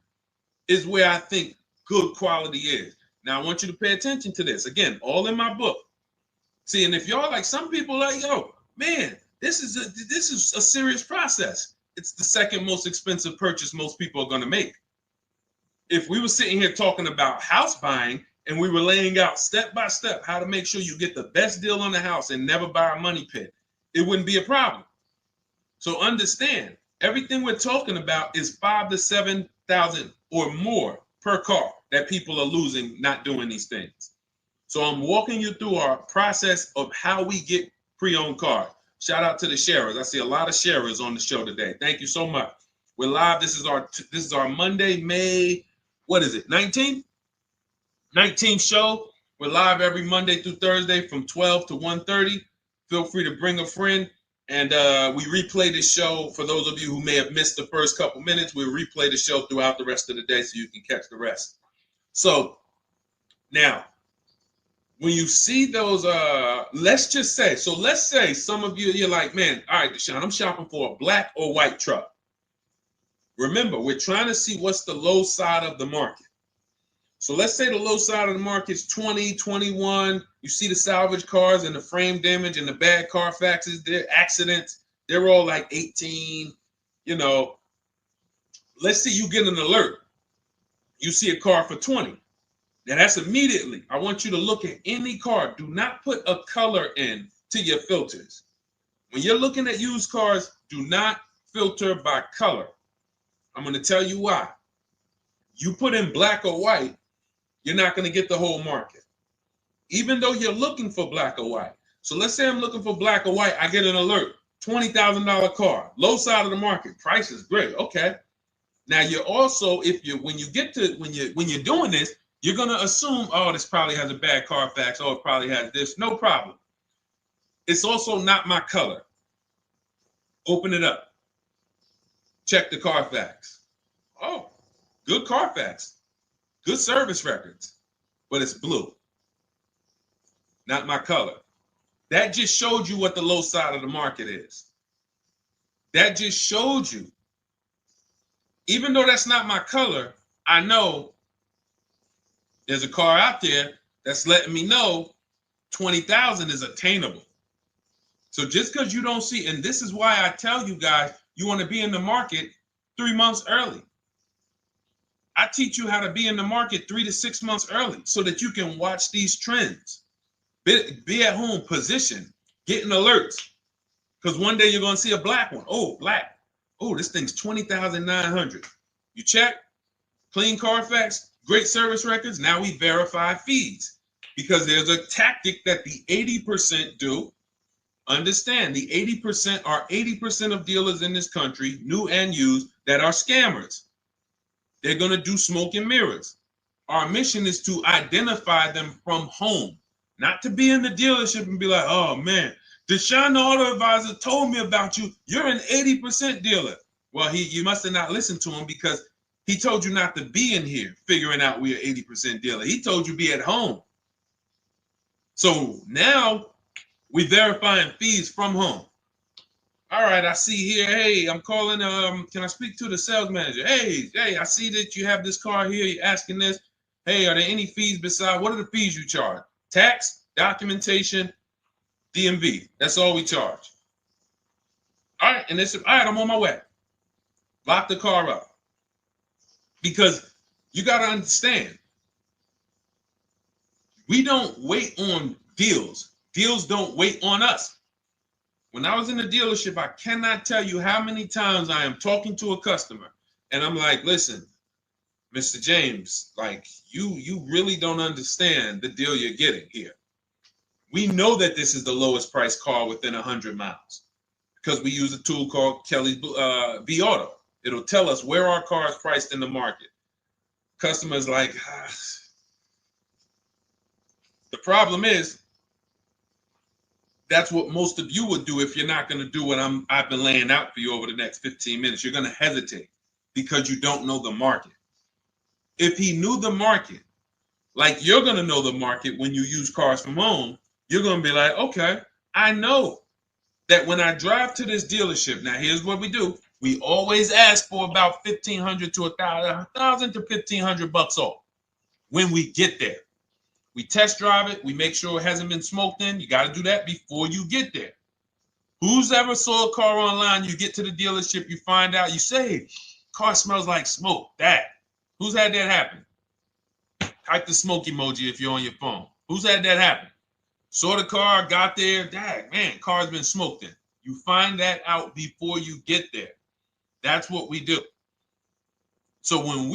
is where I think good quality is. Now I want you to pay attention to this. Again, all in my book. See, and if y'all like, some people like, yo, man, this is a serious process. It's the second most expensive purchase most people are going to make. If we were sitting here talking about house buying and we were laying out step by step how to make sure you get the best deal on the house and never buy a money pit, it wouldn't be a problem. So understand, everything we're talking about is 5,000 to 7,000 or more per car that people are losing not doing these things. So I'm walking you through our process of how we get pre-owned cars. Shout out to the sharers. I see a lot of sharers on the show today. Thank you so much. We're live. This is our Monday, May, what is it, 19th? 19th show. We're live every Monday through Thursday from 12 to 1:30. Feel free to bring a friend. And we replay this show. For those of you who may have missed the first couple minutes, we'll replay the show throughout the rest of the day so you can catch the rest. So now, when you see those, let's say some of you, you're like, man, all right, Deshone, I'm shopping for a black or white truck. Remember, we're trying to see what's the low side of the market. So let's say the low side of the market is 20, 21. You see the salvage cars and the frame damage and the bad Carfaxes, their accidents, they're all like 18, you know. Let's say you get an alert. You see a car for 20. Now that's immediately, I want you to look at any car. Do not put a color in to your filters. When you're looking at used cars, do not filter by color. I'm going to tell you why. You put in black or white, you're not going to get the whole market, even though you're looking for black or white. So let's say I'm looking for black or white. I get an alert, $20,000 car, low side of the market. Price is great. Okay. Now you're also, when you're doing this, you're going to assume, oh, this probably has a bad Carfax. Oh, it probably has this. No problem. It's also not my color. Open it up. Check the Carfax. Oh, good Carfax. Good service records, but it's blue. Not my color. That just showed you what the low side of the market is. That just showed you. Even though that's not my color, I know there's a car out there that's letting me know 20,000 is attainable. So just because you don't see, and this is why I tell you guys, you want to be in the market 3 months early. I teach you how to be in the market 3 to 6 months early so that you can watch these trends. Be at home, position, getting alerts. Because one day you're going to see a black one. Oh, black. Oh, this thing's 20,900. You check. clean Carfax, great service records. Now we verify fees because there's a tactic that the 80% do. Understand, the 80% are 80% of dealers in this country, new and used, that are scammers. They're going to do smoke and mirrors. Our mission is to identify them from home, not to be in the dealership and be like, oh man, Deshone the Auto Advisor told me about you. You're an 80% dealer. Well, you must have not listened to him because he told you not to be in here figuring out we're 80% dealer. He told you be at home. So now we verifying fees from home. All right, I see here, hey, I'm calling, can I speak to the sales manager? Hey, I see that you have this car here, you're asking this. Hey, are there any fees besides, what are the fees you charge? Tax, documentation, DMV. That's all we charge. All right, and they said, all right, I'm on my way. Lock the car up. Because you got to understand, we don't wait on deals. Deals don't wait on us. When I was in the dealership, I cannot tell you how many times I am talking to a customer and I'm like, listen, Mr. James, like you really don't understand the deal you're getting here. We know that this is the lowest price car within 100 miles because we use a tool called Kelly's V Auto. It'll tell us where our car is priced in the market. Customers like, the problem is, that's what most of you would do if you're not going to do what I've been laying out for you over the next 15 minutes. You're going to hesitate because you don't know the market. If he knew the market, like you're going to know the market when you use cars from home, you're going to be like, okay, I know that when I drive to this dealership, now here's what we do. We always ask for about $1,500 to $1,000 to $1,500 off when we get there. We test drive it. We make sure it hasn't been smoked in. You got to do that before you get there. Who's ever saw a car online? You get to the dealership, you find out, you say, car smells like smoke. That. Who's had that happen? Type the smoke emoji if you're on your phone. Who's had that happen? Saw the car, got there, dang, man, car's been smoked in. You find that out before you get there. That's what we do. So when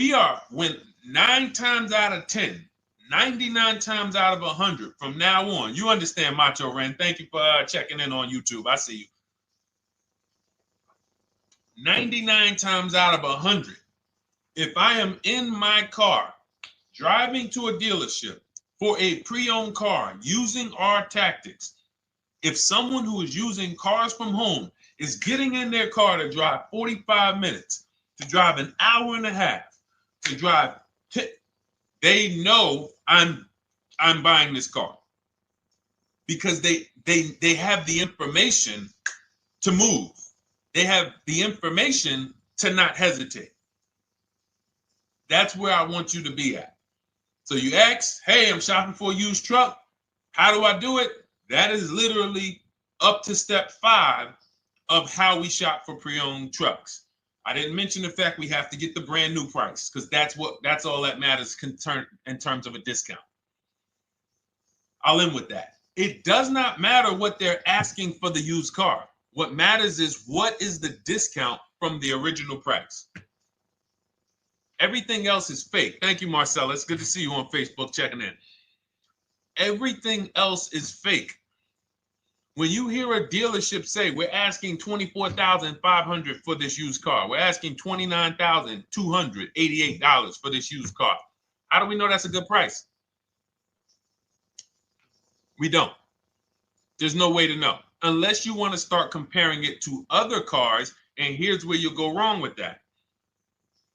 9 times out of 10, 99 times out of 100 from now on, you understand, Macho Ren. Thank you for checking in on YouTube. I see you. 99 times out of 100, if I am in my car driving to a dealership for a pre-owned car using our tactics, if someone who is using cars from home is getting in their car to drive 45 minutes, to drive an hour and a half, to drive, they know I'm buying this car because they have the information to move. They have the information to not hesitate. That's where I want you to be at. So you ask, hey, I'm shopping for a used truck. How do I do it? That is literally up to step 5 of how we shop for pre-owned trucks. I didn't mention the fact we have to get the brand new price because that's all that matters in terms of a discount. I'll end with that. It does not matter what they're asking for the used car. What matters is what is the discount from the original price. Everything else is fake. Thank you, Marcella. It's good to see you on Facebook checking in. Everything else is fake. When you hear a dealership say, we're asking $24,500 for this used car, we're asking $29,288 for this used car, how do we know that's a good price? We don't. There's no way to know. Unless you want to start comparing it to other cars, and here's where you'll go wrong with that.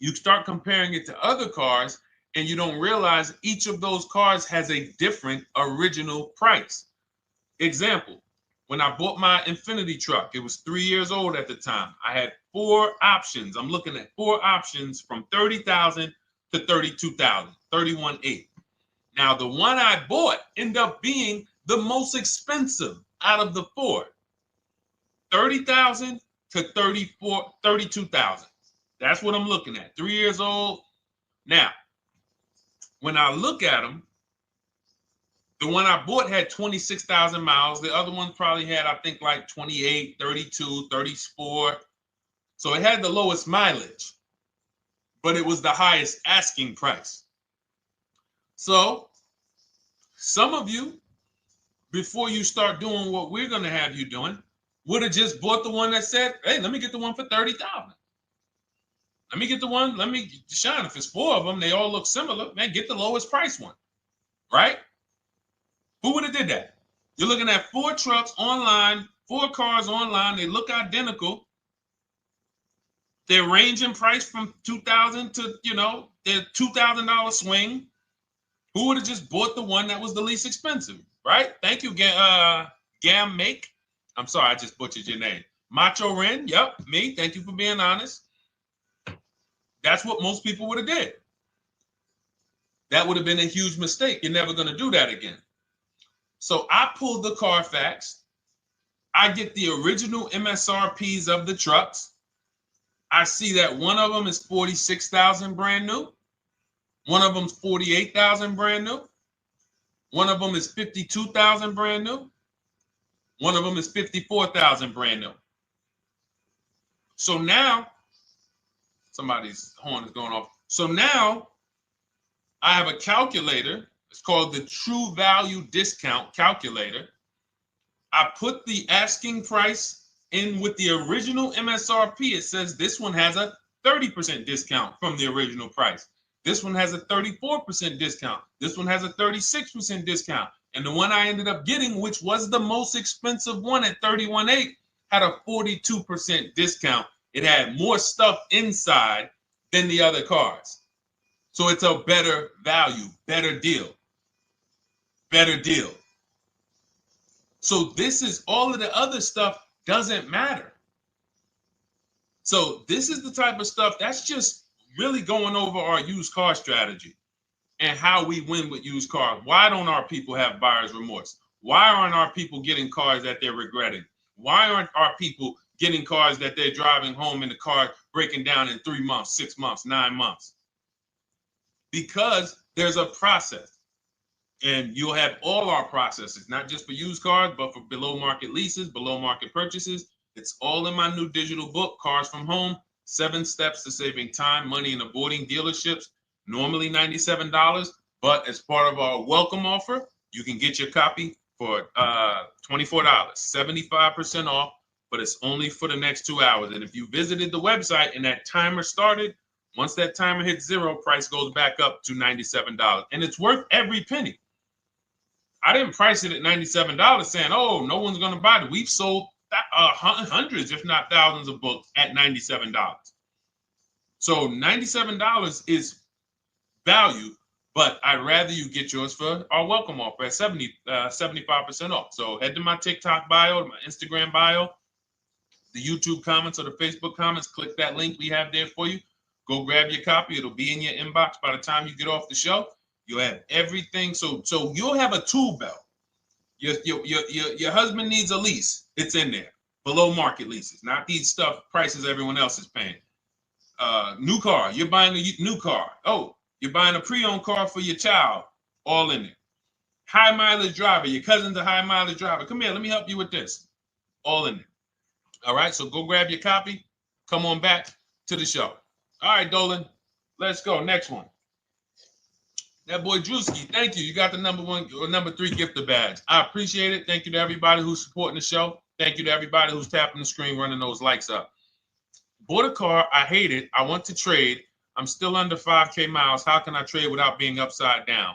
You start comparing it to other cars, and you don't realize each of those cars has a different original price. Example. When I bought my Infinity truck, it was 3 years old at the time. I had 4 options. I'm looking at 4 options from $30,000 to $32,000, $31,800. Now, the one I bought ended up being the most expensive out of the 4. $30,000 to $32,000. That's what I'm looking at. 3 years old. Now, when I look at them, the one I bought had 26,000 miles. The other one probably had, I think, like 28, 32, 34. So it had the lowest mileage. but it was the highest asking price. So some of you, before you start doing what we're going to have you doing, would have just bought the one that said, hey, let me get the one for $30,000. Let me get the one, Deshone, if it's 4 of them, they all look similar, man, get the lowest price one, right? Who would have did that? You're looking at 4 trucks online, 4 cars online, they look identical. They're ranging price from $2,000 to, their $2,000 swing. Who would have just bought the one that was the least expensive, right? Thank you, Gam Make. I'm sorry, I just butchered your name. Macho Ren, yep, me. Thank you for being honest. That's what most people would have did. That would have been a huge mistake. You're never going to do that again. So I pulled the Carfax. I get the original MSRPs of the trucks. I see that one of them is 46,000 brand new. One of them's 48,000 brand new. One of them is 52,000 brand new. One of them is 54,000 brand new. So now, somebody's horn is going off. So now I have a calculator. It's called the True Value Discount Calculator. I put the asking price in with the original MSRP. It says this one has a 30% discount from the original price. This one has a 34% discount. This one has a 36% discount. And the one I ended up getting, which was the most expensive one at $31,800, had a 42% discount. It had more stuff inside than the other cars. So it's a better value, better deal. Better deal. So this is all of the other stuff doesn't matter. So this is the type of stuff that's just really going over our used car strategy and how we win with used cars. Why don't our people have buyer's remorse? Why aren't our people getting cars that they're regretting? Why aren't our people getting cars that they're driving home and the car breaking down in 3 months, 6 months, 9 months? Because there's a process. And you'll have all our processes, not just for used cars, but for below market leases, below market purchases. It's all in my new digital book, Cars from Home, 7 Steps to Saving Time, Money, and Avoiding Dealerships. Normally $97, but as part of our welcome offer, you can get your copy for $24, 75% off, but it's only for the next 2 hours. And if you visited the website and that timer started, once that timer hits 0, price goes back up to $97. And it's worth every penny. I didn't price it at $97 saying, oh, no one's going to buy it. We've sold hundreds, if not thousands of books at $97. So $97 is value, but I'd rather you get yours for our welcome offer at 75% off. So head to my TikTok bio, my Instagram bio, the YouTube comments or the Facebook comments, click that link we have there for you. Go grab your copy. It'll be in your inbox by the time you get off the show. You'll have everything. So you'll have a tool belt. Your husband needs a lease. It's in there. Below market leases, not these stuff prices everyone else is paying. New car. You're buying a new car. Oh, you're buying a pre-owned car for your child. All in there. High mileage driver. Your cousin's a high mileage driver. Come here. Let me help you with this. All in there. All right. So go grab your copy. Come on back to the show. All right, Dolan. Let's go. Next one. That boy Drewski, thank you. You got the number 1 or number 3 gifter badge. I appreciate it. Thank you to everybody who's supporting the show. Thank you to everybody who's tapping the screen, running those likes up. Bought a car. I hate it. I want to trade. I'm still under 5K miles. How can I trade without being upside down?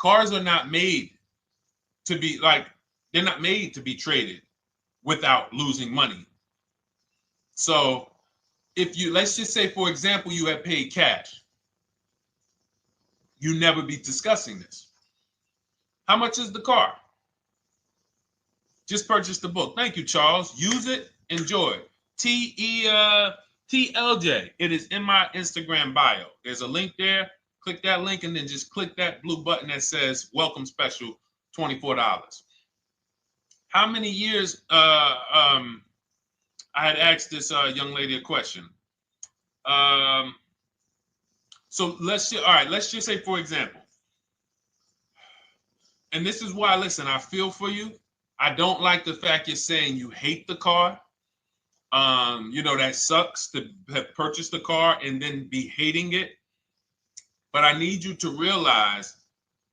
Cars are not made to be they're not made to be traded without losing money. So if you, let's just say, for example, you have paid cash, you never be discussing this. How much is the car? Just purchase the book. Thank you, Charles. Use it, enjoy it. TLJ. It is in my Instagram bio. There's a link there. Click that link and then just click that blue button that says welcome special, $24. How many years I had asked this young lady a question. So let's just say, for example, and this is why, listen, I feel for you. I don't like the fact you're saying you hate the car. That sucks to have purchased a car and then be hating it. But I need you to realize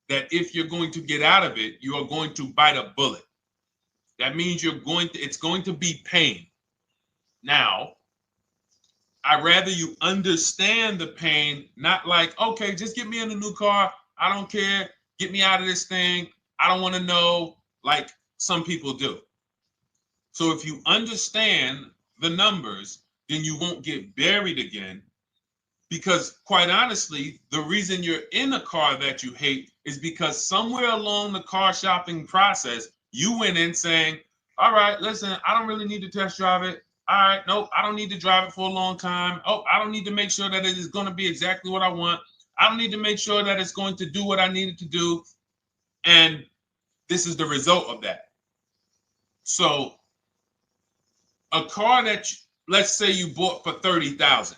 that if you're going to get out of it, you are going to bite a bullet. That means it's going to be pain. Now, I'd rather you understand the pain, not like, okay, just get me in a new car. I don't care. Get me out of this thing. I don't want to know, like some people do. So if you understand the numbers, then you won't get buried again. Because quite honestly, the reason you're in a car that you hate is because somewhere along the car shopping process, you went in saying, all right, listen, I don't really need to test drive it. All right, nope, I don't need to drive it for a long time. Oh, I don't need to make sure that it is going to be exactly what I want. I don't need to make sure that it's going to do what I need it to do. And this is the result of that. So a car that, let's say you bought for $30,000.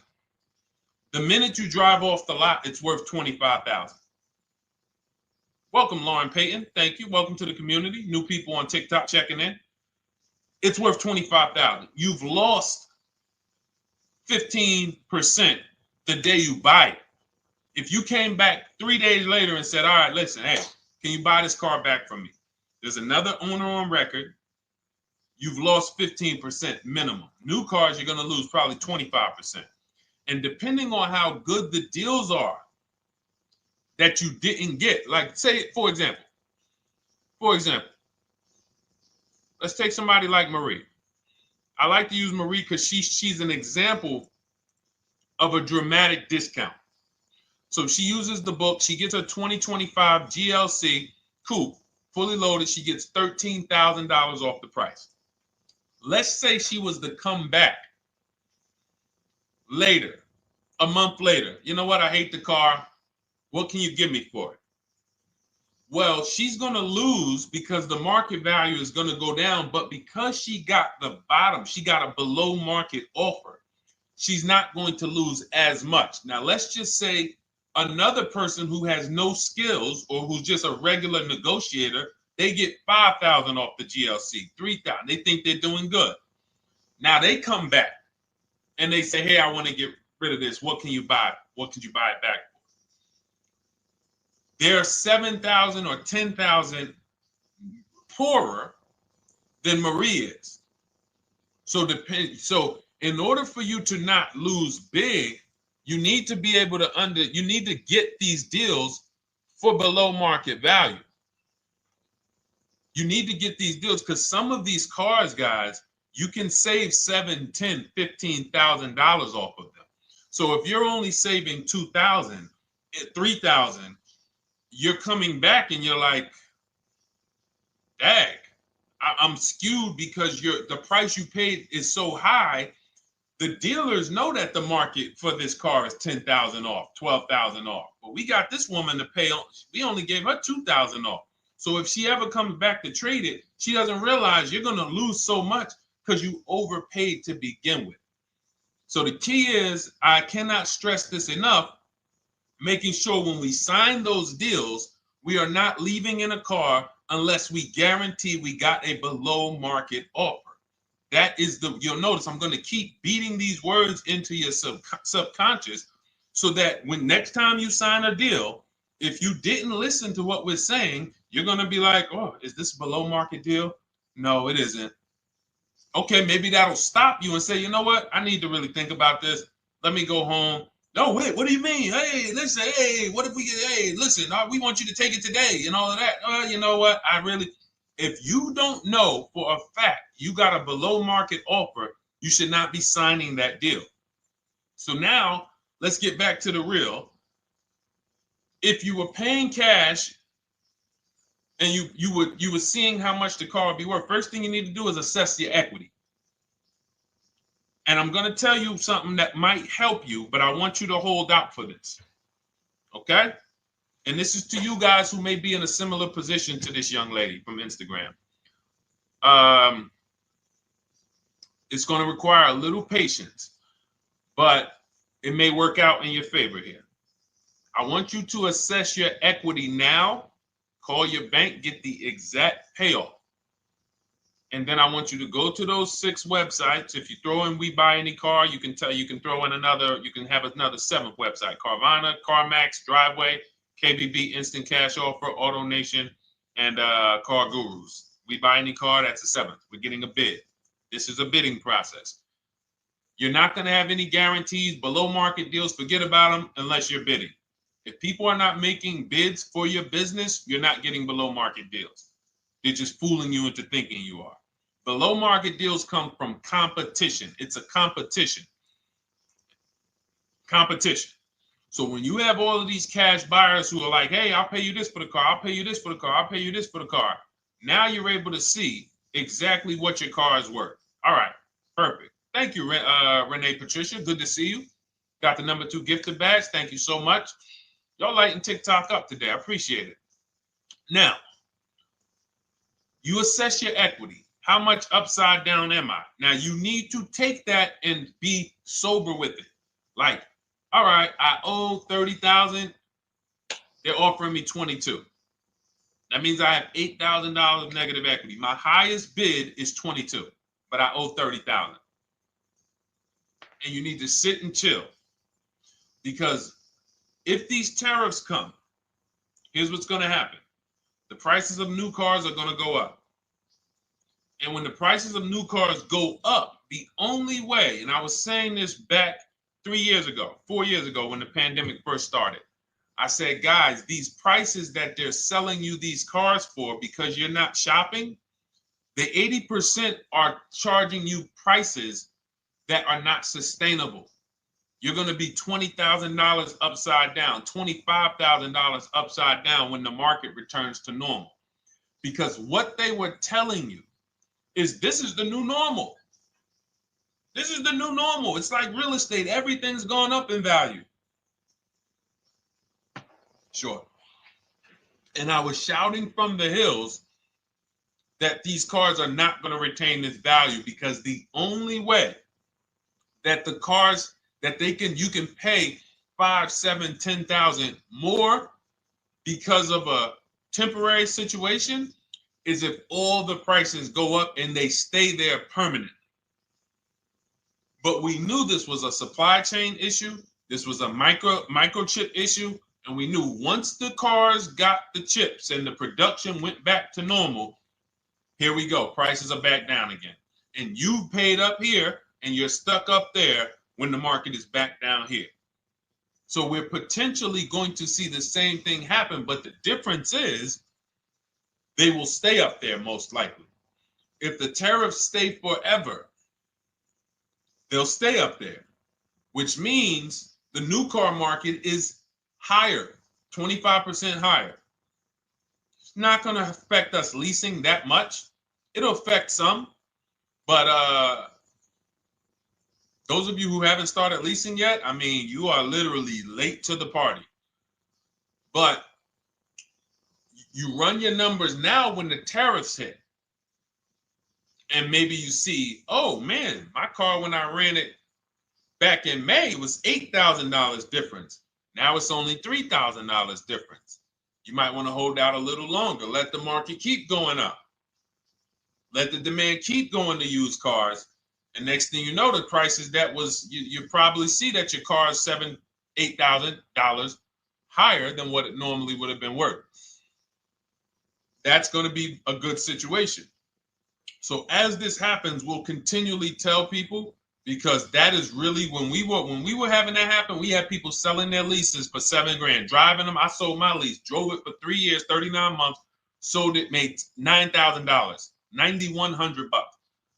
The minute you drive off the lot, it's worth $25,000. Welcome, Lauren Payton. Thank you. Welcome to the community. New people on TikTok checking in. It's worth $25,000. You've lost 15% the day you buy it. If you came back 3 days later and said, all right, listen, hey, can you buy this car back from me? There's another owner on record. You've lost 15% minimum. New cars, you're going to lose probably 25%. And depending on how good the deals are that you didn't get, like say, for example, let's take somebody like Marie. I like to use Marie because she's an example of a dramatic discount. So she uses the book. She gets her 2025 GLC coupe, fully loaded. She gets $13,000 off the price. Let's say she was to come back later, a month later. You know what? I hate the car. What can you give me for it? Well, she's going to lose because the market value is going to go down. But because she got the bottom, she got a below market offer, she's not going to lose as much. Now, let's just say another person who has no skills or who's just a regular negotiator, they get $5,000 off the GLC, $3,000. They think they're doing good. Now they come back and they say, hey, I want to get rid of this. What can you buy? What could you buy it back for? They're 7,000 or 10,000 poorer than Marie is. So in order for you to not lose big, you need to be able to you need to get these deals for below market value. You need to get these deals because some of these cars, guys, you can save $7,000, $10,000, $15,000 off of them. So if you're only saving $2,000, $3,000, you're coming back and you're like, dang, I'm skewed because the price you paid is so high. The dealers know that the market for this car is $10,000 off, $12,000 off. But we got this woman to pay, we only gave her $2,000 off. So if she ever comes back to trade it, she doesn't realize you're going to lose so much because you overpaid to begin with. So the key is, I cannot stress this enough, making sure when we sign those deals, we are not leaving in a car unless we guarantee we got a below market offer. That is you'll notice I'm going to keep beating these words into your subconscious so that when next time you sign a deal, if you didn't listen to what we're saying, you're going to be like, oh, is this a below market deal? No, it isn't. Okay, maybe that'll stop you and say, you know what? I need to really think about this. Let me go home. No, wait, what do you mean? Hey, listen, hey, what if we get, hey, listen, we want you to take it today and all of that. You know what? If you don't know for a fact you got a below market offer, you should not be signing that deal. So now let's get back to the real. If you were paying cash and you were seeing how much the car would be worth, first thing you need to do is assess your equity. And I'm going to tell you something that might help you, but I want you to hold out for this. Okay? And this is to you guys who may be in a similar position to this young lady from Instagram. It's going to require a little patience, but it may work out in your favor here. I want you to assess your equity now. Call your bank, get the exact payoff. And then I want you to go to those 6 websites. If you throw in We Buy Any Car, you can throw in you can have another 7th website: Carvana, CarMax, Driveway, KBB, Instant Cash Offer, AutoNation, and Car Gurus. We Buy Any Car, that's the 7th. We're getting a bid. This is a bidding process. You're not going to have any guarantees, below market deals. Forget about them unless you're bidding. If people are not making bids for your business, you're not getting below market deals. They're just fooling you into thinking you are. Below market deals come from competition. It's a competition. Competition. So when you have all of these cash buyers who are like, hey, I'll pay you this for the car, I'll pay you this for the car, I'll pay you this for the car. Now you're able to see exactly what your car is worth. All right, perfect. Thank you, Renee Patricia. Good to see you. Got the number 2 gifted badge. Thank you so much. Y'all lighting TikTok up today. I appreciate it. Now, you assess your equity. How much upside down am I? Now, you need to take that and be sober with it. Like, all right, I owe $30,000. They're offering me 22. That means I have $8,000 negative equity. My highest bid is 22, but I owe 30,000. And you need to sit and chill, because if these tariffs come, here's what's going to happen. The prices of new cars are going to go up. And when the prices of new cars go up, the only way, and I was saying this back 4 years ago, when the pandemic first started, I said, guys, these prices that they're selling you these cars for, because you're not shopping, the 80% are charging you prices that are not sustainable. You're going to be $20,000 upside down, $25,000 upside down when the market returns to normal. Because what they were telling you is this is the new normal. This is the new normal. It's like real estate. Everything's gone up in value. Sure. And I was shouting from the hills that these cars are not going to retain this value, because the only way that the cars that you can pay 5, 7, 10,000 more because of a temporary situation is if all the prices go up and they stay there permanently. But we knew this was a supply chain issue. This was a microchip issue. And we knew once the cars got the chips and the production went back to normal, here we go. Prices are back down again. And you paid up here and you're stuck up there when the market is back down here. So we're potentially going to see the same thing happen. But the difference is they will stay up there most likely. If the tariffs stay forever, they'll stay up there, which means the new car market is higher, 25% higher. It's not going to affect us leasing that much. It'll affect some, but those of you who haven't started leasing yet, I mean, you are literally late to the party. But you run your numbers now when the tariffs hit. And maybe you see, oh man, my car when I ran it back in May was $8,000 difference. Now it's only $3,000 difference. You might want to hold out a little longer. Let the market keep going up. Let the demand keep going to used cars. And next thing you know, the prices that was, you probably see that your car is $7,000, $8,000 higher than what it normally would have been worth. That's going to be a good situation. So as this happens, we'll continually tell people, because that is really when we were having that happen, we had people selling their leases for $7,000, driving them. I sold my lease, drove it for 3 years, 39 months, sold it, made $9,000, $9,100.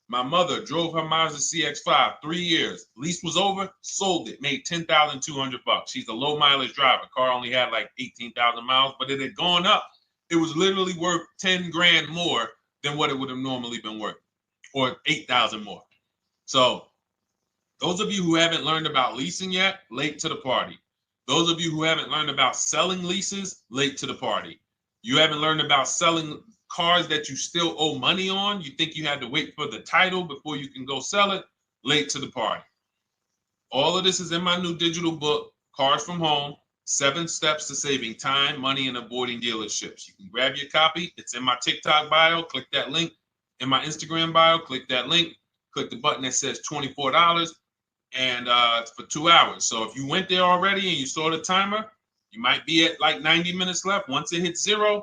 My mother drove her Mazda CX-5, 3 years, lease was over, sold it, made $10,200. She's a low mileage driver. Car only had like 18,000 miles, but it had gone up. It was literally worth $10,000 more than what it would have normally been worth, or 8,000 more. So those of you who haven't learned about leasing yet, late to the party. Those of you who haven't learned about selling leases, late to the party. You haven't learned about selling cars that you still owe money on. You think you had to wait for the title before you can go sell it, late to the party. All of this is in my new digital book, Cars from Home, 7 Steps to Saving Time, Money, and Avoiding Dealerships. You can grab your copy. It's in my TikTok bio. Click that link. in my Instagram bio. Click that link. Click the button that says $24, and it's for 2 hours. So if you went there already and you saw the timer, you might be at like 90 minutes left. Once it hits 0,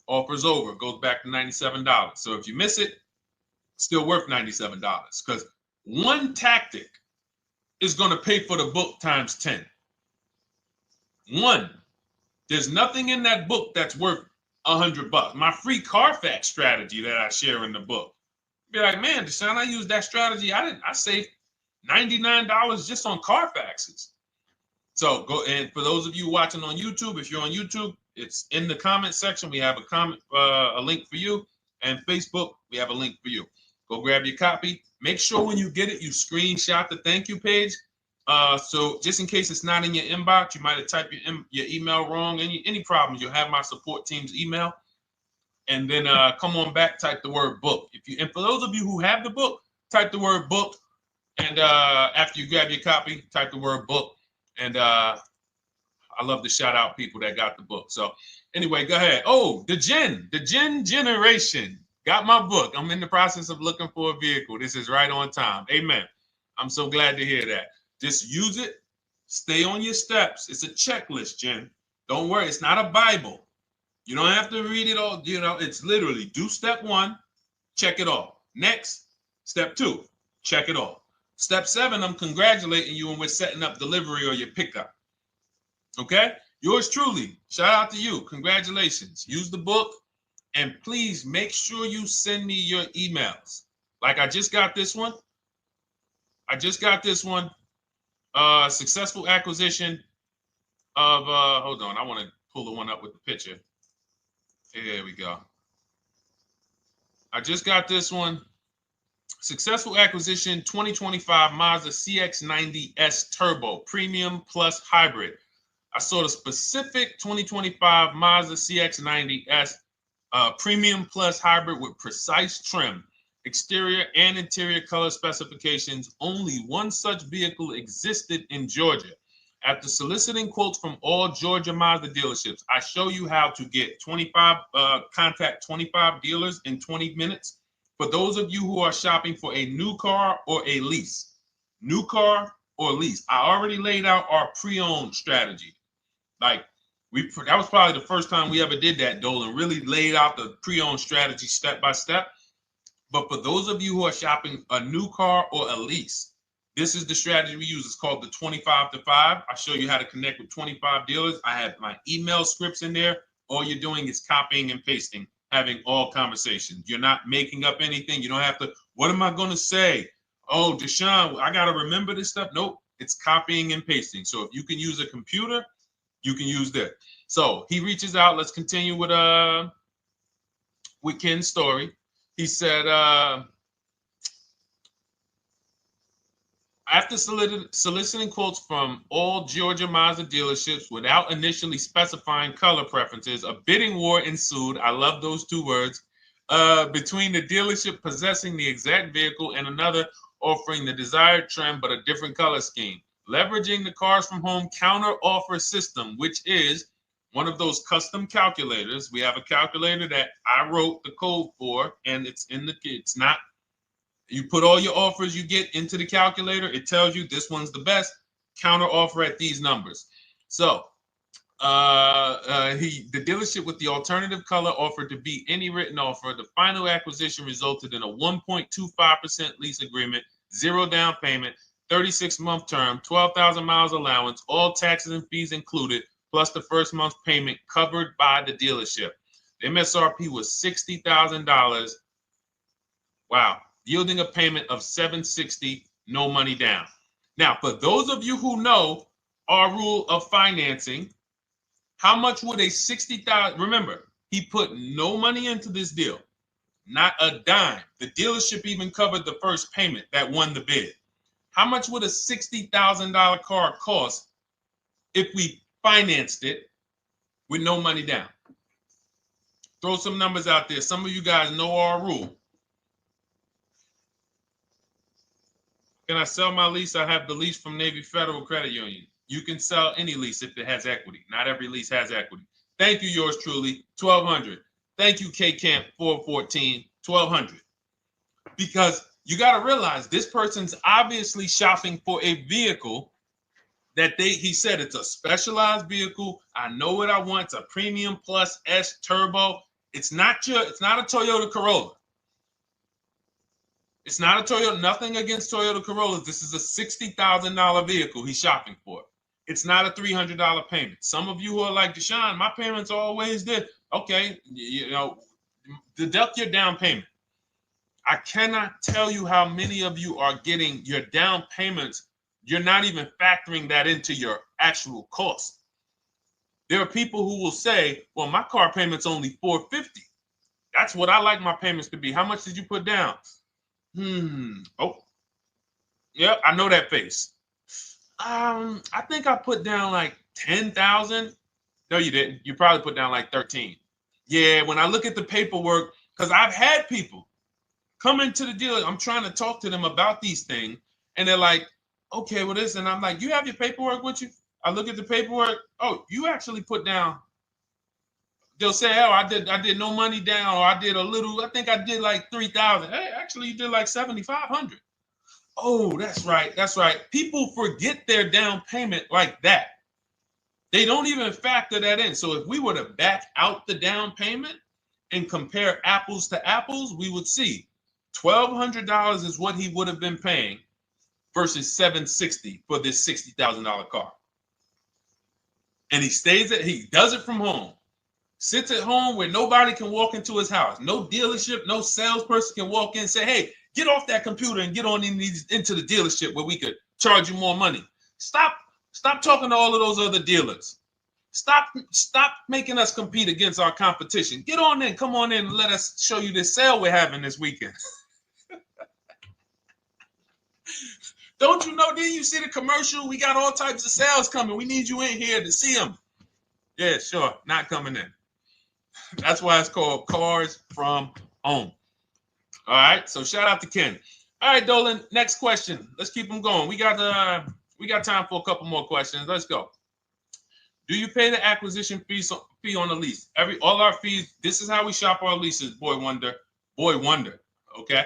offer's over. It goes back to $97. So if you miss it, still worth $97, because one tactic is going to pay for the book times 10. One. There's nothing in that book that's worth $100. My free Carfax strategy that I share in the book. Be like, man, Deshone, I used that strategy. I saved $99 just on Carfaxes. So go, and for those of you watching on YouTube, if you're on YouTube, it's in the comment section. We have a link for you, and Facebook, we have a link for you. Go grab your copy. Make sure when you get it, you screenshot the thank you page. So just in case it's not in your inbox, you might have typed your email wrong. Any problems, you'll have my support team's email. And then come on back, type the word book. And for those of you who have the book, type the word book. And after you grab your copy, type the word book. And I love to shout out people that got the book. So anyway, go ahead. Oh, the Gen Generation got my book. I'm in the process of looking for a vehicle. This is right on time. Amen. I'm so glad to hear that. Just use it. Stay on your steps. It's a checklist, Jen. Don't worry. It's not a Bible. You don't have to read it all. You know, it's literally do step 1, check it off. Next, step 2, check it off. Step 7, I'm congratulating you and we're setting up delivery or your pickup. Okay? Yours truly. Shout out to you. Congratulations. Use the book, and please make sure you send me your emails. Like I just got this one. Successful acquisition of, hold on, I want to pull the one up with the picture. Here we go. I just got this one. Successful acquisition 2025 Mazda CX-90S Turbo Premium Plus Hybrid. I saw the specific 2025 Mazda CX-90S Premium Plus Hybrid with precise trim, exterior and interior color specifications. Only one such vehicle existed in Georgia. After soliciting quotes from all Georgia Mazda dealerships, I show you how to get contact 25 dealers in 20 minutes. For those of you who are shopping for a new car or a lease, new car or lease, I already laid out our pre-owned strategy. Like that was probably the first time we ever did that, Dolan, really laid out the pre-owned strategy step by step. But for those of you who are shopping a new car or a lease, this is the strategy we use. It's called the 25 to 5. I show you how to connect with 25 dealers. I have my email scripts in there. All you're doing is copying and pasting, having all conversations. You're not making up anything. You don't have to, what am I going to say? Oh, Deshone, I got to remember this stuff. Nope, it's copying and pasting. So if you can use a computer, you can use that. So he reaches out. Let's continue with Ken's story. He said, after soliciting quotes from all Georgia Mazda dealerships without initially specifying color preferences, a bidding war ensued. I love those 2 words. Between the dealership possessing the exact vehicle and another offering the desired trim but a different color scheme. Leveraging the Cars from Home counter offer system, which is one of those custom calculators. We have a calculator that I wrote the code for, and it's not. You put all your offers you get into the calculator. It tells you this one's the best. Counter offer at these numbers. So the dealership with the alternative color offered to beat any written offer. The final acquisition resulted in a 1.25% lease agreement, 0 down payment, 36-month term, 12,000 miles allowance, all taxes and fees included, plus the first month's payment covered by the dealership. The MSRP was $60,000. Wow. Yielding a payment of $760, no money down. Now, for those of you who know our rule of financing, how much would a $60,000? Remember, he put no money into this deal, not a dime. The dealership even covered the first payment that won the bid. How much would a $60,000 car cost if we financed it with no money down? Throw some numbers out there. Some of you guys know our rule. Can I sell my lease? I have the lease from Navy Federal Credit Union. You can sell any lease if it has equity. Not every lease has equity. Thank you, yours truly, 1200. Thank you, K Camp 414, $1,200. Because you got to realize this person's obviously shopping for a vehicle that he said it's a specialized vehicle. I know what I want. It's a premium plus S turbo. It's not a Toyota Corolla. It's not a Toyota, nothing against Toyota Corollas. This is a $60,000 vehicle he's shopping for. It's not a $300 payment. Some of you who are like, Deshone, my payments are always there. Okay, deduct your down payment. I cannot tell you how many of you are getting your down payments. You're not even factoring that into your actual cost. There are people who will say, well, my car payment's only $450. That's what I like my payments to be. How much did you put down? Oh, yeah, I know that face. I think I put down like 10,000. No, you didn't. You probably put down like 13. Yeah, when I look at the paperwork, because I've had people come into the dealer, I'm trying to talk to them about these things, and they're like, okay, well, this, and I'm like, you have your paperwork with you? I look at the paperwork. Oh, you actually put down. They'll say, oh, I did no money down, or I did a little. I think I did like 3,000. Hey, actually, you did like 7,500. Oh, that's right. That's right. People forget their down payment like that. They don't even factor that in. So if we were to back out the down payment and compare apples to apples, we would see $1,200 is what he would have been paying versus $760 for this $60,000 car. And he does it from home. Sits at home where nobody can walk into his house. No dealership, no salesperson can walk in and say, hey, get off that computer and get on into the dealership where we could charge you more money. Stop talking to all of those other dealers. Stop making us compete against our competition. Get on in, come on in and let us show you this sale we're having this weekend. Don't you know, didn't you see the commercial? We got all types of sales coming. We need you in here to see them. Yeah, sure, not coming in. That's why it's called Cars from Home. All right, so shout out to Ken. All right, Dolan, next question. Let's keep them going. We got time for a couple more questions. Let's go. Do you pay the acquisition fee on the lease? All our fees, this is how we shop our leases, Boy Wonder. Okay.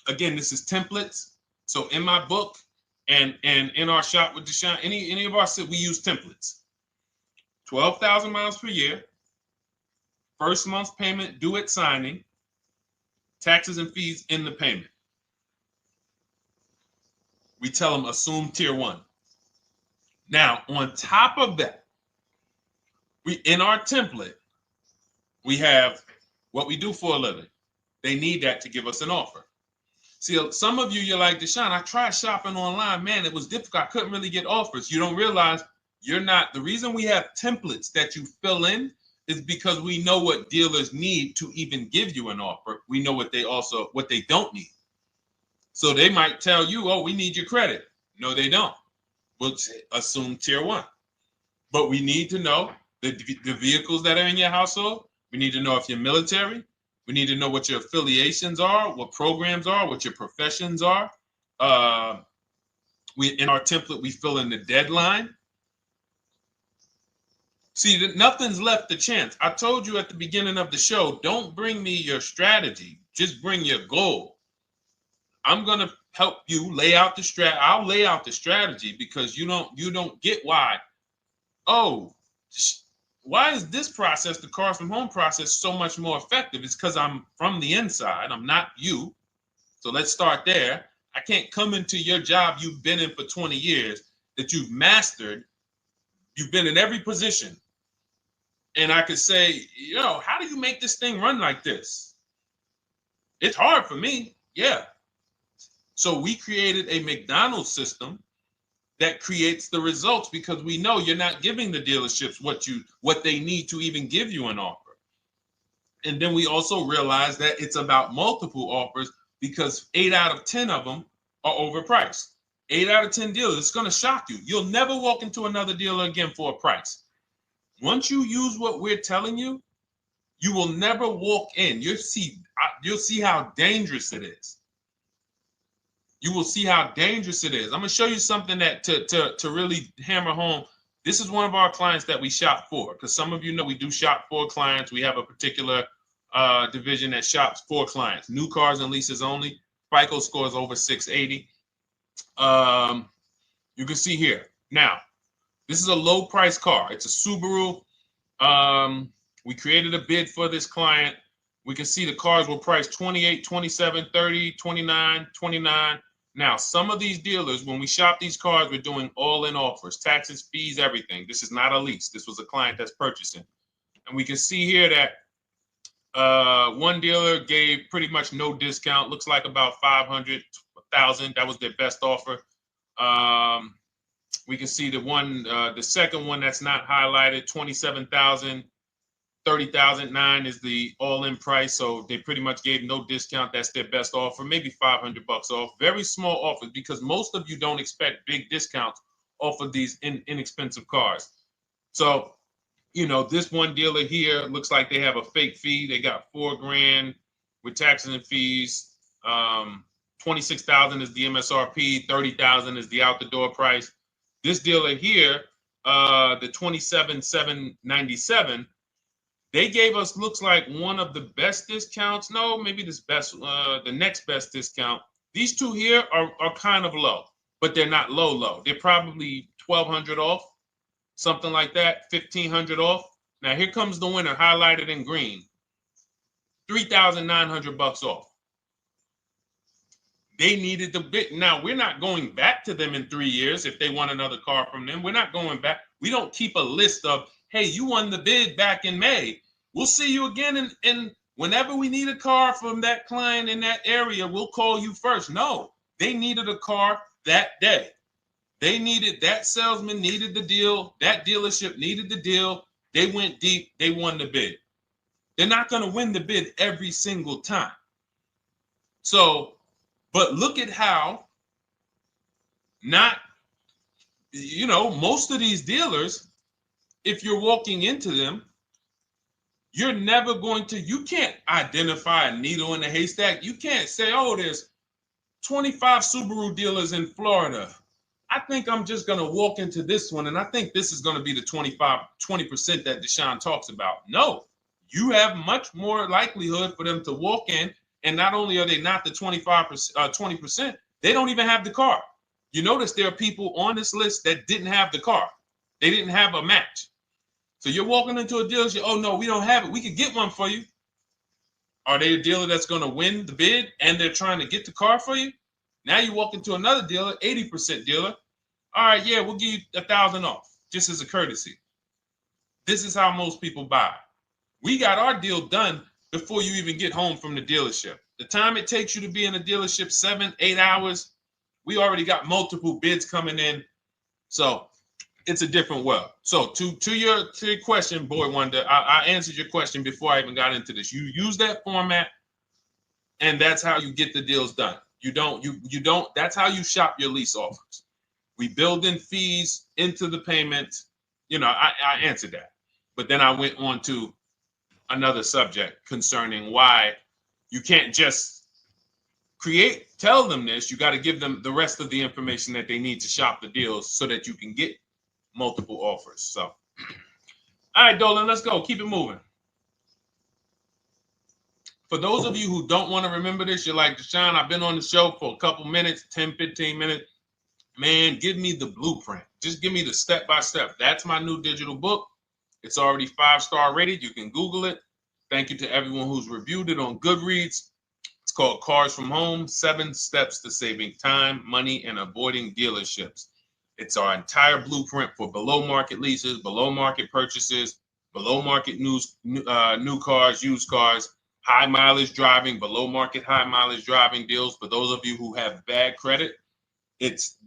Again, this is templates. So in my book and in our shop with Deshone, any of our we use templates. 12,000 miles per year, first month's payment due at signing, taxes and fees in the payment. We tell them assume tier 1. Now, on top of that, in our template, we have what we do for a living. They need that to give us an offer. See, some of you, you're like, Deshone, I tried shopping online. Man, it was difficult. I couldn't really get offers. You don't realize you're not. The reason we have templates that you fill in is because we know what dealers need to even give you an offer. We know what they don't need. So they might tell you, oh, we need your credit. No, they don't. We'll assume tier 1. But we need to know the vehicles that are in your household. We need to know if you're military. We need to know what your affiliations are, what programs are, what your professions are. In our template, we fill in the deadline. See, nothing's left to chance. I told you at the beginning of the show, don't bring me your strategy. Just bring your goal. I'm going to help you lay out the strat. I'll lay out the strategy because you don't get why. Oh, why is this process, the Cars from Home process, so much more effective? It's because I'm from the inside. I'm not you. So let's start there. I can't come into your job you've been in for 20 years that you've mastered. You've been in every position. And I could say, how do you make this thing run like this? It's hard for me. Yeah. So we created a McDonald's system that creates the results because we know you're not giving the dealerships what they need to even give you an offer. And then we also realize that it's about multiple offers because 8 out of 10 of them are overpriced. 8 out of 10 dealers, it's going to shock you. You'll never walk into another dealer again for a price. Once you use what we're telling you, you will never walk in. You'll see how dangerous it is. You will see how dangerous it is. I'm going to show you something that to really hammer home. This is one of our clients that we shop for because some of you know we do shop for clients. We have a particular division that shops for clients. New cars and leases only. FICO scores over 680. You can see here. Now, this is a low price car. It's a Subaru. We created a bid for this client. We can see the cars were priced 28, 27, 30, 29, 29. Now, some of these dealers, when we shop these cars, we're doing all-in offers, taxes, fees, everything. This is not a lease. This was a client that's purchasing. And we can see here that one dealer gave pretty much no discount. Looks like about 500, 1,000. That was their best offer. We can see the second one that's not highlighted, 27,000. 30,009 is the all-in price, so they pretty much gave no discount. That's their best offer, maybe $500 off. Very small offers because most of you don't expect big discounts off of these inexpensive cars. So, you know, this one dealer here looks like they have a fake fee. They got $4,000 with taxes and fees. 26,000 is the MSRP. 30,000 is the out-the-door price. This dealer here, the 27,797. They gave us, looks like, one of the best discounts. No, maybe the next best discount. These two here are kind of low, but they're not low. They're probably 1,200 off, something like that, 1,500 off. Now here comes the winner, highlighted in green, 3,900 bucks off. They needed the bid. Now we're not going back to them in 3 years if they want another car from them. We're not going back. We don't keep a list of, hey, you won the bid back in May. We'll see you again. And whenever we need a car from that client in that area, we'll call you first. No, they needed a car that day. They needed, that salesman needed the deal. That dealership needed the deal. They went deep. They won the bid. They're not going to win the bid every single time. So, but look at how most of these dealers, if you're walking into them, you're never going to, you can't identify a needle in a haystack. You can't say, oh, there's 25 Subaru dealers in Florida. I think I'm just going to walk into this one, and I think this is going to be the 20% that Deshone talks about. No, you have much more likelihood for them to walk in, and not only are they not the 20%, they don't even have the car. You notice there are people on this list that didn't have the car. They didn't have a match. So you're walking into a dealership, oh no, we don't have it. We could get one for you. Are they a dealer that's going to win the bid and they're trying to get the car for you? Now you walk into another dealer, 80% dealer. All right, yeah, we'll give you 1,000 off, just as a courtesy. This is how most people buy. We got our deal done before you even get home from the dealership. The time it takes you to be in a dealership, 7-8 hours, we already got multiple bids coming in. So it's a different world. So to your question, Boy Wonder, I answered your question before I even got into this. You use that format, and that's how you get the deals done. You don't, that's how you shop your lease offers. We build in fees into the payments. I answered that. But then I went on to another subject concerning why you can't just tell them this. You got to give them the rest of the information that they need to shop the deals so that you can get multiple offers. So, all right, Dolan, let's go. Keep it moving. For those of you who don't want to remember this, you're like, Deshone, I've been on the show for a couple minutes, 10, 15 minutes. Man, give me the blueprint. Just give me the step-by-step. That's my new digital book. It's already 5-star rated. You can Google it. Thank you to everyone who's reviewed it on Goodreads. It's called Cars from Home, 7 Steps to Saving Time, Money, and Avoiding Dealerships. It's our entire blueprint for below market leases, below market purchases, below market new cars, used cars, high mileage driving, below market high mileage driving deals. For those of you who have bad credit,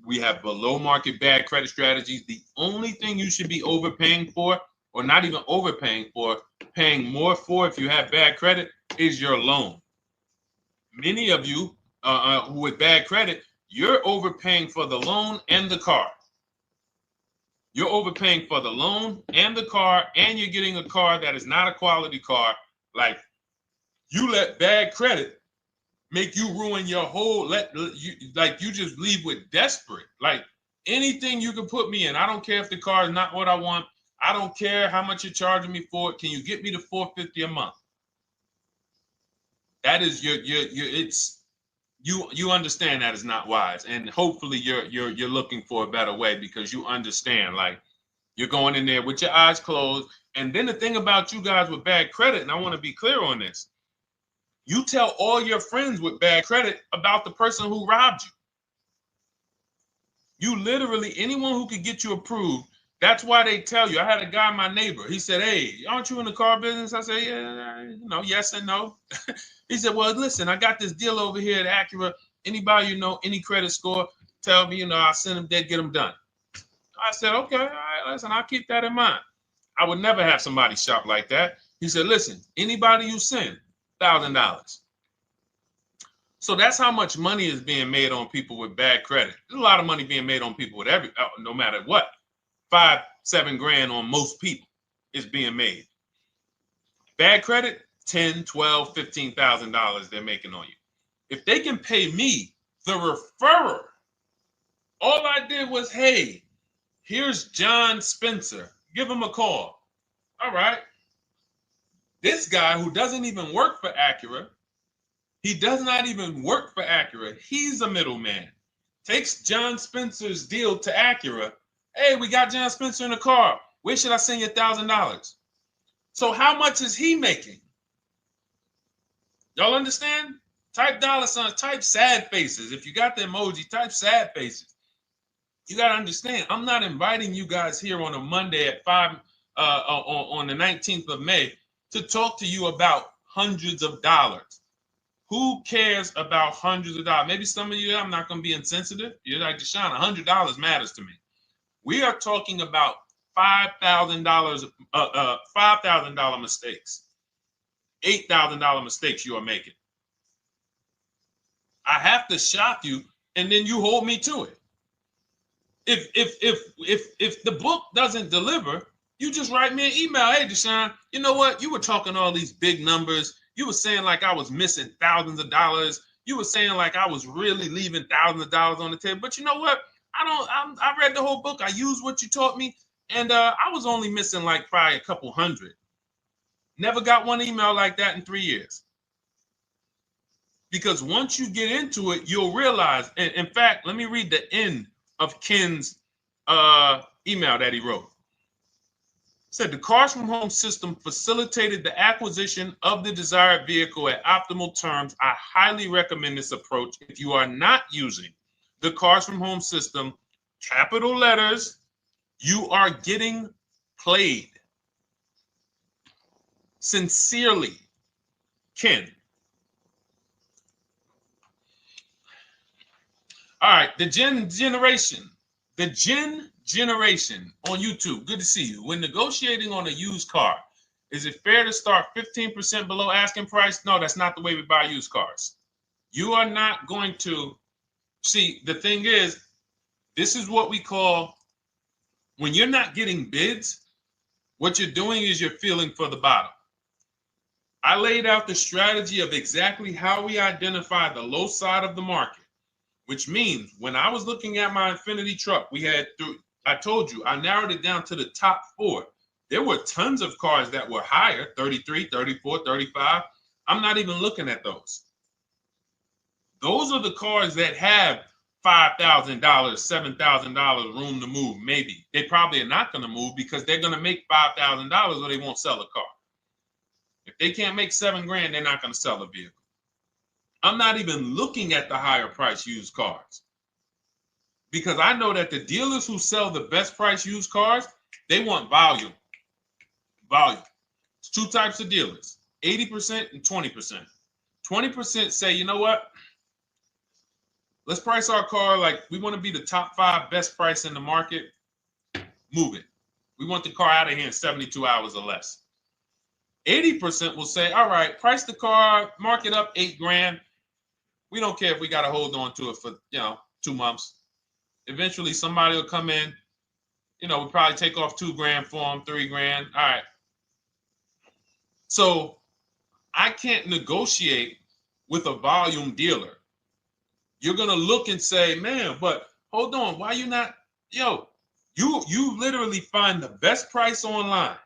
we have below market bad credit strategies. The only thing you should be overpaying for, or not even overpaying for, paying more for if you have bad credit, is your loan. Many of you who with bad credit, you're overpaying for the loan and the car. You're overpaying for the loan and the car, and you're getting a car that is not a quality car. Like, you let bad credit make you ruin your whole, you just leave with desperate. Like, anything you can put me in. I don't care if the car is not what I want. I don't care how much you're charging me for it. Can you get me to $450 a month? That is you understand that is not wise, and hopefully you're looking for a better way, because you understand, like, you're going in there with your eyes closed. And then the thing about you guys with bad credit, and I want to be clear on this, you tell all your friends with bad credit about the person who robbed you. You literally, anyone who could get you approved, that's why they tell you. I had a guy, my neighbor, he said, "Hey, aren't you in the car business?" I said, "Yeah, yes and no." He said, "Well, listen, I got this deal over here at Acura. Anybody any credit score, tell me, I'll send them there, get them done." I said, "Okay, all right, listen, I'll keep that in mind." I would never have somebody shop like that. He said, "Listen, anybody you send, $1,000. So that's how much money is being made on people with bad credit. There's a lot of money being made on people with no matter what. 5-7 grand on most people is being made. Bad credit, $10, $12, $15,000 they're making on you. If they can pay me, the referrer, all I did was, hey, here's John Spencer. Give him a call. All right. This guy who doesn't even work for Acura, he does not even work for Acura. He's a middleman. Takes John Spencer's deal to Acura. Hey, we got John Spencer in the car. Where should I send you $1,000? So how much is he making? Y'all understand? Type dollar signs, type sad faces. If you got the emoji, type sad faces. You got to understand, I'm not inviting you guys here on a Monday at 5 on the 19th of May to talk to you about hundreds of dollars. Who cares about hundreds of dollars? Maybe some of you, I'm not going to be insensitive. You're like, Deshone, $100 matters to me. We are talking about $5,000 mistakes, $8,000 mistakes you are making. I have to shock you, and then you hold me to it. If the book doesn't deliver, you just write me an email. Hey, Deshone, you know what? You were talking all these big numbers. You were saying like I was missing thousands of dollars. You were saying like I was really leaving thousands of dollars on the table. But you know what? I read the whole book. I used what you taught me, and I was only missing like probably a couple hundred. Never got one email like that in 3 years. Because once you get into it, you'll realize. And in fact, let me read the end of Ken's email that he wrote. It said, the Cars from Home system facilitated the acquisition of the desired vehicle at optimal terms. I highly recommend this approach. If you are not using the Cars from Home system, capital letters, you are getting played. Sincerely, Ken. All right, the Gen generation on YouTube. Good to see you. When negotiating on a used car, is it fair to start 15% below asking price? No, that's not the way we buy used cars. You are not going to see. The thing is, this is what we call, when you're not getting bids, what you're doing is you're feeling for the bottom. I laid out the strategy of exactly how we identify the low side of the market. Which means when I was looking at my Infinity truck, I told you, I narrowed it down to the top 4. There were tons of cars that were higher, 33, 34, 35. I'm not even looking at those. Those are the cars that have $5,000, $7,000 room to move, maybe. They probably are not going to move because they're going to make $5,000 or they won't sell a car. If they can't make $7 grand, they're not going to sell a vehicle. I'm not even looking at the higher price used cars because I know that the dealers who sell the best price used cars, they want volume. Volume. It's 2 types of dealers, 80% and 20%. 20% say, you know what? Let's price our car like we want to be the top 5 best price in the market. Move it. We want the car out of here in 72 hours or less. 80% will say, all right, price the car, mark it up 8 grand. We don't care if we got to hold on to it for, 2 months. Eventually, somebody will come in. We'll probably take off 2 grand for them, 3 grand. All right. So I can't negotiate with a volume dealer. You're going to look and say, man, but hold on. Why you not? You literally find the best price online.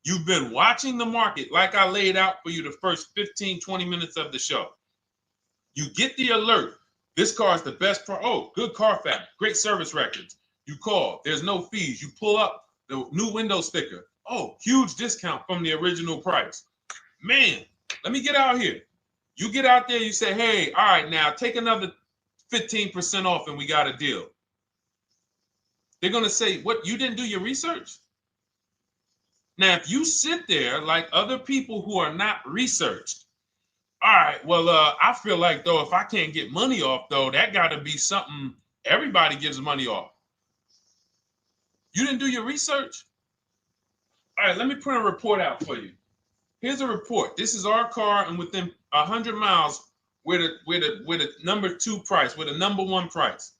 You've been watching the market like I laid out for you the first 15, 20 minutes of the show. You get the alert. This car is the best car. Oh, good Carfax, great service records. You call. There's no fees. You pull up the new window sticker. Oh, huge discount from the original price. Man, let me get out here. You get out there, you say, hey, all right, now take another 15% off and we got a deal. They're going to say, what, you didn't do your research? Now, if you sit there like other people who are not researched, all right, well, I feel like, though, if I can't get money off, though, that got to be something everybody gives money off. You didn't do your research? All right, let me print a report out for you. Here's a report. This is our car, and within 100 miles, we're the number 2 price, we're the number 1 price.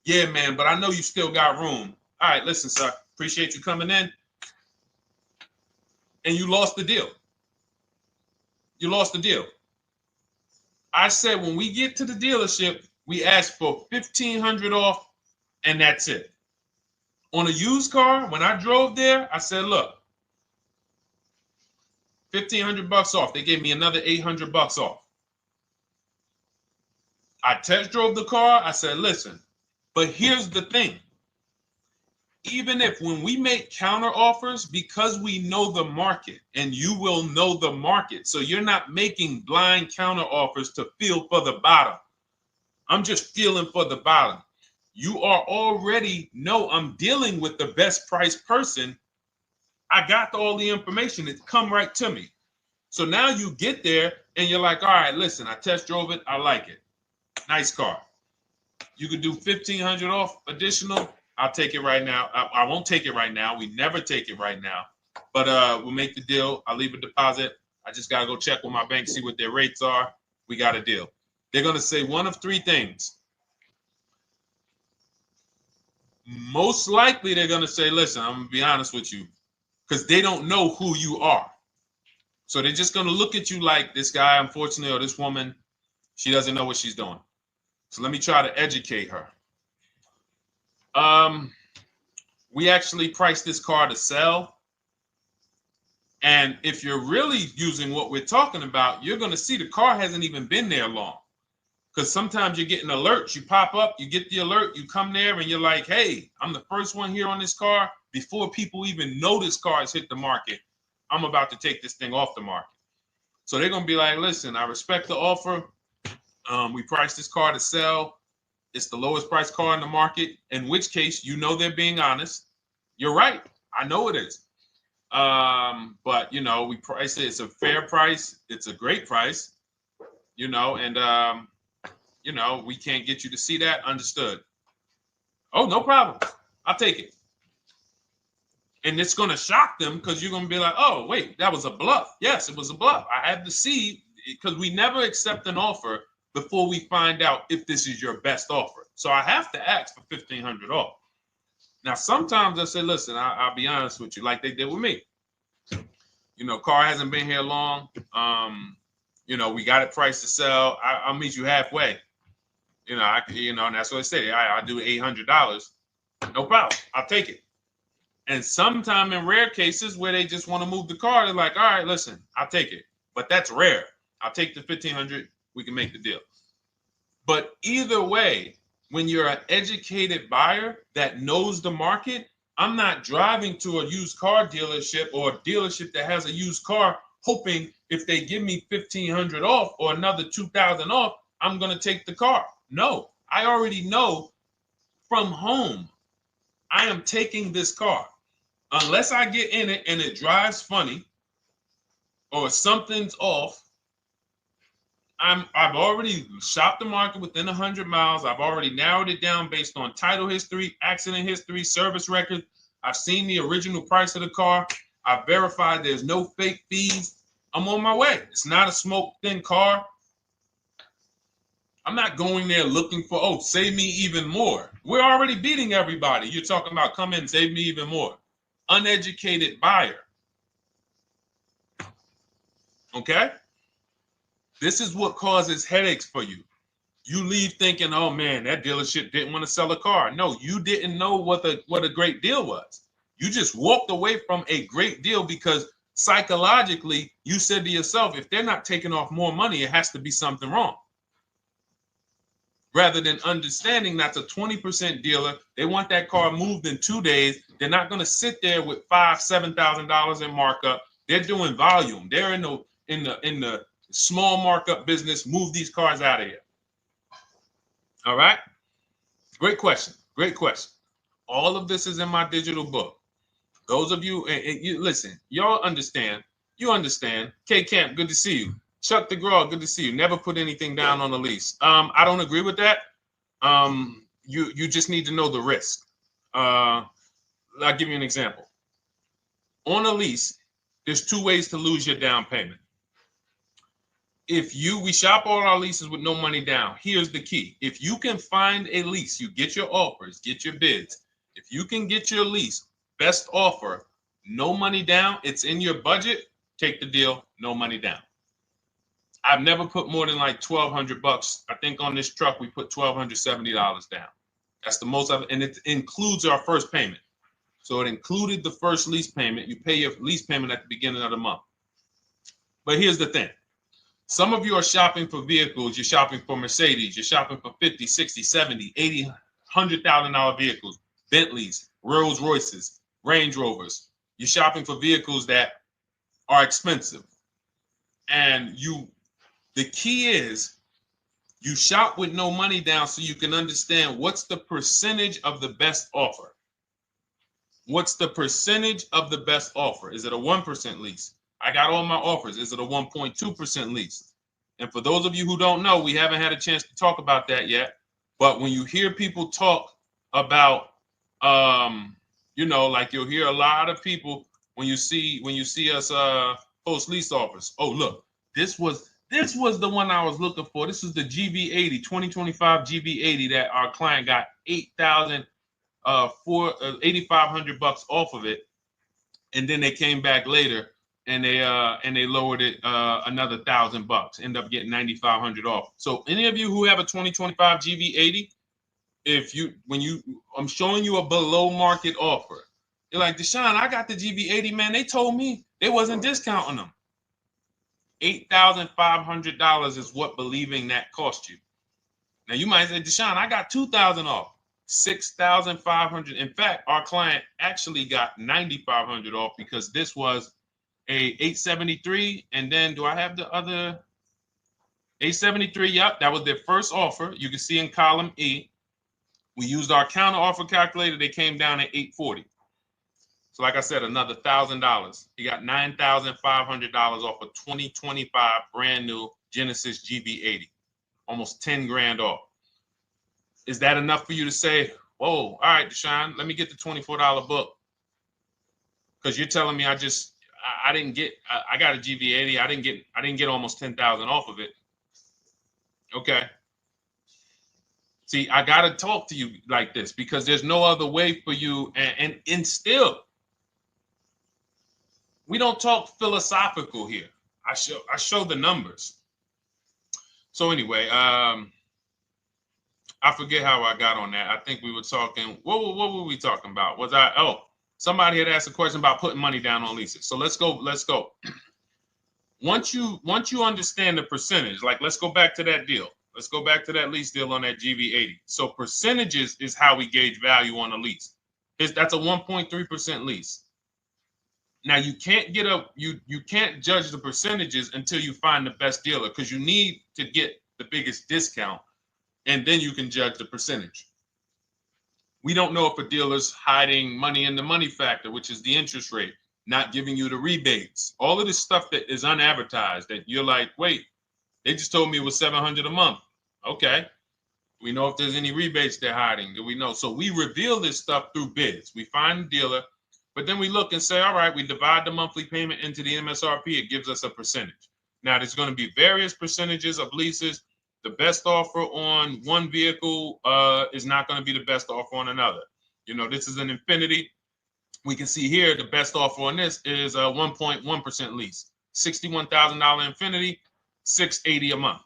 Yeah, man, but I know you still got room. All right, listen, sir, appreciate you coming in. And you lost the deal. You lost the deal. I said when we get to the dealership, we ask for $1,500 off, and that's it. On a used car, when I drove there, I said, look, $1,500 off. They gave me another $800 off. I test drove the car. I said, listen, but here's the thing. Even if when we make counter offers, because we know the market, and you will know the market, so you're not making blind counter offers to feel for the bottom. I'm just feeling for the bottom. You are already know I'm dealing with the best price person. I got all the information. It come right to me. So now you get there and you're like, all right, listen, I test drove it. I like it. Nice car. You could do $1,500 off additional. I'll take it right now. I won't take it right now. We never take it right now. But we'll make the deal. I'll leave a deposit. I just got to go check with my bank, see what their rates are. We got a deal. They're going to say one of 3 things. Most likely they're going to say, listen, I'm going to be honest with you, because they don't know who you are. So they're just going to look at you like this guy, unfortunately, or this woman, she doesn't know what she's doing. So let me try to educate her. We actually priced this car to sell. And if you're really using what we're talking about, you're going to see the car hasn't even been there long. Because sometimes you're getting alerts. You pop up, you get the alert, you come there, and you're like, hey, I'm the first one here on this car. Before people even know this car has hit the market, I'm about to take this thing off the market. So they're going to be like, listen, I respect the offer. We priced this car to sell. It's the lowest price car in the market, in which case, you know, they're being honest. You're right. I know it is. But, you know, we price it. It's a fair price. It's a great price, you know, and, you know, we can't get you to see that. Understood. Oh, no problem. I'll take it. And it's going to shock them because you're going to be like, oh, wait, that was a bluff. Yes, it was a bluff. I had to see, because we never accept an offer before we find out if this is your best offer. So I have to ask for $1,500 off. Now, sometimes I say, listen, I'll be honest with you, like they did with me. You know, car hasn't been here long. You know, we got it priced to sell. I'll meet you halfway. You know, and that's what I say. I do $800. No problem. I'll take it. And sometimes in rare cases where they just want to move the car, they're like, all right, listen, I'll take it. But that's rare. I'll take the $1,500. We can make the deal. But either way, when you're an educated buyer that knows the market, I'm not driving to a used car dealership or a dealership that has a used car hoping if they give me $1,500 off or another $2,000 off, I'm going to take the car. No, I already know from home, I am taking this car. Unless I get in it and it drives funny or something's off, I've already shopped the market within 100 miles. I've already narrowed it down based on title history, accident history, service record. I've seen the original price of the car. I've verified there's no fake fees. I'm on my way. It's not a smoke thin car. I'm not going there looking for, oh, save me even more. We're already beating everybody. You're talking about come in, save me even more. Uneducated buyer. Okay? This is what causes headaches for you. You leave thinking, oh man, that dealership didn't want to sell a car. No, you didn't know what a great deal was. You just walked away from a great deal because psychologically you said to yourself, if they're not taking off more money, it has to be something wrong. Rather than understanding that's a 20% dealer, they want that car moved in 2 days. They're not going to sit there with $5,000-$7,000 in markup. They're doing volume. They're in the small markup business. Move these cars out of here. All right. Great question. Great question. All of this is in my digital book. Those of you, and you listen, y'all understand. You understand. K Camp, good to see you. Chuck DeGraw, good to see you. Never put anything down on a lease. I don't agree with that. You just need to know the risk. I'll give you an example. On a lease, there's 2 ways to lose your down payment. We shop all our leases with no money down. Here's the key. If you can find a lease, you get your offers, get your bids. If you can get your lease, best offer, no money down, it's in your budget, take the deal, no money down. I've never put more than like $1,200. I think on this truck, we put $1,270 down. That's the most of it. And it includes our first payment. So it included the first lease payment. You pay your lease payment at the beginning of the month. But here's the thing. Some of you are shopping for vehicles. You're shopping for Mercedes. You're shopping for 50, 60, 70, 80, $100,000 vehicles, Bentleys, Rolls Royces, Range Rovers. You're shopping for vehicles that are expensive. And the key is you shop with no money down so you can understand what's the percentage of the best offer. What's the percentage of the best offer? Is it a 1% lease? I got all my offers. Is it a 1.2% lease? And for those of you who don't know, we haven't had a chance to talk about that yet. But when you hear people talk about, like you'll hear a lot of people when you see us post lease offers. Oh, look, this was the one I was looking for. This is the GV80, 2025 GV80 that our client got $8,500 off of it, and then they came back later and they lowered it another $1,000. End up getting $9,500 off. So any of you who have a 2025 GV80, I'm showing you a below market offer. You're like, Deshone, I got the GV80, man. They told me they wasn't discounting them. $8,500 is what believing that cost you. Now you might say, Deshone, I got $2,000 off. $6,500. In fact, our client actually got $9,500 off because this was a 873. And then do I have the other 873? Yep, that was their first offer. You can see in column E. We used our counter offer calculator. They came down at 840. So like I said, another $1,000. He got $9,500 off a 2025 brand new Genesis GV80, almost 10 grand off. Is that enough for you to say, whoa, all right, Deshone, let me get the $24 book? Because you're telling me I got a GV80. I didn't get almost 10,000 off of it. Okay. See, I got to talk to you like this because there's no other way for you. And still, we don't talk philosophical here. I show the numbers. So anyway, I forget how I got on that. I think we were talking. What were we talking about? Somebody had asked a question about putting money down on leases. So let's go. Once you understand the percentage, like let's go back to that deal. Let's go back to that lease deal on that GV80. So percentages is how we gauge value on a lease. That's a 1.3% lease. Now you can't you can't judge the percentages until you find the best dealer because you need to get the biggest discount, and then you can judge the percentage. We don't know if a dealer's hiding money in the money factor, which is the interest rate, not giving you the rebates, all of this stuff that is unadvertised that you're like, wait, they just told me it was $700 a month. Okay. We know if there's any rebates they're hiding. Do we know? So we reveal this stuff through bids. We find the dealer, but then we look and say, all right, we divide the monthly payment into the MSRP. It gives us a percentage. Now, there's going to be various percentages of leases. The best offer on one vehicle is not going to be the best offer on another. This is an Infiniti. We can see here the best offer on this is a 1.1% lease. $61,000 Infiniti, $680 a month.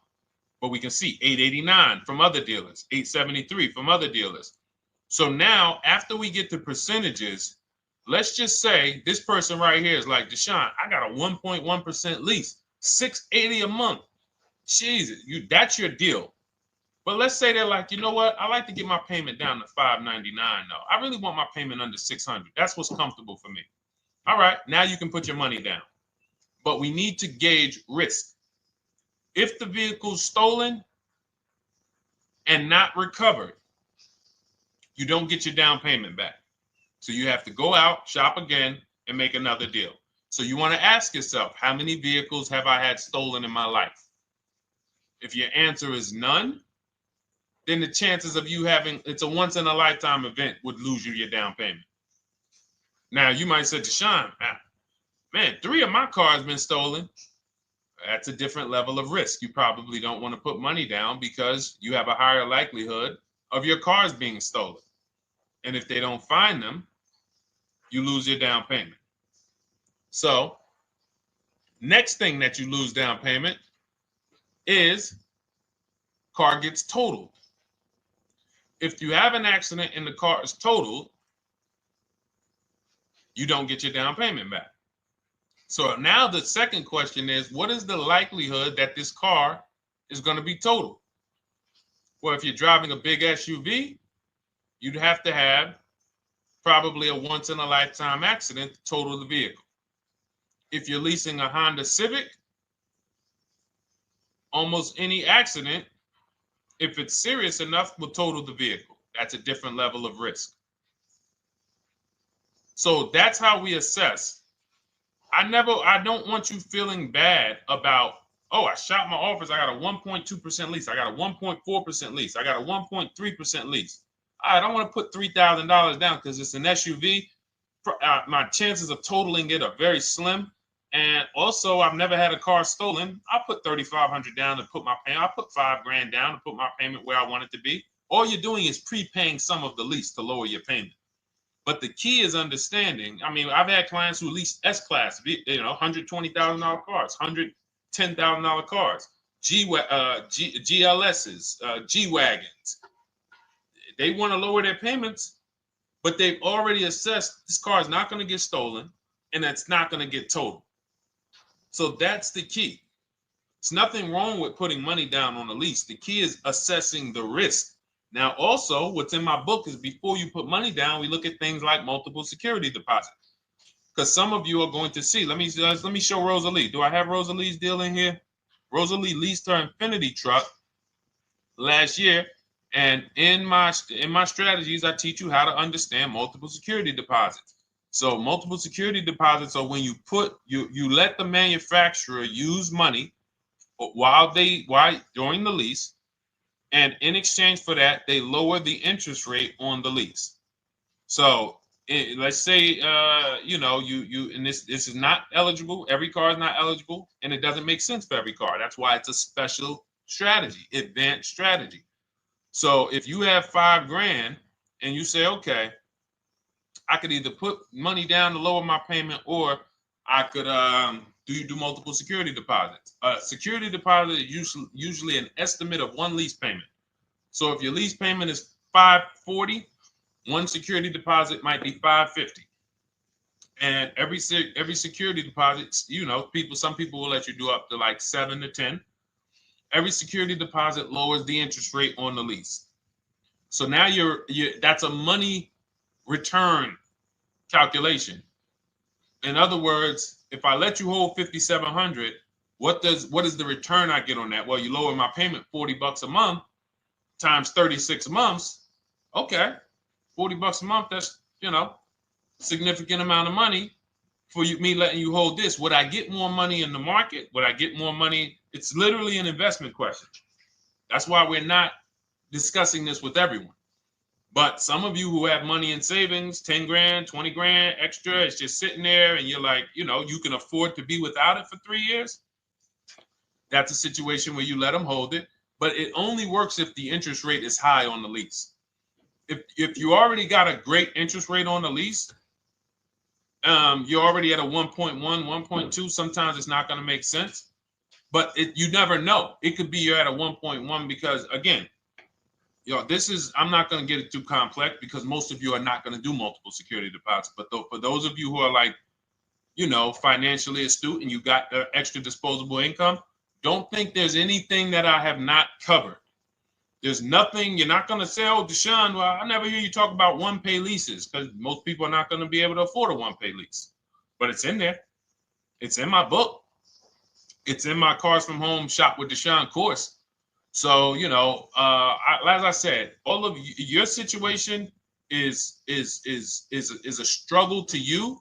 But we can see $889 from other dealers, $873 from other dealers. So now, after we get the percentages, let's just say this person right here is like, Deshone, I got a 1.1% lease, $680 a month. Jesus, that's your deal. But let's say they're like, you know what? I like to get my payment down to $599 though. I really want my payment under $600. That's what's comfortable for me. All right, now you can put your money down. But we need to gauge risk. If the vehicle's stolen and not recovered, you don't get your down payment back. So you have to go out, shop again, and make another deal. So you want to ask yourself, how many vehicles have I had stolen in my life? If your answer is none, then the chances of you having, it's a once in a lifetime event, would lose you your down payment. Now you might say, Deshone, man, 3 of my cars been stolen. That's a different level of risk. You probably don't want to put money down because you have a higher likelihood of your cars being stolen. And if they don't find them, you lose your down payment. So next thing that you lose down payment is car gets totaled. If you have an accident and the car is totaled, you don't get your down payment back. So now the second question is, what is the likelihood that this car is going to be totaled? Well, if you're driving a big SUV, you'd have to have probably a once in a lifetime accident to total the vehicle. If you're leasing a Honda Civic, almost any accident, if it's serious enough, will total the vehicle. That's a different level of risk. So that's how we assess. I don't want you feeling bad about, oh, I shot my office, I got a 1.2% lease, I got a 1.4% lease, I got a 1.3% lease. I don't want to put $3,000 down because it's an SUV. My chances of totaling it are very slim. And also, I've never had a car stolen. I put $3,500 down to put my payment. I put $5,000 down to put my payment where I want it to be. All you're doing is prepaying some of the lease to lower your payment. But the key is understanding. I mean, I've had clients who lease S-Class, $120,000 cars, $110,000 cars, GLSs, G-Wagons. They want to lower their payments, but they've already assessed this car is not going to get stolen and it's not going to get totaled. So that's the key. It's nothing wrong with putting money down on a lease. The key is assessing the risk. Now, also, what's in my book is before you put money down, we look at things like multiple security deposit. Because some of you are going to see, let me show Rosalie. Do I have Rosalie's deal in here? Rosalie leased her Infinity truck last year. And in my strategies, I teach you how to understand multiple security deposits. So multiple security deposits are when you let the manufacturer use money during the lease, and in exchange for that, they lower the interest rate on the lease. So let's say and this is not eligible. Every car is not eligible, and it doesn't make sense for every car. That's why it's a special strategy, advanced strategy. So if you have $5,000 and you say, okay, I could either put money down to lower my payment, or I could do multiple security deposits. Security deposit is usually an estimate of one lease payment. So if your lease payment is $540, one security deposit might be $550. And every security deposit, some people will let you do up to like 7 to 10. Every security deposit lowers the interest rate on the lease. So now that's a money return calculation. In other words, if I let you hold $5,700, what is the return I get on that? Well, you lower my payment $40 a month times 36 months. Okay, $40 a month. That's significant amount of money for me letting you hold this. Would I get more money in the market? Would I get more money? It's literally an investment question. That's why we're not discussing this with everyone. But some of you who have money in savings, 10 grand, 20 grand extra, it's just sitting there and you're like, you can afford to be without it for 3 years. That's a situation where you let them hold it, but it only works if the interest rate is high on the lease. If you already got a great interest rate on the lease, you're already at a 1.1, 1.2. Sometimes it's not going to make sense, but you never know. It could be you're at a 1.1 because, again, this is, I'm not going to get it too complex because most of you are not going to do multiple security deposits. But for those of you who are like, financially astute and you got extra disposable income, don't think there's anything that I have not covered. There's nothing. You're not going to say, oh, Deshone, well, I never hear you talk about one-pay leases, because most people are not going to be able to afford a one-pay lease. But it's in there. It's in my book. It's in my Cars from Home Shop with Deshone course. So, as I said, all of your situation is a struggle to you.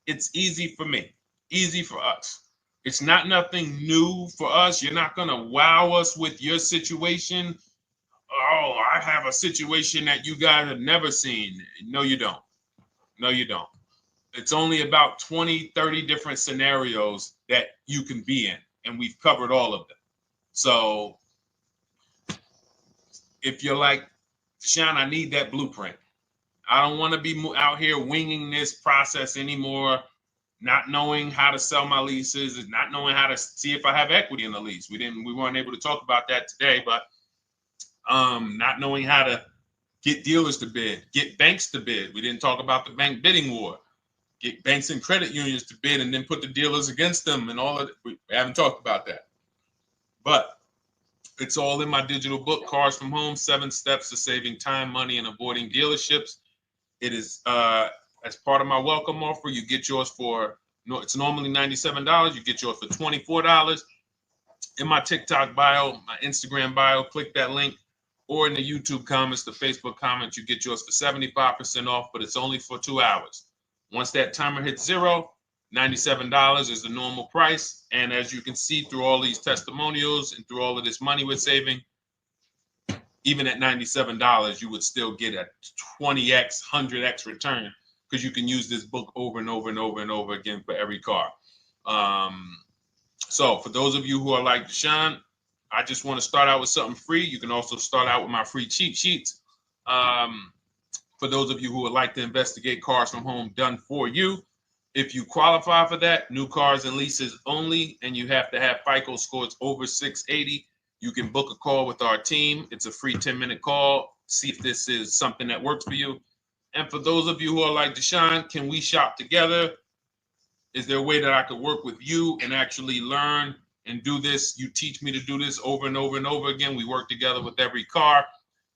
It's easy for me, easy for us. It's not nothing new for us. You're not going to wow us with your situation. Oh, I have a situation that you guys have never seen. No, you don't. No, you don't. It's only about 20, 30 different scenarios that you can be in, and we've covered all of them. So if you're like, Deshone, I need that blueprint. I don't want to be out here winging this process anymore, not knowing how to sell my leases and not knowing how to see if I have equity in the lease. We weren't able to talk about that today, but not knowing how to get dealers to bid, get banks to bid. We didn't talk about the bank bidding war. Get banks and credit unions to bid and then put the dealers against them and all of it. We haven't talked about that. But it's all in my digital book, Cars from Home, 7 Steps to Saving Time, Money, and Avoiding Dealerships. It is as part of my welcome offer. You get yours it's normally $97. You get yours for $24. In my TikTok bio, my Instagram bio, click that link, or in the YouTube comments, the Facebook comments, you get yours for 75% off, but it's only for 2 hours. Once that timer hits 0, $97 is the normal price. And as you can see through all these testimonials and through all of this money we're saving, even at $97, you would still get a 20x, 100x return, because you can use this book over and over and over and over again for every car. So for those of you who are like, Deshone, I just want to start out with something free. You can also start out with my free cheat sheets. For those of you who would like to investigate Cars from Home done for you, if you qualify for that, new cars and leases only, and you have to have FICO scores over 680, you can book a call with our team. It's a free 10-minute call. See if this is something that works for you. And for those of you who are like, Deshone, can we shop together? Is there a way that I could work with you and actually learn and do this? You teach me to do this over and over and over again. We work together with every car.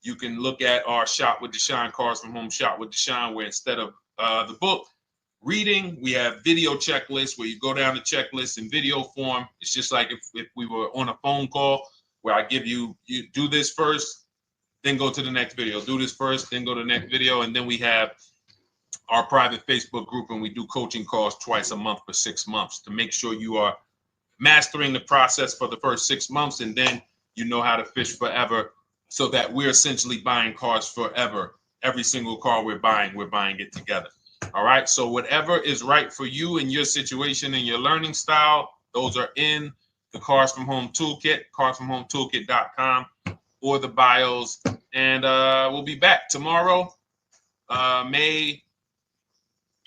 You can look at our Shop with Deshone, Cars from Home Shop with Deshone, where instead of the book reading, we have video checklists where you go down the checklist in video form. It's just like if we were on a phone call, where I give you do this first, then go to the next video. Do this first, then go to the next video. And then we have our private Facebook group, and we do coaching calls twice a month for 6 months to make sure you are mastering the process for the first 6 months, and then you know how to fish forever, so that we're essentially buying cars forever. Every single car we're buying it together. All right. So whatever is right for you and your situation and your learning style, those are in the Cars from Home Toolkit, carsfromhometoolkit.com, or the bios. And we'll be back tomorrow, May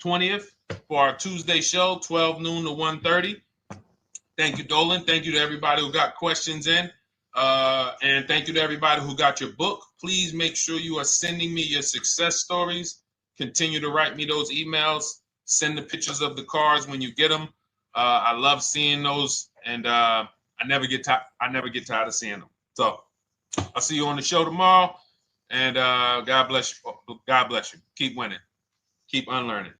20th, for our Tuesday show, 12 noon to 1:30. Thank you, Dolan. Thank you to everybody who got questions in. And thank you to everybody who got your book. Please make sure you are sending me your success stories. Continue to write me those emails. Send the pictures of the cars when you get them. I love seeing those, and I never get tired of seeing them. So I'll see you on the show tomorrow, and God bless you. God bless you. Keep winning. Keep unlearning.